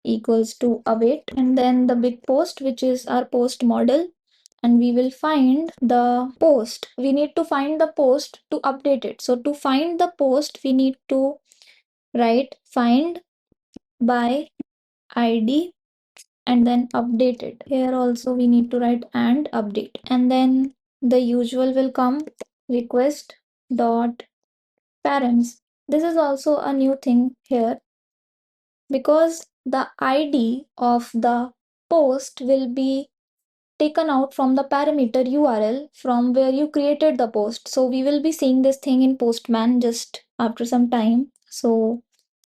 equals to await, and then the big post, which is our post model. And we will find the post. We need to find the post to update it. So to find the post, we need to write find by ID and then update it. Here also we need to write and update, and then the usual will come, request dot parents. This is also a new thing here, because the ID of the post will be taken out from the parameter URL from where you created the post. So we will be seeing this thing in Postman just after some time. So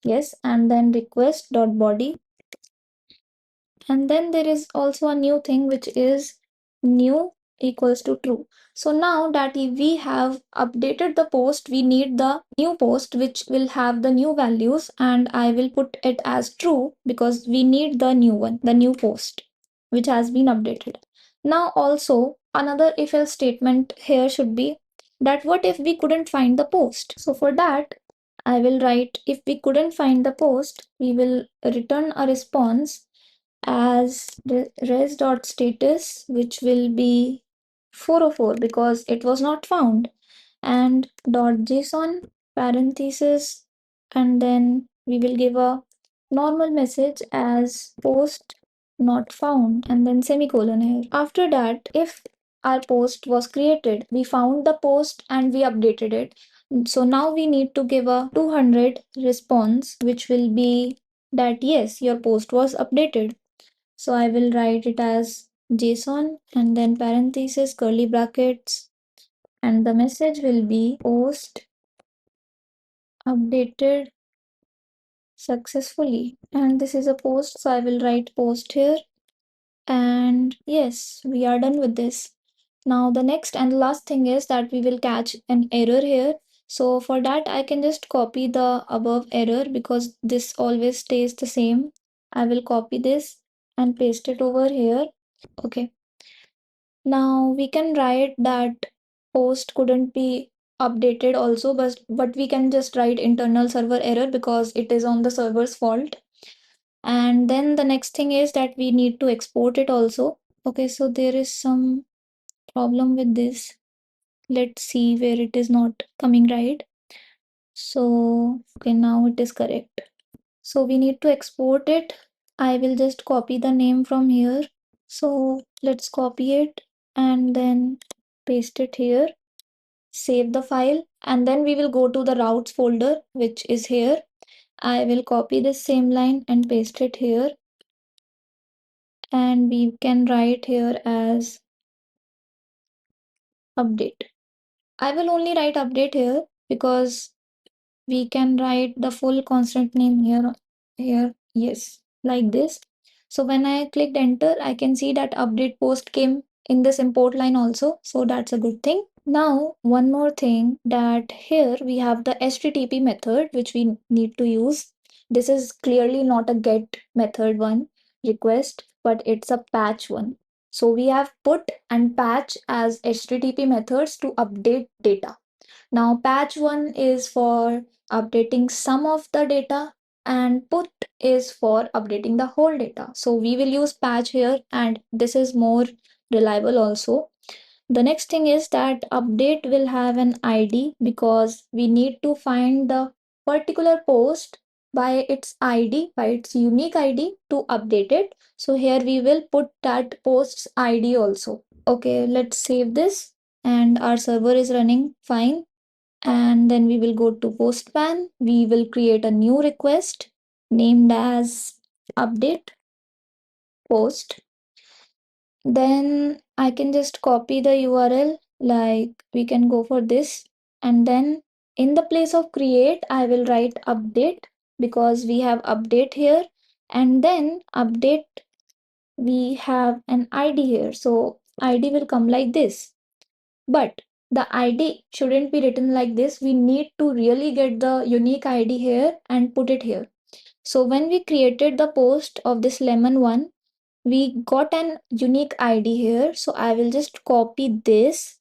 yes, and then request dot body. And then there is also a new thing, which is new equals to true. So now that we have updated the post, we need the new post which will have the new values, and I will put it as true because we need the new one, the new post which has been updated. Now also another if else statement here should be that what if we couldn't find the post? So for that I will write if we couldn't find the post, we will return a response as res.status, which will be 404 because it was not found. And .json parenthesis, and then we will give a normal message as post not found and then semicolon here. After that, if our post was created, we found the post and we updated it. So now we need to give a 200 response, which will be that yes, your post was updated. So I will write it as JSON and then parenthesis, curly brackets, and the message will be post updated successfully. And this is a post, so I will write post here. And yes, we are done with this. Now the next and last thing is that we will catch an error here. So for that, I can just copy the above error because this always stays the same. I will copy this and paste it over here. Okay. Now we can write that post couldn't be updated also, but we can just write internal server error because it is on the server's fault. And then the next thing is that we need to export it also. Okay, so there is some problem with this. Let's see where it is not coming right. So, okay, now it is correct. So we need to export it. I will just copy the name from here. So let's copy it and then paste it here. Save the file, and then we will go to the routes folder, which is here. I will copy this same line and paste it here. And we can write here as update. I will only write update here because we can write the full constant name here, yes, like this. So when I clicked enter, I can see that update post came in this import line also, so that's a good thing. Now one more thing, that here we have the http method which we need to use. This is clearly not a get method one request, but it's a patch one. So we have put and patch as http methods to update data. Now patch one is for updating some of the data and put is for updating the whole data. So we will use patch here, and this is more reliable also. The next thing is that update will have an ID because we need to find the particular post by its ID, by its unique ID to update it. So here we will put that post's ID also. Okay, let's save this, and our server is running fine. And then we will go to postman. We will create a new request named as update post. Then I can just copy the URL, like we can go for this. And then in the place of create, I will write update because we have update here. And then update, we have an ID here. So ID will come like this. But the ID shouldn't be written like this. We need to really get the unique ID here and put it here. So when we created the post of this lemon one, we got an unique ID here. So I will just copy this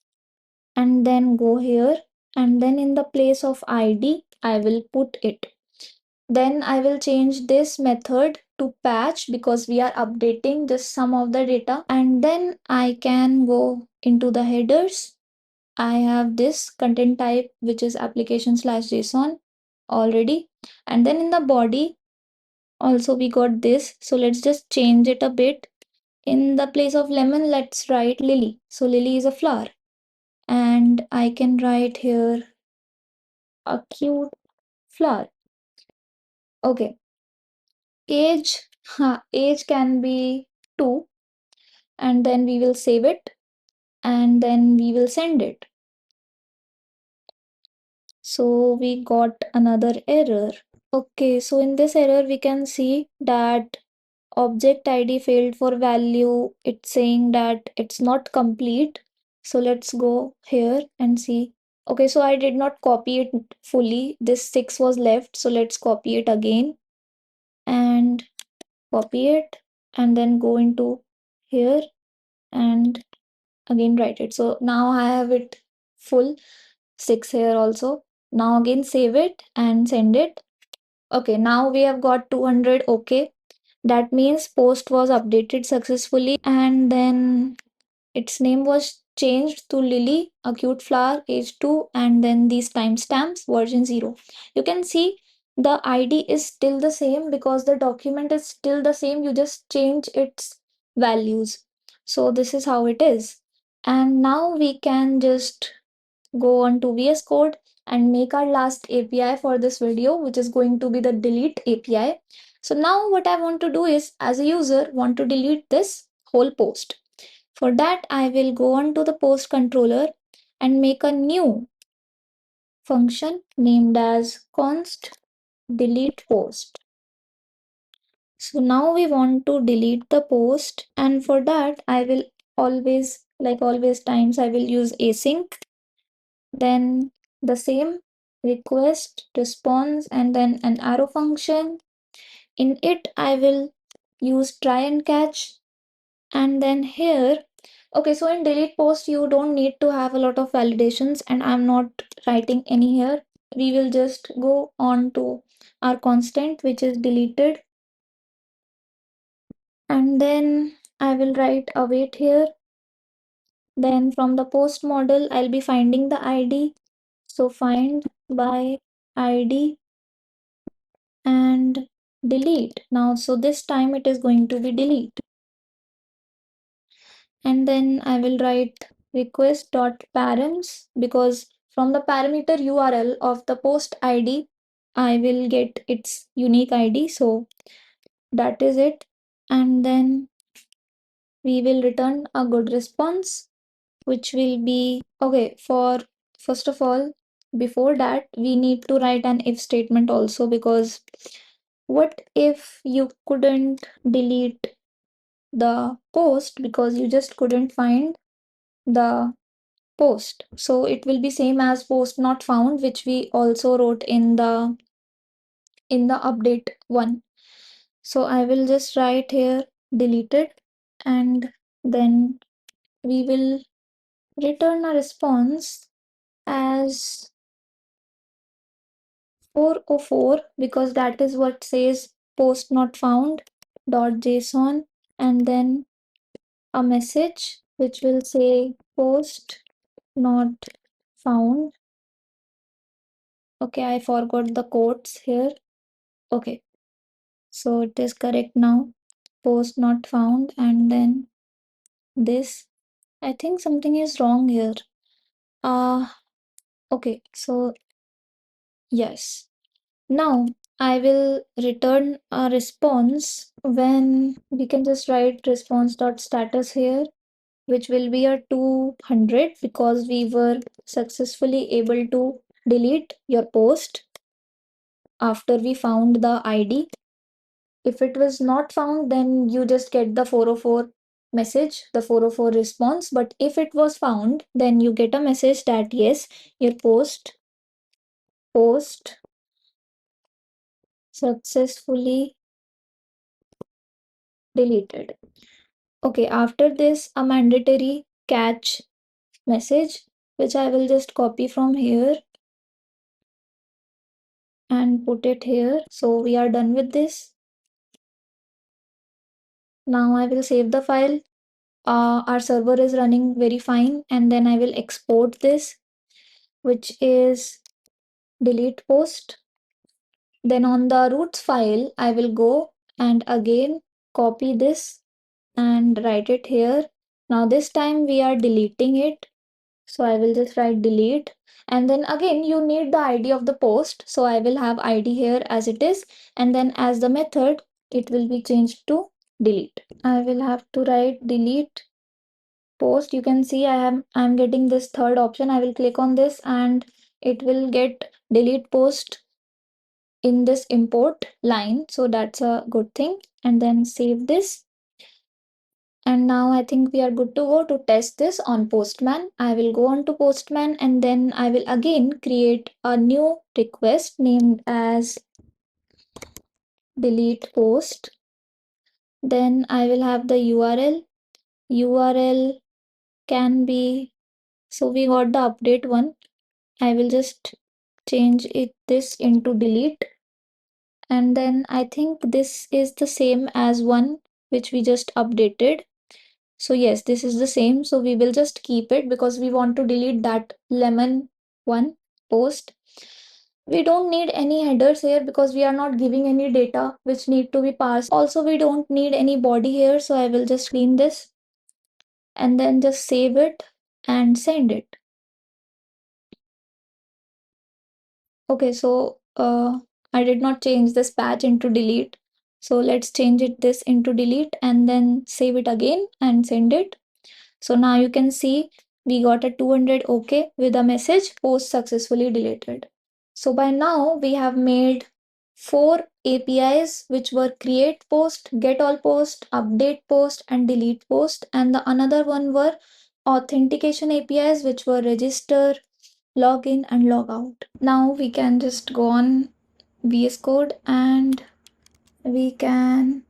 and then go here, and then in the place of ID, I will put it. Then I will change this method to patch because we are updating just some of the data. And then I can go into the headers. I have this content type, which is application/JSON already. And then in the body, also we got this. So let's just change it a bit. In the place of lemon, let's write lily. So lily is a flower. And I can write here a cute flower. Okay. Age, age can be 2. And then we will save it. And then we will send it. So we got another error. Okay, so in this error, we can see that object ID failed for value. It's saying that it's not complete. So let's go here and see. Okay, so I did not copy it fully. This 6 was left. So let's copy it again and copy it, and then go into here and again write it. So now I have it full 6 here also. Now again save it and send it. Okay, now we have got 200. Okay, that means post was updated successfully, and then its name was changed to Lily, acute flower, age 2, and then these timestamps, version 0. You can see the ID is still the same because the document is still the same. You just change its values. So this is how it is. And now we can just go on to VS Code and make our last API for this video, which is going to be the delete API. So now what I want to do is, as a user, want to delete this whole post. For that, I will go on to the post controller and make a new function named as const delete post. So now we want to delete the post, and for that I will always, like always times, I will use async, then the same request response, and then an arrow function. In it I will use try and catch, and then here, okay, so in delete post you don't need to have a lot of validations, and I'm not writing any here. We will just go on to our constant, which is deleted, and then I will write await here. Then from the post model I'll be finding the ID, so find by ID and delete. Now so this time it is going to be delete, and then I will write request.params, because from the parameter URL of the post ID I will get its unique ID, so that is it. And then we will return a good response, which will be okay. For first of all, before that we need to write an if statement also, because what if you couldn't delete the post because you just couldn't find the post? So it will be same as post not found, which we also wrote in the update one. So I will just write here deleted, and then we will return a response as 404, because that is what says post not found dot json, and then a message which will say post not found. Okay, I forgot the quotes here. Okay, so it is correct now, post not found, and then this. I think something is wrong here. Okay, so yes. Now I will return a response when we can just write response.status here, which will be a 200, because we were successfully able to delete your post after we found the ID. If it was not found, then you just get the 404 message, the 404 response. But if it was found, then you get a message that yes, your post successfully deleted. Okay, after this, a mandatory catch message, which I will just copy from here and put it here. So we are done with this. Now I will save the file. Our server is running very fine, and then I will export this, which is delete post. Then on the roots file, I will go and again copy this and write it here. Now this time we are deleting it. So I will just write delete, and then again you need the ID of the post. So I will have ID here as it is, and then as the method, it will be changed to delete. I will have to write delete post. You can see I'm getting this third option. I will click on this and it will get delete post in this import line. So that's a good thing. And then save this. And now I think we are good to go to test this on Postman. I will go on to Postman, and then I will again create a new request named as delete post. Then I will have the URL. URL can be, so we got the update one. I will just change this into delete. And then I think this is the same as one which we just updated. So yes, this is the same. So we will just keep it because we want to delete that lemon one post. We don't need any headers here because we are not giving any data which need to be passed. Also, we don't need any body here. So I will just clean this and then just save it and send it. Okay, so I did not change this patch into delete. So let's change this into delete and then save it again and send it. So now you can see we got a 200 OK with a message post successfully deleted. So by now we have made 4 APIs which were create post, get all post, update post and delete post, and the another one were authentication APIs which were register, login and logout. Now we can just go on VS Code and we can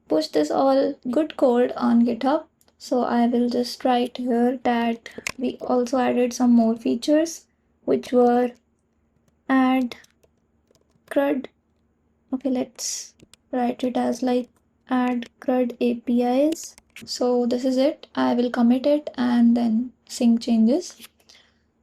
push this all good code on GitHub. So I will just write here that we also added some more features which were add CRUD. Okay, let's write it as like add CRUD APIs. So this is it. I will commit it and then sync changes.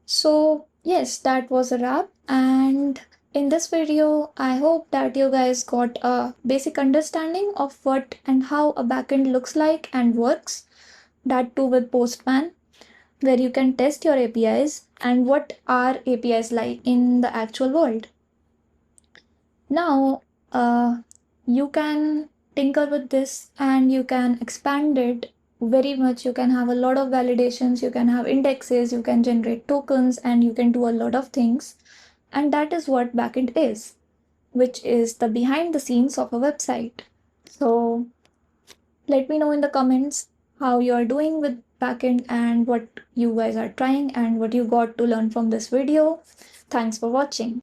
So yes, that was a wrap. And in this video, I hope that you guys got a basic understanding of what and how a backend looks like and works. That too with Postman, where you can test your APIs and what are APIs like in the actual world. Now, you can tinker with this and you can expand it very much. You can have a lot of validations, you can have indexes, you can generate tokens, and you can do a lot of things. And that is what backend is, which is the behind the scenes of a website. So let me know in the comments how you are doing with backend and what you guys are trying and what you got to learn from this video. Thanks for watching.